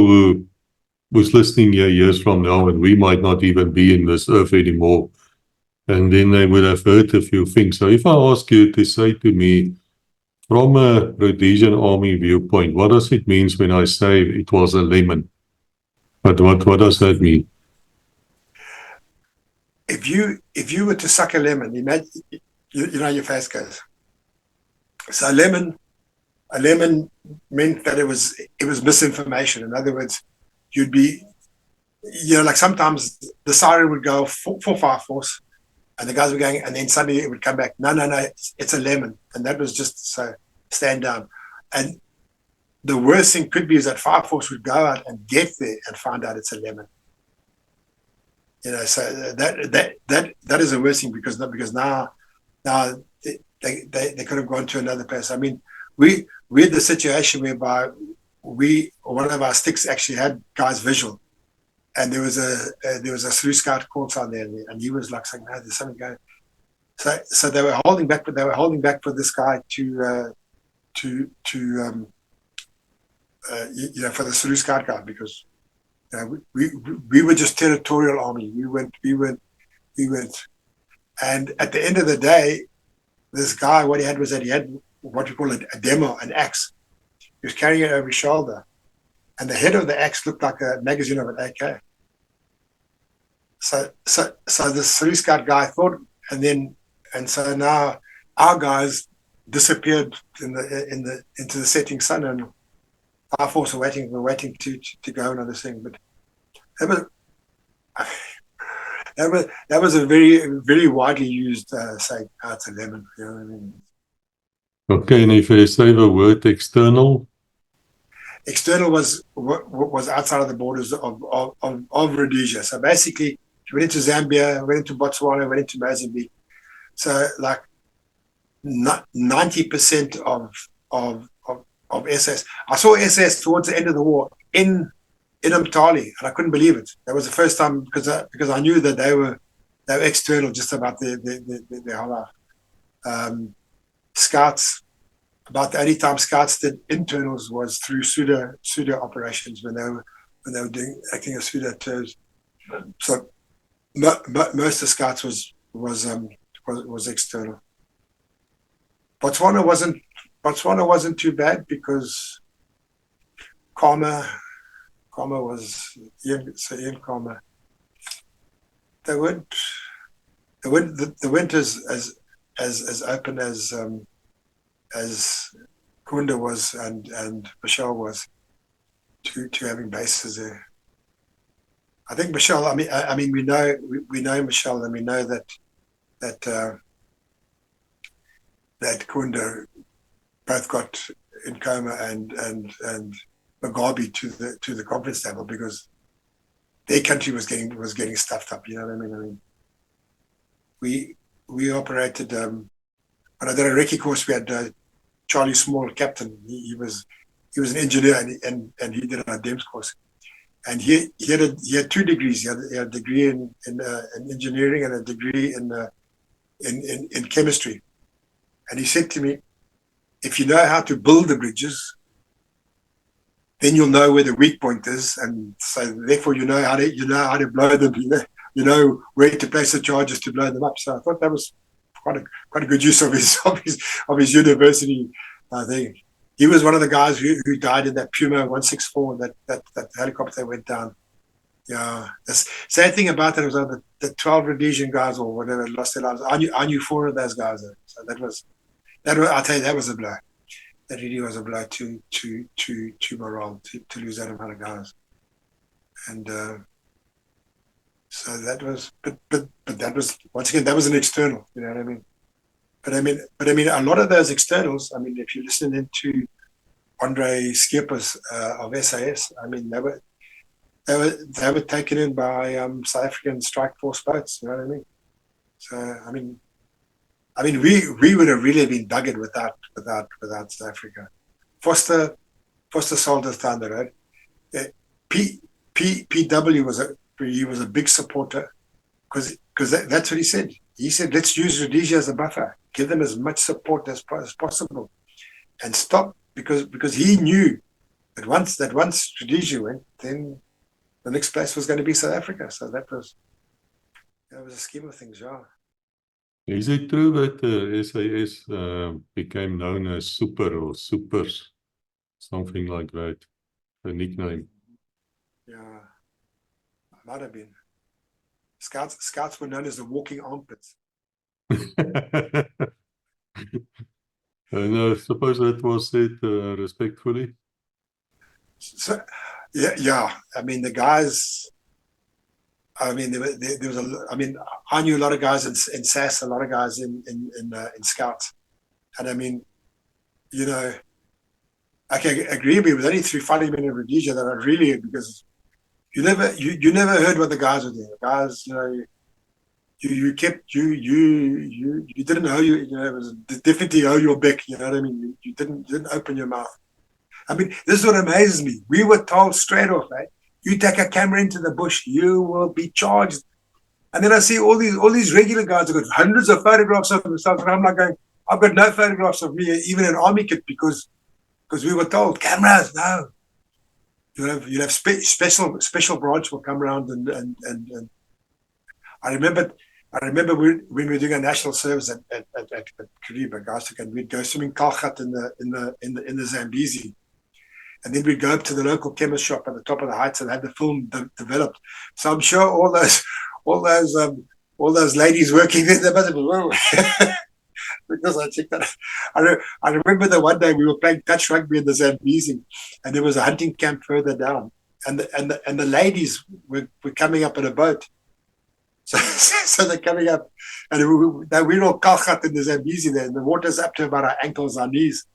who's listening here years from now, and we might not even be in this earth anymore, and then they would have heard a few things. So if I ask you to say to me, from a Rhodesian Army viewpoint, what does it mean when I say it was a lemon? But what does that mean? If you were to suck a lemon, imagine, you know, your face goes. So a lemon meant that it was misinformation. In other words, you'd be, you know, like sometimes the siren would go for Fire Force, and the guys were going, and then suddenly it would come back. No, it's a lemon, and that was just so stand down. And the worst thing could be is that Fire Force would go out and get there and find out it's a lemon. You know, so that is the worst thing because now they could have gone to another place. I mean, we had the situation whereby one of our sticks actually had guys visual, and there was a Sulu Scout course on there, and he was like saying, "No, there's something going." So they were holding back, but they were holding back for this guy to for the Sulu Scout guy, because we were just territorial army. We went, and at the end of the day, this guy, what he had was that he had what we call a demo, an axe. He was carrying it over his shoulder, and the head of the axe looked like a magazine of an AK. So the Sulu Scout guy thought, and so now our guys disappeared into the setting sun, and our force were waiting to go another thing. But that was a very, very widely used say, it's a lemon. You know what I mean? Okay, and if you say the word external, external was outside of the borders of Rhodesia. So basically, you went into Zambia, went into Botswana, went into Mozambique. So like 90% of SS. I saw SS towards the end of the war in Umtali, and I couldn't believe it. That was the first time, because I knew that they were external just about their whole life. Scouts, about the only time Scouts did internals was through pseudo operations when they were acting as pseudo tours. So most of Scouts was external. Botswana wasn't too bad, because Karma was Ian Karma. They weren't as open as Kunda was and Michelle was to having bases there. I think Michelle. I mean, we know Michelle, and we know that Kunda both got Nkoma and Mugabe to the conference table, because their country was getting stuffed up. You know what I mean? We operated. When I did a recce course, we had Charlie Small, captain. He was an engineer, and he did our DEMS course. And he had 2 degrees. He had a degree in engineering and a degree in chemistry. And he said to me, "If you know how to build the bridges, then you'll know where the weak point is, and so therefore you know how to blow them. You know where to place the charges to blow them up." So I thought that was quite a good use of his university thing. He was one of the guys who died in that Puma 164, that helicopter that went down. Yeah, the sad thing about that was the 12 Rhodesian guys or whatever lost their lives. I knew 4 of those guys. So that was I'll tell you, that was a blow. That really was a blow to morale, to lose that amount of guys. And so that was, but that was, once again, that was an external. You know what I mean? But I mean, a lot of those externals. I mean, if you listen into Andre Skeepers of SAS, I mean, they were taken in by South African strike force boats. You know what I mean? So I mean, we would have really been buggered without South Africa. Foster sold us down the road. PW was a big supporter, because that's what he said. He said, "Let's use Rhodesia as a buffer, give them as much support as possible, and stop," because he knew that once Rhodesia went, then the next place was going to be South Africa. So that was a scheme of things, yeah. is it true that SAS became known as Super or Supers, something like that, a nickname? Yeah, might have been. Scouts were known as the walking armpits. And I suppose that was said respectfully. So, yeah. I mean, the guys. I mean, there was I mean, I knew a lot of guys in SAS, a lot of guys in Scouts, and I mean, you know, I can agree with you. It was only through fighting men in Rhodesia that I really, because you never heard what the guys were doing. The guys, you know, you kept you didn't hold it was definitely hold your back. You know what I mean? You didn't open your mouth. I mean, this is what amazes me. We were told straight off, right? You take a camera into the bush, you will be charged. And then I see all these regular guys who've got hundreds of photographs of themselves, and I'm like going, I've got no photographs of me, even in army kit, because we were told cameras, no. You have special branch will come around and I remember when we were doing a national service at Kariba, guys, and we'd go swimming Kalgat in the Zambezi. And then we'd go up to the local chemist shop at the top of the heights and had the film developed. So I'm sure all those ladies working there, they must have because I checked that. I remember that one day we were playing touch rugby in the Zambezi, and there was a hunting camp further down, and the ladies were coming up in a boat. So they're coming up, and we're all kalgat in the Zambezi there, and the water's up to about our ankles, our knees.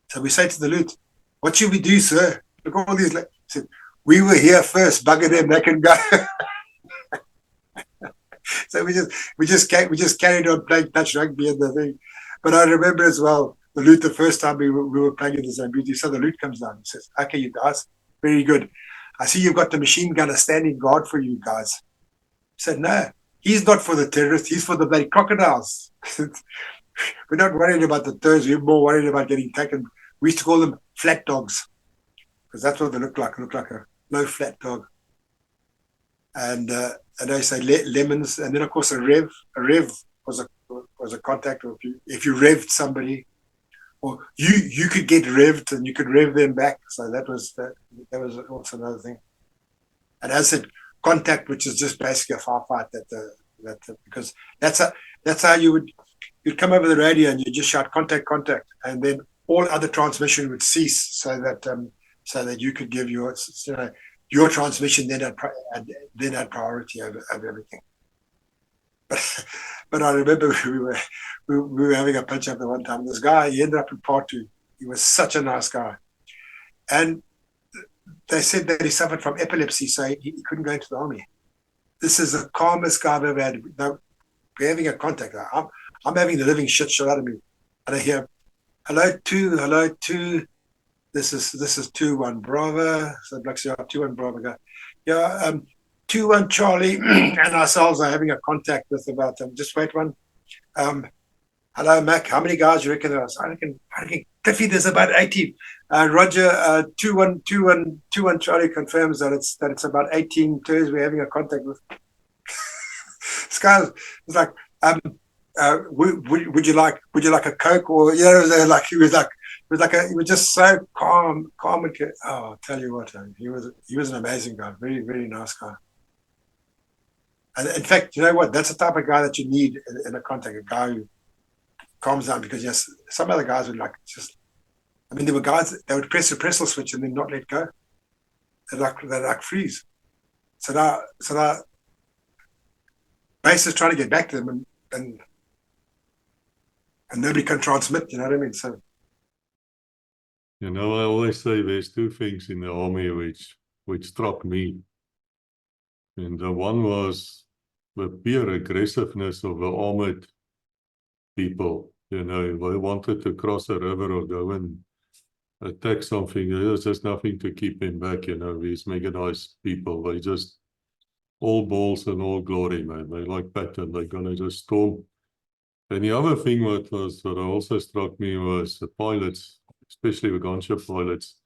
So we say to the loot, "What should we do, sir? Look at all these." Said, "We were here first. Bugger them, they can go." So we just carried on playing touch rugby and the thing. But I remember as well the loot the first time we were playing in the Zambezi. So the loot comes down and says, "Okay, you guys, very good. I see you've got the machine gunner standing guard for you guys." I said, "No, he's not for the terrorists. He's for the bloody crocodiles." We're not worried about the terrorists. We're more worried about getting taken. We used to call them flat dogs because that's what they look like. Look like a low flat dog. And I say lemons, and then of course a rev was a contact. Or if you revved somebody, or you could get revved and you could rev them back. So that was also another thing. And as I said, contact, which is just basically a firefight. Because that's how you'd come over the radio and you just shout contact, and then all other transmission would cease, so that you could give your transmission then had priority over everything. But I remember we were having a punch up at one time. This guy, he ended up in Part 2. He was such a nice guy, and they said that he suffered from epilepsy, so he couldn't go into the army. This is the calmest guy I've ever had. Now, we're having a contact. I'm having the living shit out of me, and I hear, hello two. This is 2-1 Bravo. So Black Sea 2-1 Bravo go. Yeah, 2-1 Charlie and ourselves are having a contact with about just wait one. Hello Mac, how many guys you reckon there are? I reckon Cliffy, there's about 80. Roger, 2-1 Charlie confirms that it's about 18 tours we're having a contact with. This guy was like, would you like a Coke, or like he was just so calm and I'll tell you what, he was an amazing guy, very, very nice guy. And in fact, you know what, that's the type of guy that you need in a contact, a guy who calms down, because yes, some other guys would there were guys that would press the pressel switch and then not let go. They'd like freeze. So now base is trying to get back to them and nobody can transmit, you know what I mean? So I always say there's two things in the army which struck me. And the one was the pure aggressiveness of the armored people. They wanted to cross a river or go and attack something. There's just nothing to keep them back, these mechanized people. They just all balls and all glory, man. They like Patron. They're going to just storm. And the other thing that also struck me was the pilots, especially the gunship pilots,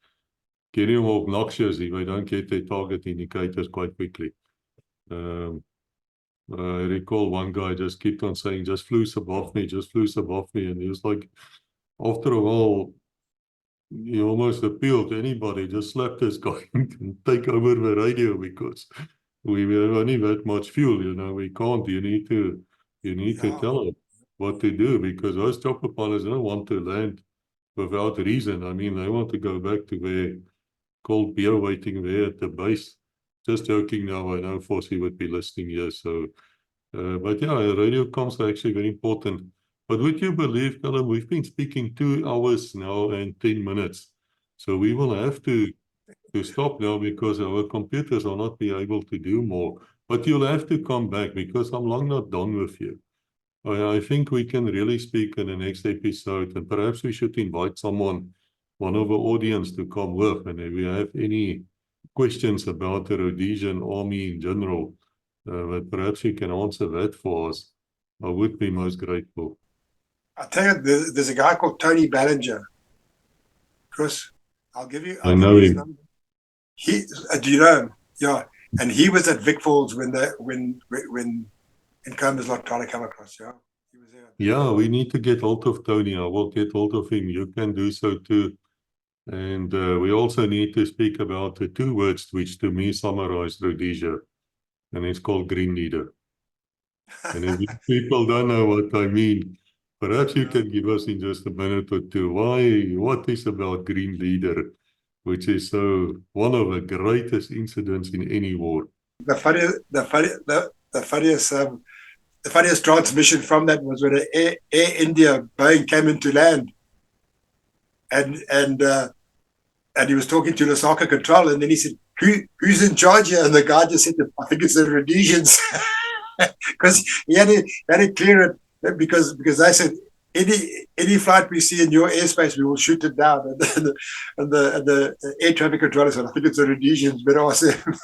getting obnoxious if they don't get their target indicators quite quickly. I recall one guy just kept on saying, just flew above me, and he was like, after a while, he almost appealed to anybody, just slap this guy and take over the radio, because we have only that much fuel, we can't. You need to tell them what to do, because those chopper pilots don't want to land without reason. I mean, they want to go back to their cold beer waiting there at the base. Just joking now, I know Fossey would be listening here. So, but yeah, radio comms are actually very important. But would you believe, Callum, we've been speaking 2 hours now and 10 minutes. So we will have to stop now, because our computers will not be able to do more. But you'll have to come back because I'm long not done with you. I think we can really speak in the next episode, and perhaps we should invite someone, one of our audience, to come with. And if we have any questions about the Rhodesian army in general, but perhaps you can answer that for us, I would be most grateful. I tell you, there's a guy called Tony Ballinger. Chris, I'll give you I know his him. number. He, do you know him? Yeah, and he was at Vic Falls when Combs Lot trying to come across. Yeah, he was there. Yeah, we need to get hold of Tony. I will get hold of him. You can do so too. And we also need to speak about the two words which to me summarize Rhodesia, and it's called green leader. And if people don't know what I mean, perhaps you can give us in just a minute or two what is about green leader, which is one of the greatest incidents in any war. The funniest transmission from that was when Air India Boeing came into land, and he was talking to Lusaka Control, and then he said, "Who's in charge here?" And the guy just said, "I think it's the Rhodesians," because he had to clear it because they said, any flight we see in your airspace, we will shoot it down. And the air traffic controller said, "I think it's the Rhodesians, better ask them."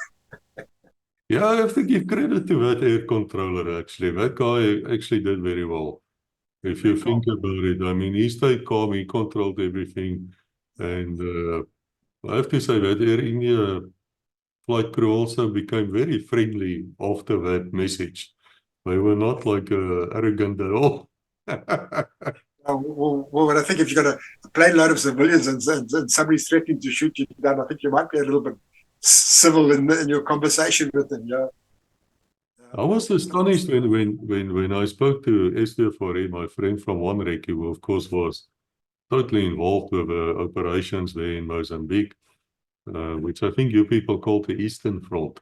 Yeah, I have to give credit to that air controller, actually. That guy actually did very well. If you think about it, I mean, he stayed calm, he controlled everything. And I have to say that Air India flight crew also became very friendly after that message. They were not like arrogant at all. Well, I think if you've got a plane load of civilians and somebody's threatening to shoot you down, I think you might be a little bit civil in your conversation with them. Yeah. I was astonished when I spoke to SDFRE, my friend from OneRec, who of course was totally involved with operations there in Mozambique, which I think you people call the Eastern Front.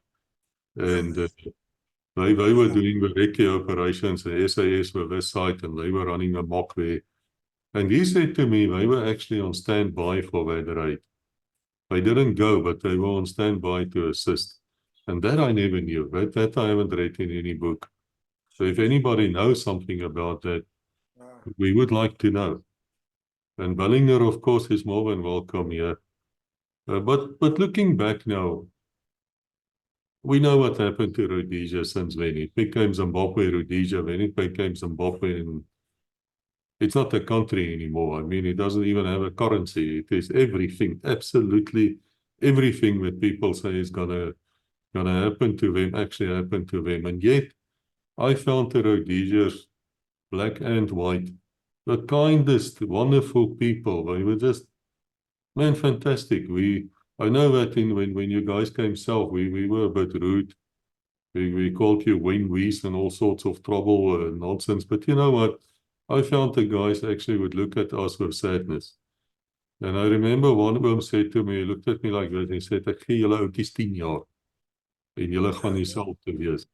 And they were doing the recce operations, the SAS were this site, and they were running a mock there. And he said to me, they were actually on standby for that raid. They didn't go, but they were on standby to assist. And that I never knew. That I haven't read in any book. So if anybody knows something about that, we would like to know. And Ballinger, of course, is more than welcome here. But looking back now, we know what happened to Rhodesia since then. It became Zimbabwe, Rhodesia, then it became Zimbabwe, and it's not a country anymore. I mean, it doesn't even have a currency. It is everything, absolutely everything that people say is gonna happen to them actually happened to them. And yet, I found the Rhodesians, black and white, the kindest, wonderful people. They were just, man, fantastic. I know that when you guys came south, we were a bit rude. We called you wing-wees and all sorts of trouble and nonsense. But you know what? I found the guys actually would look at us with sadness. And I remember one of them said to me, he looked at me like that, and he said, "Ek gee julle ouetjies 10 jaar. En julle gaan dieselfde wees."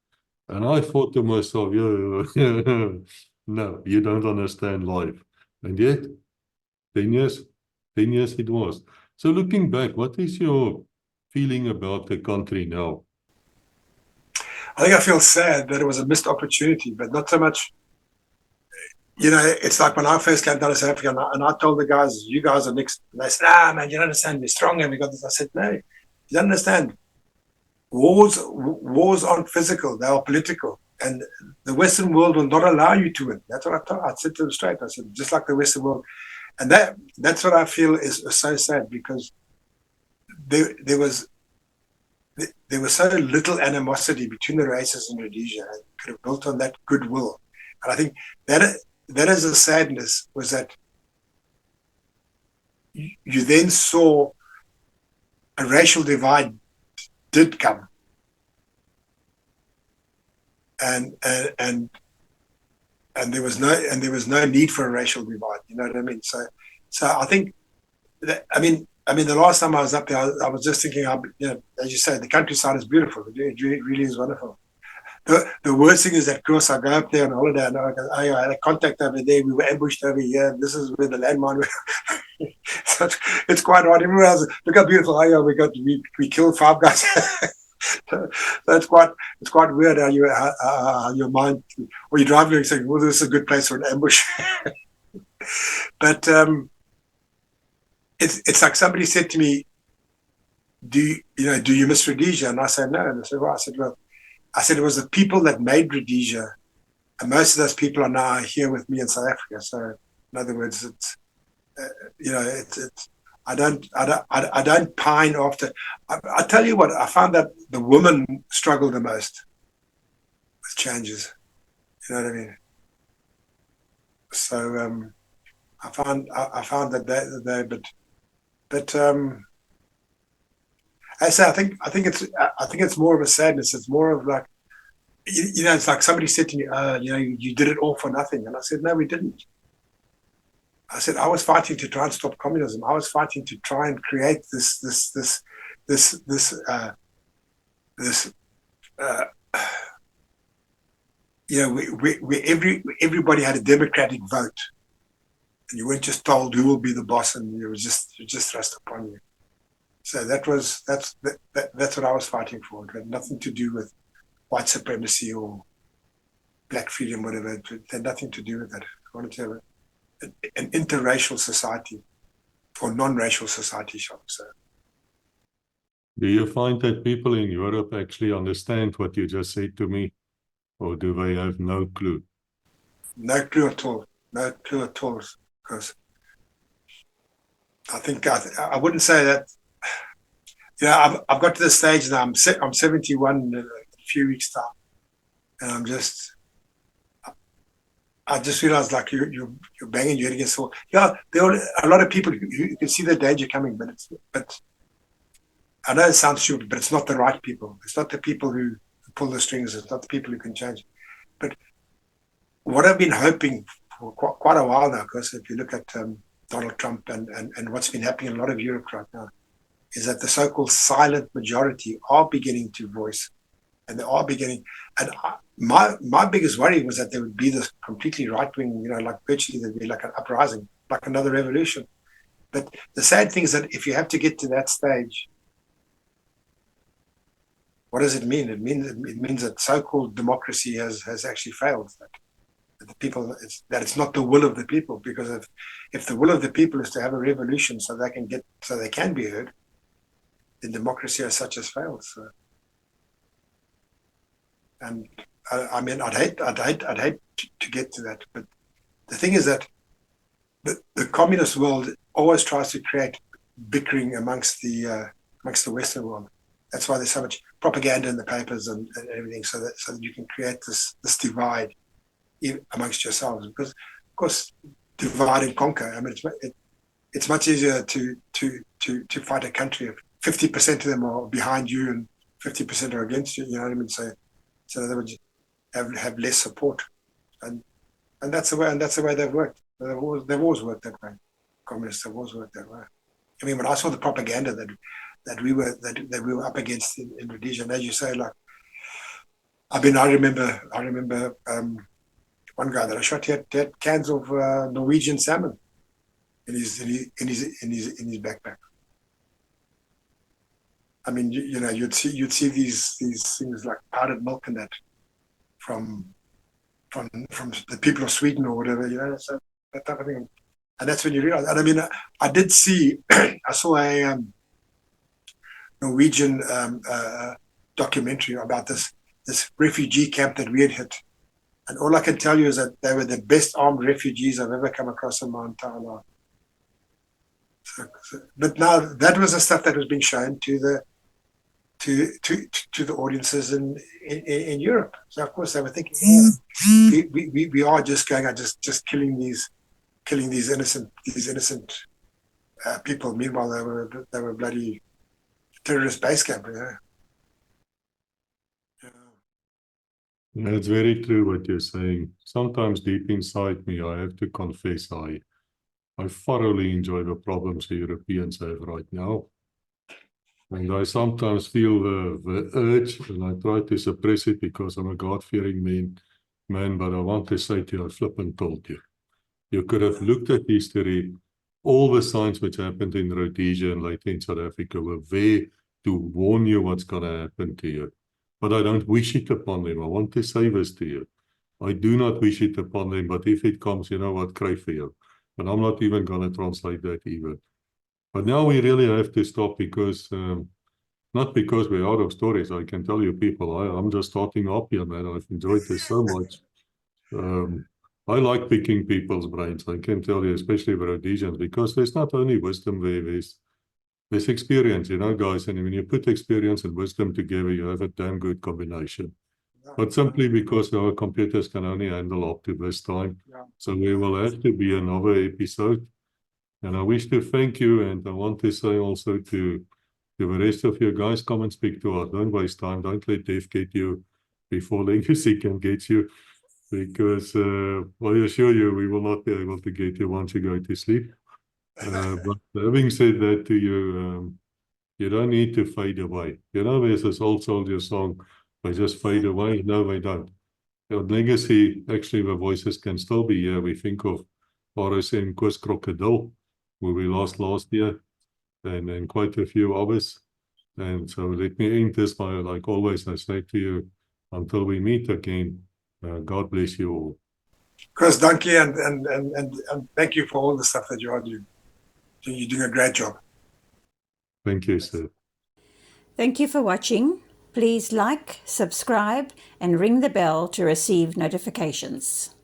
And I thought to myself, no, you don't understand life. And yet, 10 years it was. So looking back, what is your feeling about the country now? I think I feel sad that it was a missed opportunity, but not so much. You know, it's like when I first came down to South Africa and I told the guys, "You guys are next." And they said, "Ah, man, you don't understand. We're strong and we got this." I said, "No, you don't understand. Wars aren't physical; they are political, and the Western world will not allow you to win." That's what I said to them straight. I said, "Just like the Western world," and that's what I feel is so sad, because there was so little animosity between the races in Rhodesia, and could have built on that goodwill. And I think that is the sadness, was that you then saw a racial divide did come, and there was no need for a racial divide. You know what I mean? So I think that, I mean, the last time I was up there, I was just thinking, you know, as you say, the countryside is beautiful. It really is wonderful. The worst thing is that, of course, I go up there on holiday and I had a contact over there. We were ambushed over here. And this is where the landmine was. So it's quite hard. Everyone else, look how beautiful. We killed 5 guys. It's quite weird how how your mind, or you're driving and saying, well, this is a good place for an ambush. But it's like somebody said to me, do you miss Rhodesia? And I said, no. And I said, well, it was the people that made Rhodesia, and most of those people are now here with me in South Africa. So in other words, it's I don't pine after. I tell you what, I found that the women struggle the most with changes. You know what I mean? So I found that I say I think it's more of a sadness. It's more of like, it's like somebody said to me, you did it all for nothing. And I said, no, we didn't. I said, I was fighting to try and stop communism. I was fighting to try and create where everybody had a democratic vote, and you weren't just told who will be the boss, and it was just thrust upon you. So that's what I was fighting for. It had nothing to do with white supremacy or black freedom, whatever. It had nothing to do with that. I wanted to have an interracial society, or non-racial society, shall we say. Do you find that people in Europe actually understand what you just said to me, or do they have no clue? No clue at all. No clue at all. Because I think I wouldn't say that. I've got to the stage now. I'm 71 in a few weeks' time, and I just realized, like, you're banging your head against the wall. Yeah, there are a lot of people who can see the danger coming, but I know it sounds stupid, but it's not the right people. It's not the people who pull the strings. It's not the people who can change. But what I've been hoping for quite a while now, because if you look at Donald Trump and what's been happening in a lot of Europe right now, is that the so-called silent majority are beginning to voice, and they are beginning. And my biggest worry was that there would be this completely right-wing, like virtually there'd be like an uprising, like another revolution. But the sad thing is that if you have to get to that stage, what does it mean? It means that so-called democracy has actually failed. That the people, it's not the will of the people. Because if the will of the people is to have a revolution so they can be heard, then democracy as such has failed. So, and I mean, I'd hate to get to that. But the thing is that the communist world always tries to create bickering amongst the Western world. That's why there's so much propaganda in the papers and everything, so that you can create this divide amongst yourselves. Because, of course, divide and conquer. I mean, it's much easier to fight a country if 50% of them are behind you and 50% are against you. You know what I mean? So they would have less support, and that's the way they've worked. They've always worked that way. Communists have always worked that way. I mean, when I saw the propaganda that we were up against in Rhodesia, and as you say, like, I remember one guy that I shot. He had cans of Norwegian salmon in his backpack. I mean, you'd see these things like powdered milk and that from the people of Sweden or whatever, so that type of thing. And that's when you realize. And I mean, I did see, I saw a Norwegian documentary about this refugee camp that we had hit. And all I can tell you is that they were the best armed refugees I've ever come across in my entire life. But now that was the stuff that was being shown to the audiences in Europe. So of course they were thinking, we are just going out just killing these innocent people. Meanwhile they were bloody terrorist base camp. Yeah, it's very true what you're saying. Sometimes deep inside me, I have to confess, I thoroughly enjoy the problems the Europeans have right now. And I sometimes feel the urge, and I try to suppress it because I'm a God-fearing man, but I want to say to you, I flippin' told you. You could have looked at history. All the signs which happened in Rhodesia and later in South Africa were there to warn you what's going to happen to you. But I don't wish it upon them. I want to say this to you. I do not wish it upon them, but if it comes, you know what, cry for you. And I'm not even going to translate that either. But now we really have to stop because, not because we're out of stories. I can tell you people, I'm just starting up here, man. I've enjoyed this so much. I like picking people's brains. I can tell you, especially the Rhodesians, because there's not only wisdom there, there's experience, you know, guys. And when you put experience and wisdom together, you have a damn good combination. But simply because our computers can only handle up to this time. So we will have to be another episode. And I wish to thank you. And I want to say also to the rest of you guys, come and speak to us. Don't waste time. Don't let death get you before legacy can get you. Because I assure you, we will not be able to get you once you go to sleep. But having said that to you, you don't need to fade away. You know, there's this old soldier song, they just fade away. No, they don't. Your legacy, actually, the voices can still be here. We think of RSM Koos Crocodile, where we lost last year, and quite a few others. And so let me end this by, like always, I say to you, until we meet again, God bless you all. Chris, dankie and thank you for all the stuff that you are doing. You're doing a great job. Thank you, sir. Thank you for watching. Please like, subscribe, and ring the bell to receive notifications.